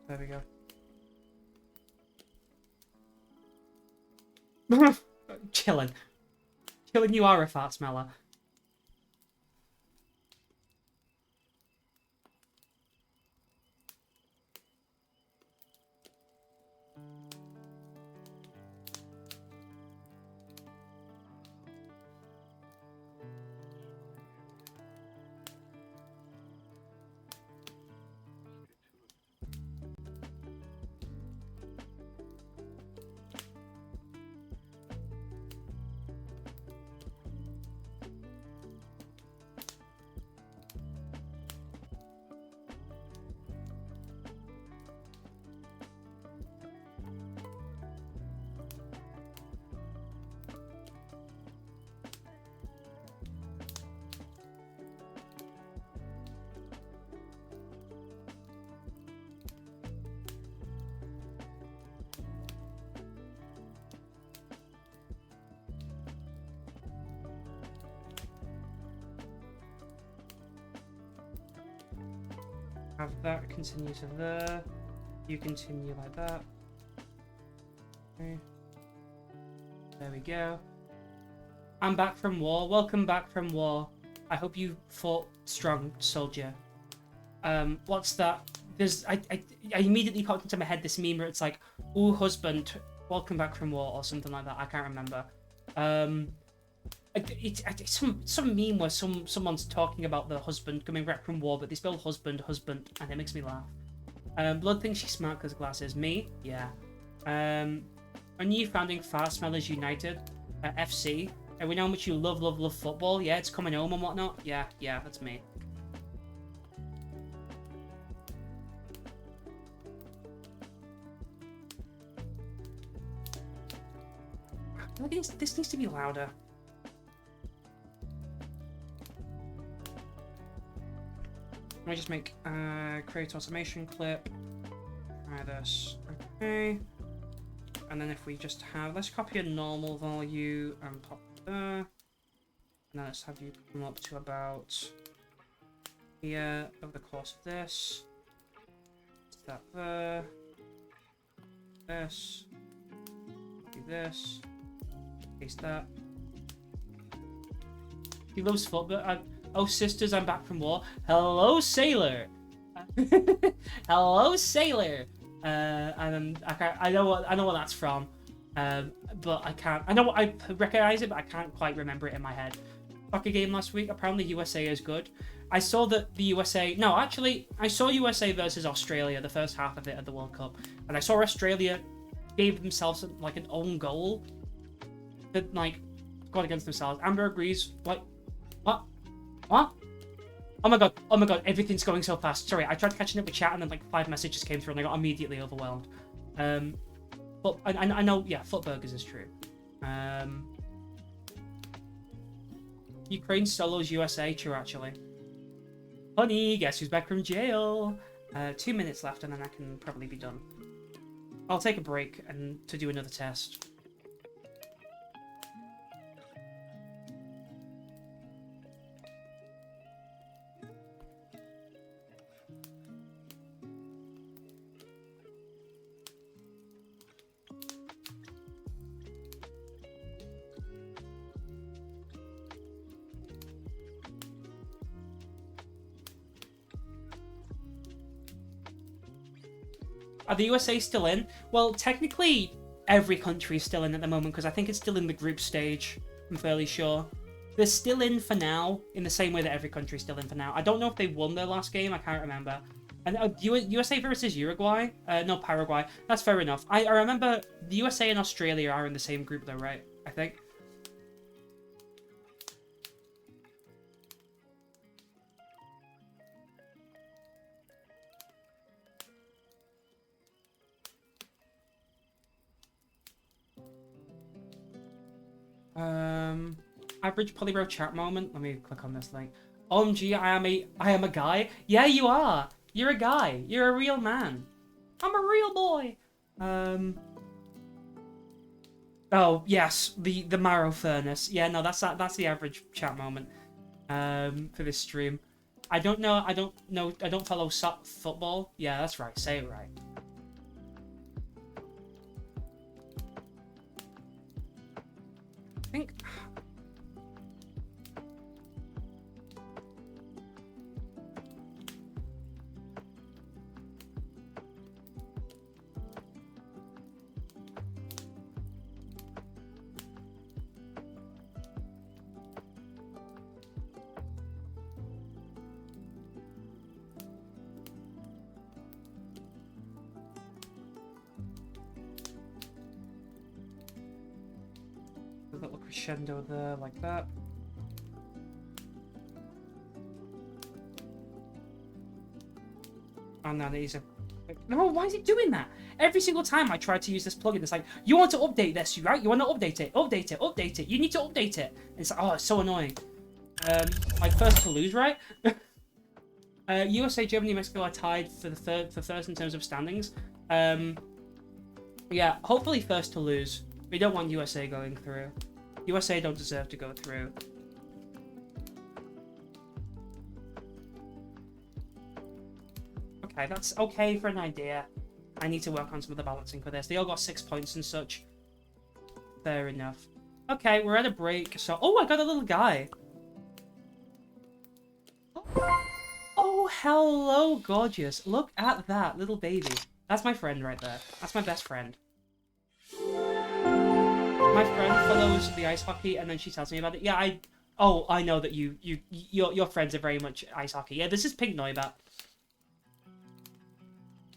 There we go. Chilling. Chilling, you are a fart smeller. Have that continue to there. You continue like that. Okay. There we go. I'm back from war. Welcome back from war. I hope you fought strong, soldier. What's that? I immediately popped into my head this meme where it's like, "Ooh, husband, welcome back from war" or something like that. I can't remember. It's some meme where someone's talking about the husband coming back from war, but they spell husband, and it makes me laugh. Blood thinks she's smart because of glasses. Me? Yeah. A new founding Fast Smellers United, FC. And we know how much you love football. Yeah, it's coming home and whatnot. Yeah, that's me. I think this needs to be louder. Let me just make create automation clip. Try this. Okay. And then if we just have, let's copy a normal value and pop it there. And then let's have you come up to about here over the course of this. That there. This. Do this. Paste that. He loves football. Oh, sisters, I'm back from war. Hello, sailor. Hello, sailor. And I know what that's from. But I can't. I recognize it, but I can't quite remember it in my head. Soccer game last week. Apparently, USA is good. I saw that the USA. No, actually, I saw USA versus Australia, the first half of it at the World Cup, and I saw Australia gave themselves like an own goal that like got against themselves. Amber agrees. Like, what? What? Oh my god, everything's going so fast. Sorry, I tried catching up with chat and then like 5 messages came through and I got immediately overwhelmed. But I know, yeah, foot burgers is true. Ukraine solos USA, true actually. Honey, guess who's back from jail? 2 minutes left and then I can probably be done. I'll take a break and to do another test. Are the USA still in? Well, technically, every country is still in at the moment because I think it's still in the group stage. I'm fairly sure. They're still in for now, in the same way that every country is still in for now. I don't know if they won their last game. I can't remember. And USA versus Uruguay? No, Paraguay. That's fair enough. I remember the USA and Australia are in the same group though, right? I think. Average Polybro chat moment. Let me click on this link. OMG, I am a guy. Yeah, you are. You're a guy. You're a real man. I'm a real boy. Oh yes, the marrow furnace. Yeah, no, that's the average chat moment. For this stream. I don't know. I don't follow football. Yeah, that's right. Say it right. I think. A little crescendo there, like that. Oh no, he's a... No, why is it doing that? Every single time I try to use this plugin, it's like, you want to update this, right? You want to update it, update it, update it. You need to update it. And it's like, oh, it's so annoying. Like first to lose, right? USA, Germany, Mexico are tied for first in terms of standings. Yeah, hopefully first to lose. We don't want USA going through. USA don't deserve to go through. Okay, that's okay for an idea. I need to work on some of the balancing for this. They all got 6 points and such. Fair enough. Okay, we're at a break, so... Oh, I got a little guy. Oh, hello, gorgeous. Look at that little baby. That's my friend right there. That's my best friend. My friend follows the ice hockey, and then she tells me about it. Yeah, I know that your friends are very much ice hockey. Yeah, this is Pink Noibat.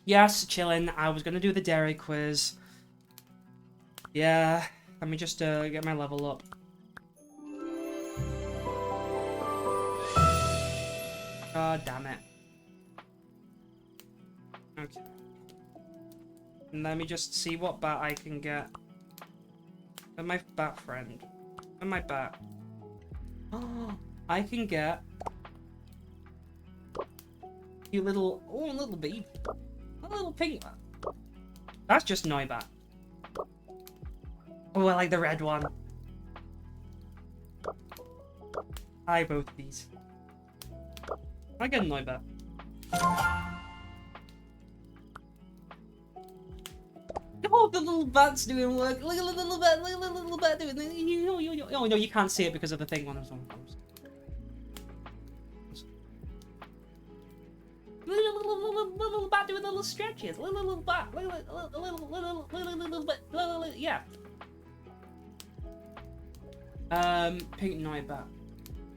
Yes, chillin'. I was gonna do the dairy quiz. Yeah, let me just get my level up. God damn it. Okay. And let me just see what bat I can get. And my bat friend. And my bat. Oh, I can get... You little... Oh, little baby. A little pink one. That's just Noibat. Oh, I like the red one. I both these. I get a Noibat. Oh, the little bat's doing work. Look at the little bat. Look at the little bat doing it. Oh, no, you can't see it because of the thing on his own. Little bat doing little stretches. Little bat. Little, yeah. Pink Noibat.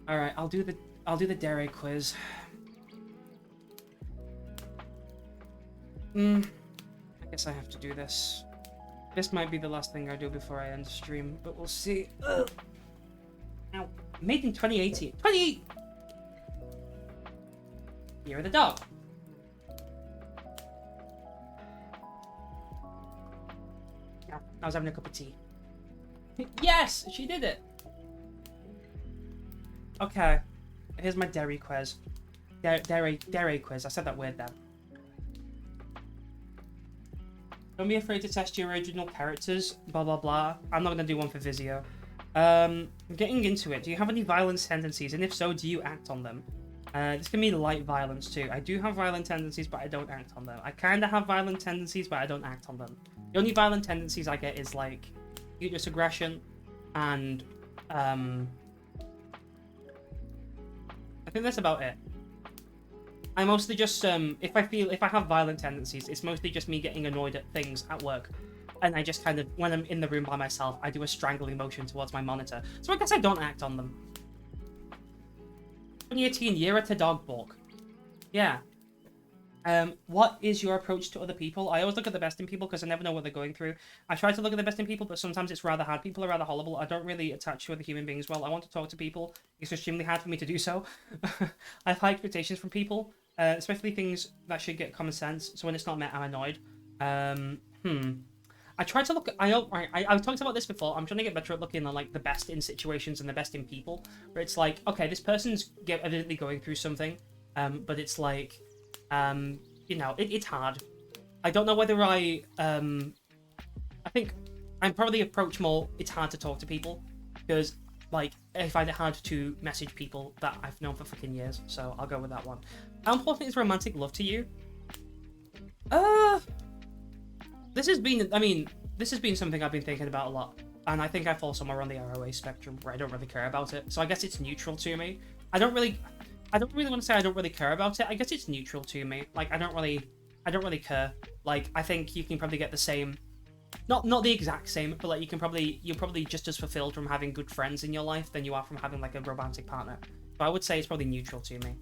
All right, I'll do the dairy quiz. I guess I have to do this. This might be the last thing I do before I end the stream, but we'll see. Ugh. Ow. Made in 2018. 28! Year of the dog. Yeah, I was having a cup of tea. Yes! She did it! Okay. Here's my dairy quiz. Dairy quiz. I said that weird then. Don't be afraid to test your original characters, blah blah blah. I'm not gonna do one for Vizio. Getting into it, do you have any violent tendencies? And if so, do you act on them? This can mean light violence too. I do have violent tendencies, but I don't act on them. I kinda have violent tendencies, but I don't act on them. The only violent tendencies I get is like useless aggression and I think that's about it. I mostly just if I have violent tendencies, it's mostly just me getting annoyed at things at work. And I just kind of, when I'm in the room by myself, I do a strangling motion towards my monitor. So I guess I don't act on them. 2018, year at a dog walk. Yeah. What is your approach to other people? I always look at the best in people because I never know what they're going through. I try to look at the best in people, but sometimes it's rather hard. People are rather horrible. I don't really attach to other human beings well. I want to talk to people. It's extremely hard for me to do so. I have high expectations from people, especially things that should get common sense. So when it's not met, I'm annoyed. I try to look. I've talked about this before. I'm trying to get better at looking at like the best in situations and the best in people. Where it's like, okay, this person's evidently going through something, but it's like, you know, it's hard. I don't know whether I think I'm probably approach more. It's hard to talk to people because like I find it hard to message people that I've known for fucking years. So I'll go with that one. How important is romantic love to you? This has been something I've been thinking about a lot, and I think I fall somewhere on the ROA spectrum where I don't really care about it. So I guess it's neutral to me. I don't really want to say I don't really care about it. I guess it's neutral to me. Like I don't really care. Like I think you can probably get the same, not the exact same, but like you're probably just as fulfilled from having good friends in your life than you are from having like a romantic partner. So I would say it's probably neutral to me.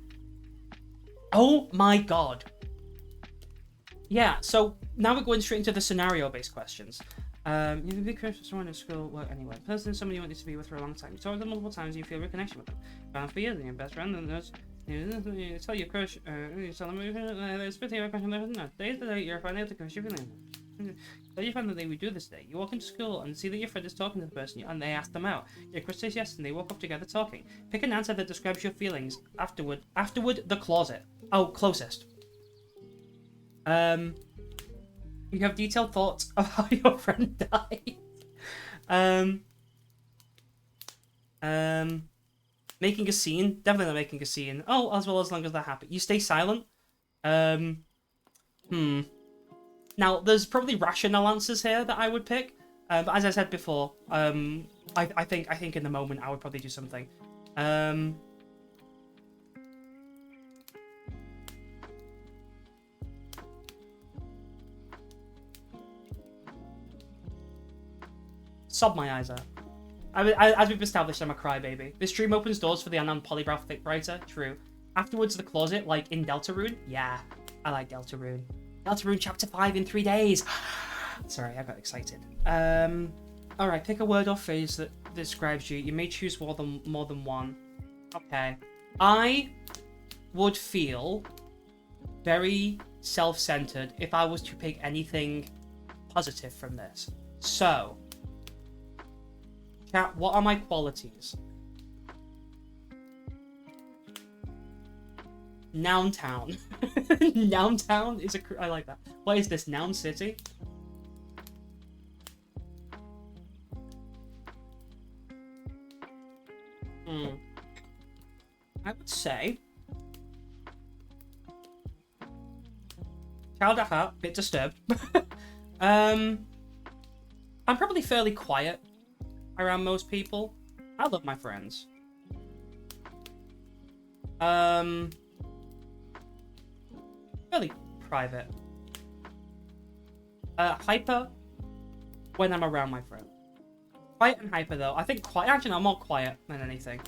Oh my god. Yeah, so now we're going straight into the scenario-based questions. You have a big crush for someone in school, work, anyway. Person, somebody you wanted to be with for a long time. You talk to them multiple times and you feel a reconnection with them. Found for years and your best friend, and there's... You tell your crush, you tell them, there's 50 your question, no. Day to day, you're finding out the crush you're feeling. So you find that they would do this day. You walk into school and see that your friend is talking to the person, and they ask them out. Your crush says yes, and they walk off together talking. Pick an answer that describes your feelings. Afterward, the closet. Oh, closest. You have detailed thoughts of how your friend died. Making a scene. Definitely not making a scene. Oh, as long as they're happy. You stay silent. Now, there's probably rational answers here that I would pick. But as I said before, I think in the moment I would probably do something. Sob my eyes out. As we've established, I'm a crybaby. This stream opens doors for the Anand Polygraph Thick Writer. True. Afterwards, the closet, like in Deltarune. Yeah, I like Deltarune. Deltarune Chapter 5 in 3 days. Sorry, I got excited. Alright, pick a word or phrase that describes you. You may choose more than one. Okay. I would feel very self-centered if I was to pick anything positive from this. So... chat, what are my qualities? Noun town. Noun town is I like that. What is this? Noun city? I would say child at heart, bit disturbed. I'm probably fairly quiet around most people. I love my friends. Fairly private. Hyper when I'm around my friend. Quiet and hyper though. I think quiet. Actually, no, I'm more quiet than anything.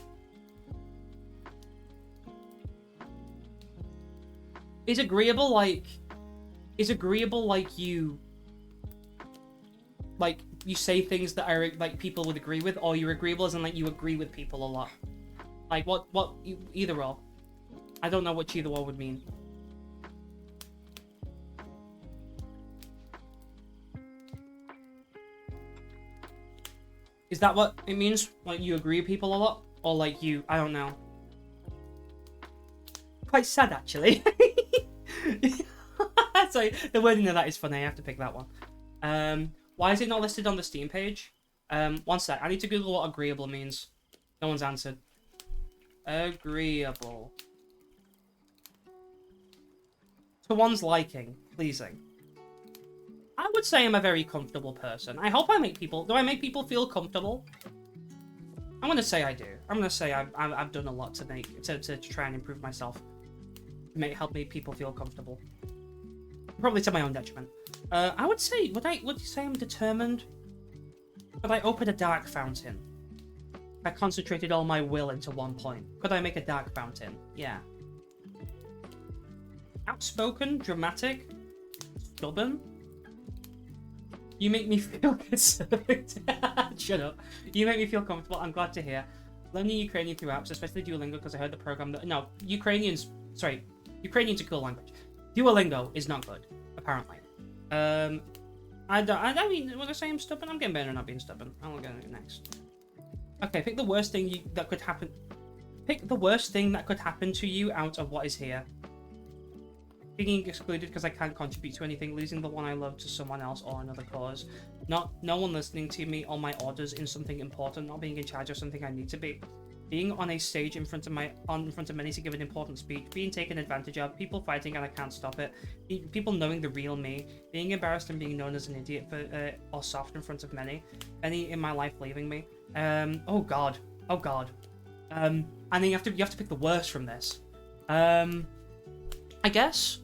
Is agreeable like you say things that are like people would agree with, or you're agreeable as in like you agree with people a lot? Like what either or. I don't know what either or would mean. Is that what it means? Like you agree with people a lot? Or like you, I don't know. Quite sad actually. Sorry, the wording of that is funny. I have to pick that one. Why is it not listed on the Steam page? One sec. I need to Google what agreeable means. No one's answered. Agreeable. To one's liking. Pleasing. I would say I'm a very comfortable person. I hope I make people... Do I make people feel comfortable? I'm going to say I do. I'm going to say I've done a lot to try and improve myself. to help make people feel comfortable. Probably to my own detriment. I would say, would you say I'm determined? Could I open a dark fountain? I concentrated all my will into one point. Could I make a dark fountain? Yeah. Outspoken, dramatic, stubborn. You make me feel concerned. Shut up. You make me feel comfortable. I'm glad to hear. Learning Ukrainian through apps, especially Duolingo, because I heard the program that... No, Ukrainian's a cool language. Duolingo is not good, apparently. I mean, when I say I'm stubborn, I'm getting better at not being stubborn. I'll go next. Okay, pick the worst thing that could happen. Pick the worst thing that could happen to you out of what is here. Being excluded because I can't contribute to anything, losing the one I love to someone else or another cause, no one listening to me or my orders in something important, not being in charge of something I need to be, being on a stage in front of many to give an important speech, being taken advantage of, people fighting and I can't stop it, people knowing the real me, being embarrassed and being known as an idiot or soft in front of many in my life leaving me. Oh god. And then you have to pick the worst from this. I guess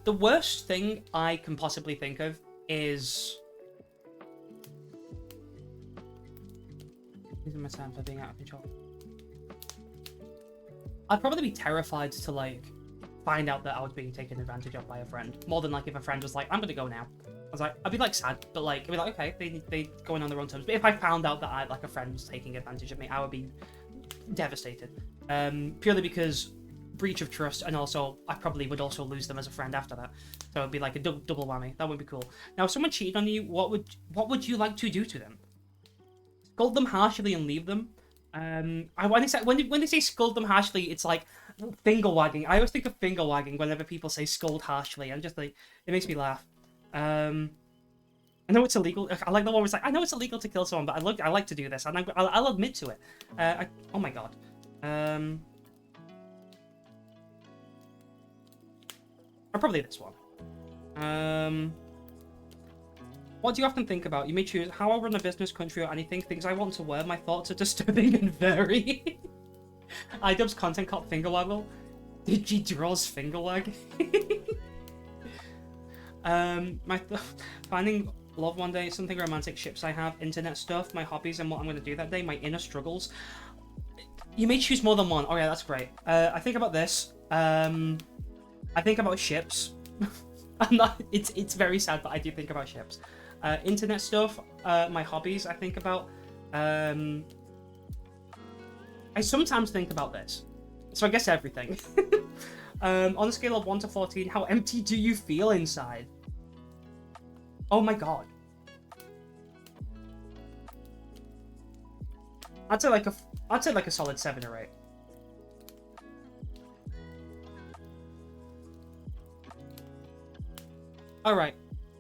the worst thing I can possibly think of is losing my time for being out of control. I'd probably be terrified to like find out that I was being taken advantage of by a friend. More than like if a friend was like, "I'm gonna go now." I was like, I'd be like sad, but like I'd be like, okay, they going on their own terms. But if I found out that a friend was taking advantage of me, I would be devastated. Purely because breach of trust, and also I probably would also lose them as a friend after that. So it'd be like a double whammy. That would be cool. Now, if someone cheated on you, what would you like to do to them? Scold them harshly and leave them. When they say scold them harshly, it's like finger wagging. I always think of finger wagging whenever people say scold harshly, and just like it makes me laugh. I know it's illegal. I like the one where it's like, I know it's illegal to kill someone, but I like to do this, and I'll admit to it. Oh my god. Or probably this one. What do you often think about? You may choose how I run a business, country, or anything. Things I want to wear. My thoughts are disturbing and vary. iDubbbz content called finger waggle. Digi draws finger wag. Finding love one day, something romantic, ships I have, internet stuff, my hobbies, and what I'm going to do that day, my inner struggles. You may choose more than one. Oh yeah, that's great. I think about this. I think about ships. I'm not. It's very sad, but I do think about ships. Internet stuff. My hobbies. I think about. I sometimes think about this. So I guess everything. On a scale of 1 to 14, how empty do you feel inside? Oh my god. I'd say like a solid 7 or 8. Alright,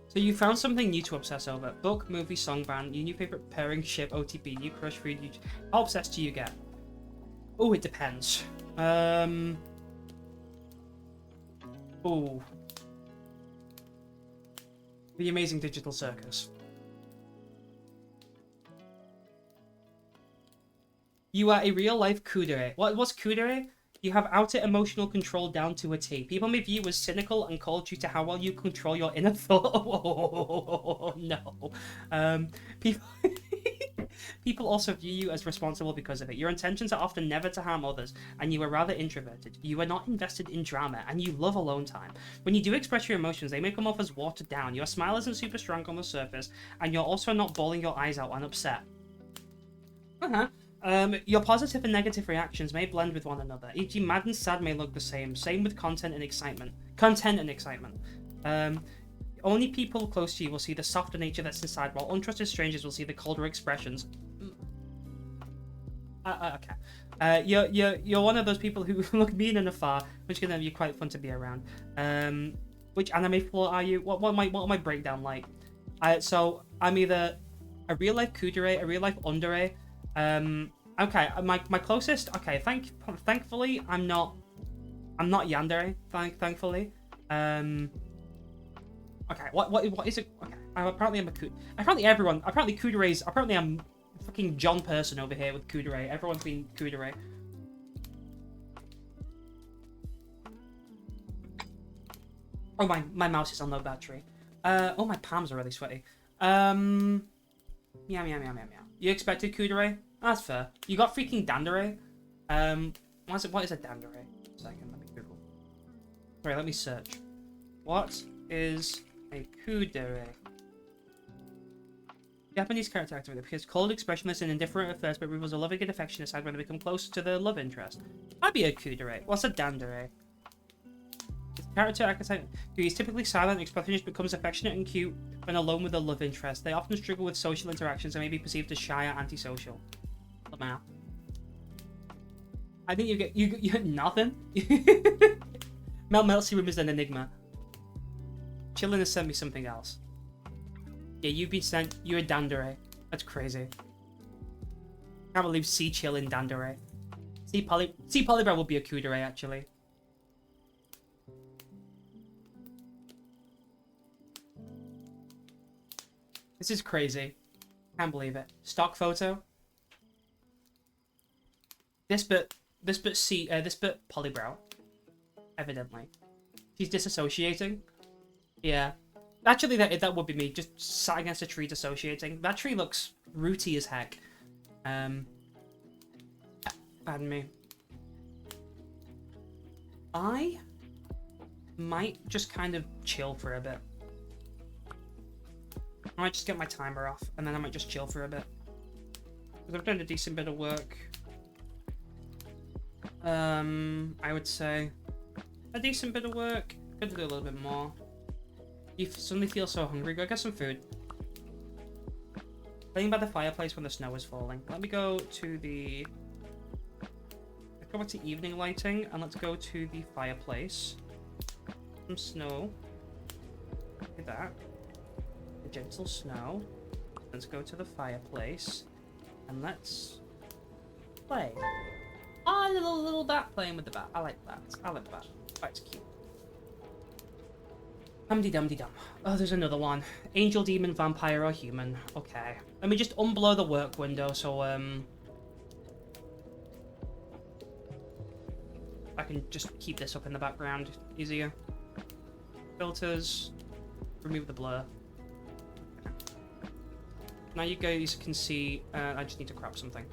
so you found something new to obsess over. Book, movie, song, band, your new favorite pairing, ship, OTP, new crush, food, you... How obsessed do you get? Oh, it depends. Ooh. The Amazing Digital Circus. You are a real-life kudere. What's kudere? You have outer emotional control down to a T. People may view you as cynical and cold due to how well you control your inner thought. Oh, no. People also view you as responsible because of it. Your intentions are often never to harm others, and you are rather introverted. You are not invested in drama, and you love alone time. When you do express your emotions, they may come off as watered down. Your smile isn't super strong on the surface, and you're also not bawling your eyes out when upset. Your positive and negative reactions may blend with one another, e.g. mad and sad may look the same. Same with content and excitement. Only people close to you will see the softer nature that's inside, while untrusted strangers will see the colder expressions. Okay. You're one of those people who look mean and afar, which can be quite fun to be around. Which anime flaw are you? What my breakdown like? So I'm either a real life kudere, a real life undere. Okay, my closest. Okay, thankfully I'm not yandere. Thankfully. Okay, what is it? Okay, apparently I'm a apparently kuderes. Apparently I'm fucking John person over here with kudere. Everyone's been kudere. Oh, my mouse is on low battery. Oh, my palms are really sweaty. Meow, meow, meow, meow, meow. You expected Kudere? That's fair. You got freaking Dandere. What is a Dandere? Second, let me Google. Sorry, let me search. What is a Kudere? Japanese character activity appears cold, expressionless, and indifferent at first, but reveals a loving and affectionate side when they become closer to their love interest. That'd be a Kudere. What's a Dandere? Character archetype who is typically silent, expressionist, becomes affectionate and cute when alone with a love interest. They often struggle with social interactions and may be perceived as shy or antisocial. Lamau. I think you get nothing. Melty Room is an enigma. Chillin has sent me something else. Yeah, you've been sent. You're a Dandere. That's crazy. Can't believe C Chillin Dandere. C Polybra will be a Kudere actually. This is crazy. Can't believe it. Stock photo. This bit Polybrow. Evidently. She's disassociating. Yeah. Actually, that would be me. Just sat against a tree dissociating. That tree looks rooty as heck. Pardon me. I might just kind of chill for a bit. I might just get my timer off, and then I might just chill for a bit. Because I've done a decent bit of work. I would say a decent bit of work. Could do a little bit more. You suddenly feel so hungry. Go get some food. Playing by the fireplace when the snow is falling. Let me go to the... Let's go back to evening lighting, and let's go to the fireplace. Some snow. Look at that. The gentle snow. Let's go to the fireplace, and let's play. Ah, little bat playing with the bat. I like that. I like that. That's cute. Dum-de-dum-de-dum. Oh, there's another one. Angel, demon, vampire, or human. Okay. Let me just unblur the work window so, I can just keep this up in the background easier. Filters. Remove the blur. Now you guys can see, I just need to crop something.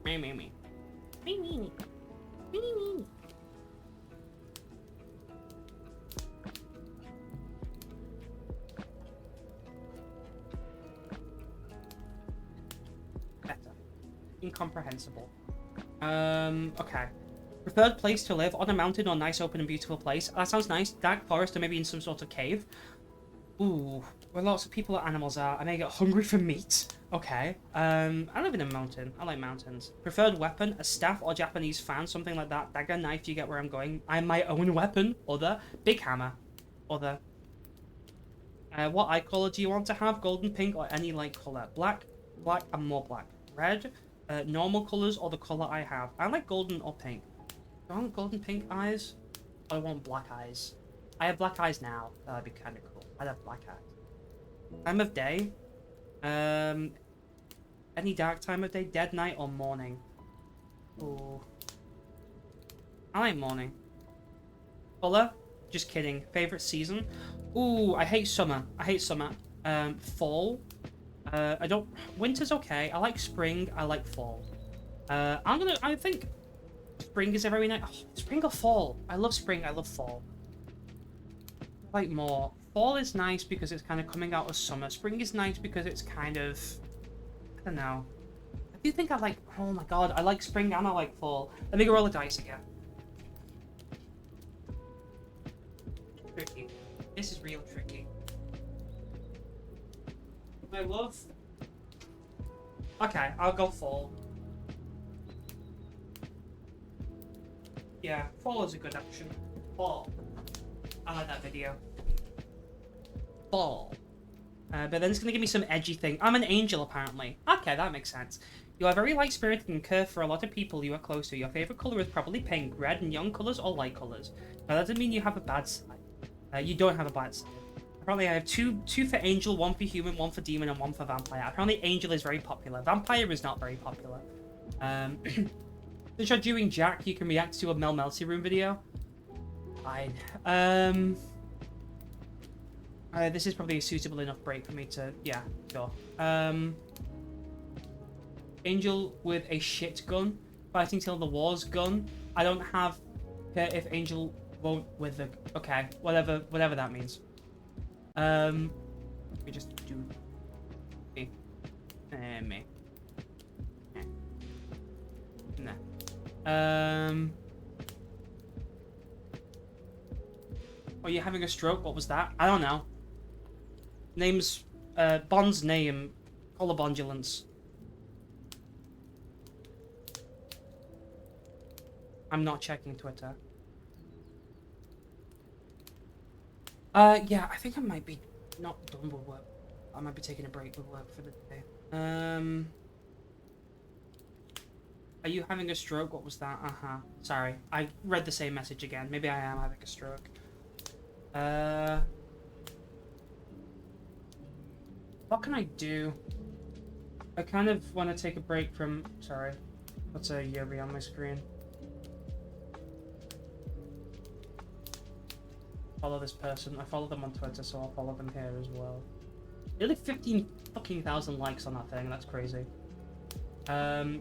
Me. Better. Incomprehensible. Okay. Preferred place to live? On a mountain or nice, open and beautiful place? That sounds nice. Dark forest or maybe in some sort of cave. Ooh, where lots of people or animals are. I may get hungry for meat. Okay. I live in a mountain. I like mountains. Preferred weapon? A staff or Japanese fan? Something like that. Dagger, knife, you get where I'm going. I'm my own weapon. Other. Big hammer. Other. What eye color do you want to have? Golden, pink, or any light color? Black, black, and more black. Red, normal colors, or the color I have. I like golden or pink. Do I want golden pink eyes? Or I want black eyes. I have black eyes now. That'd be kind of cool. I'd have black eyes. Time of day? Any dark time of day? Dead night or morning? Ooh. I like morning. Color? Just kidding. Favorite season? Ooh, I hate summer. I hate summer. Fall? I don't... Winter's okay. I like spring. I like fall. I think spring is very nice. Oh, spring or fall? I love spring. I love fall. I like more. Fall is nice because it's kind of coming out of summer. Spring is nice because it's kind of... I don't know. I do think I like... Oh my god. I like spring and I like fall. Let me go roll the dice again. Tricky. This is real tricky. I love... Okay, I'll go fall. Yeah, fall is a good option. Fall. I like that video. Fall. But then it's going to give me some edgy thing. I'm an angel, apparently. Okay, that makes sense. You are very light-spirited and care for a lot of people you are close to. Your favorite color is probably pink, red, and young colors or light colors. Now, that doesn't mean you have a bad side. You don't have a bad side. Apparently, I have two for angel, one for human, one for demon, and one for vampire. Apparently, angel is very popular. Vampire is not very popular. Since you're doing Jack, you can react to a Mel Melty Room video. Fine. This is probably a suitable enough break for me to... Yeah, sure. Angel with a shit gun. Fighting till the war's gun. I don't have... If Angel won't with the... Okay, whatever that means. Let me just do... Me. Me. Nah. Oh, you're having a stroke? What was that? I don't know. Name's... Bond's name. Collarbondulance. I'm not checking Twitter. Yeah, I think I might be not done with work. I might be taking a break with work for the day. Are you having a stroke? What was that? Uh-huh. Sorry. I read the same message again. Maybe I am having a stroke. What can I do? I kind of want to take a break from... Sorry. What's a Yobi on my screen? Follow this person. I follow them on Twitter, so I'll follow them here as well. Nearly 15 fucking thousand likes on that thing. That's crazy.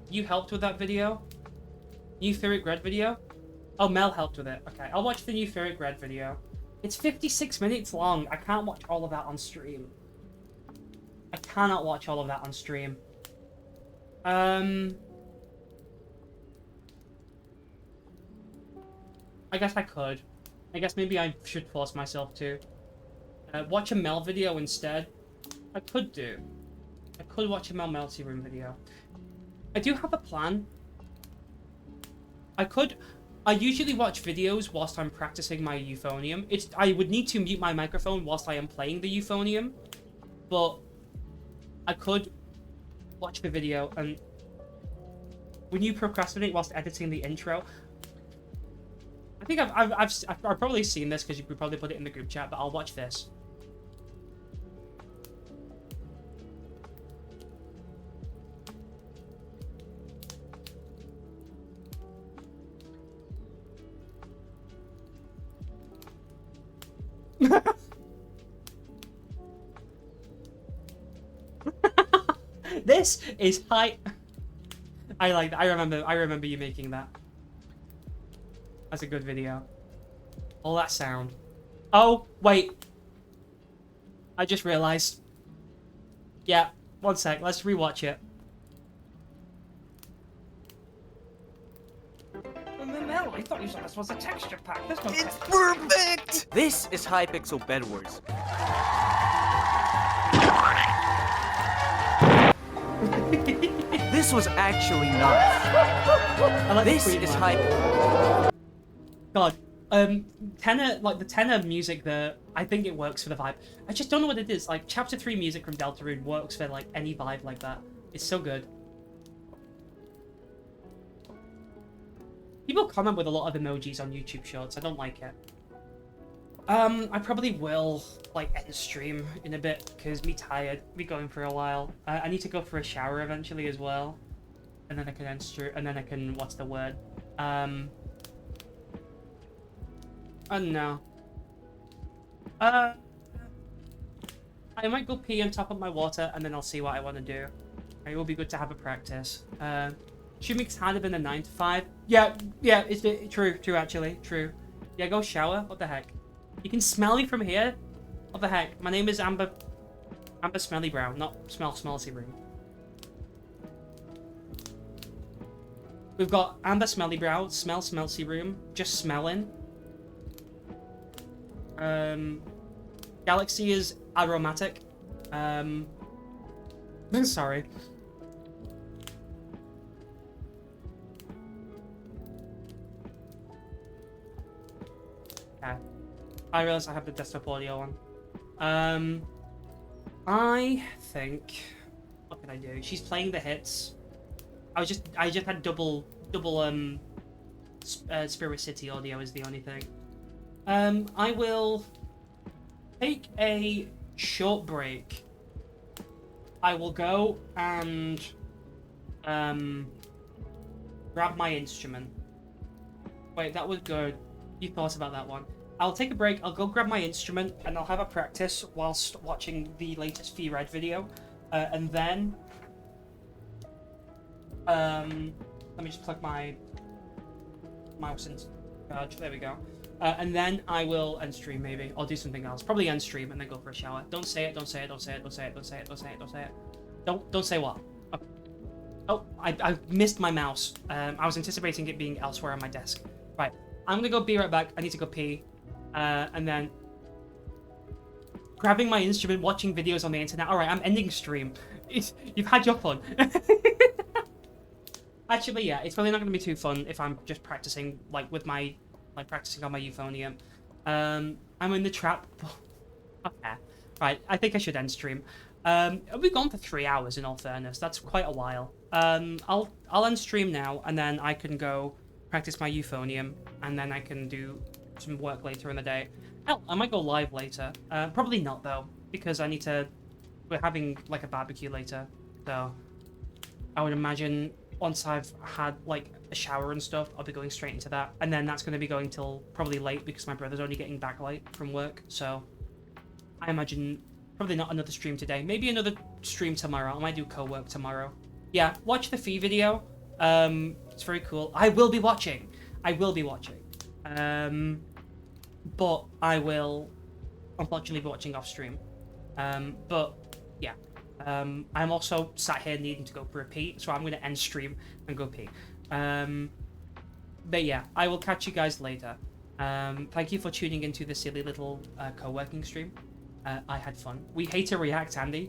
You helped with that video? New Ferric Red video? Oh, Mel helped with it. Okay, I'll watch the new Ferric Red video. It's 56 minutes long. I can't watch all of that on stream. I cannot watch all of that on stream. I guess I could. I guess maybe I should force myself to. Watch a Mel video instead. I could do. I could watch a Mel Melty Room video. I do have a plan. I usually watch videos whilst I'm practicing my euphonium. I would need to mute my microphone whilst I am playing the euphonium, but I could watch the video. And when you procrastinate whilst editing the intro, I think I've probably seen this because you could probably put it in the group chat, but I'll watch this. This is high. I like that. I remember you making that. That's a good video. All that sound. Oh, wait. I just realized. Yeah, one sec. Let's rewatch it. Mel, I thought you said this was a texture pack. It's perfect! This is Hypixel Bed Wars. This was actually nuts. Like this is hype. God, tenor, like the tenor music there, I think it works for the vibe. I just don't know what it is. Like Chapter 3 music from Deltarune works for like any vibe like that. It's so good. People comment with a lot of emojis on YouTube Shorts. I don't like it. I probably will like end stream in a bit because me tired. Me going for a while. I need to go for a shower eventually as well, and then I can end stream. And then I can what's the word? I don't know. I might go pee and top up my water, and then I'll see what I want to do. It will be good to have a practice. Streaming's harder than a 9 to 5. Yeah, it's true actually, true. Yeah, go shower. What the heck? You can smell me from here? What the heck? My name is Amber Smelly Brown, not Smelty Room. We've got Amber Smelly Brown, Smelty Room, just smelling. Galaxy is aromatic. Sorry. Okay. I realize I have the desktop audio on. I think... What can I do? She's playing the hits. I just had double Spirit City audio is the only thing. I will take a short break. I will go and grab my instrument. Wait, that was good. You thought about that one. I'll take a break, I'll go grab my instrument, and I'll have a practice whilst watching the latest V-Red video. And then... let me just plug my mouse in charge. There we go. And then I will end stream, maybe. I'll do something else. Probably end stream and then go for a shower. Don't say it, don't say it, don't say it, don't say it, don't say it, don't say it, don't say it. Don't say what? Okay. Oh, I missed my mouse. I was anticipating it being elsewhere on my desk. Right, I'm gonna go be right back. I need to go pee. And then grabbing my instrument, watching videos on the internet. Alright, I'm ending stream. You've had your fun. Actually, yeah, it's probably not going to be too fun if I'm just practicing, like, with my, like, practicing on my euphonium. I'm in the trap. Okay. Right, I think I should end stream. We've gone for 3 hours, in all fairness. That's quite a while. I'll end stream now, and then I can go practice my euphonium, and then I can do some work later in the day. Hell, I might go live later. Probably not, though, because I need to... We're having, like, a barbecue later, so... I would imagine... Once I've had, like, a shower and stuff, I'll be going straight into that. And then that's going to be going till probably late because my brother's only getting back late from work. So I imagine probably not another stream today. Maybe another stream tomorrow. I might do COWORK tomorrow. Yeah, watch the Fee video. It's very cool. I will be watching. I will be watching. But I will unfortunately be watching off stream. But yeah. I'm also sat here needing to go for a pee, so I'm going to end stream and go pee. But yeah, I will catch you guys later. Thank you for tuning into the silly little co-working stream. I had fun. We hate to react, Andy.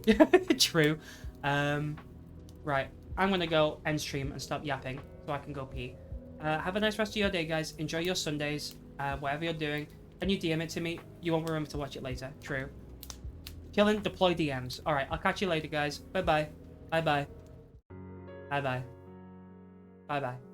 True. Right, I'm going to go end stream and stop yapping so I can go pee. Have a nice rest of your day, guys. Enjoy your Sundays, whatever you're doing. Can you DM it to me? You won't remember to watch it later. True. Chillin', deploy DMs. Alright, I'll catch you later, guys. Bye-bye. Bye-bye. Bye-bye. Bye-bye.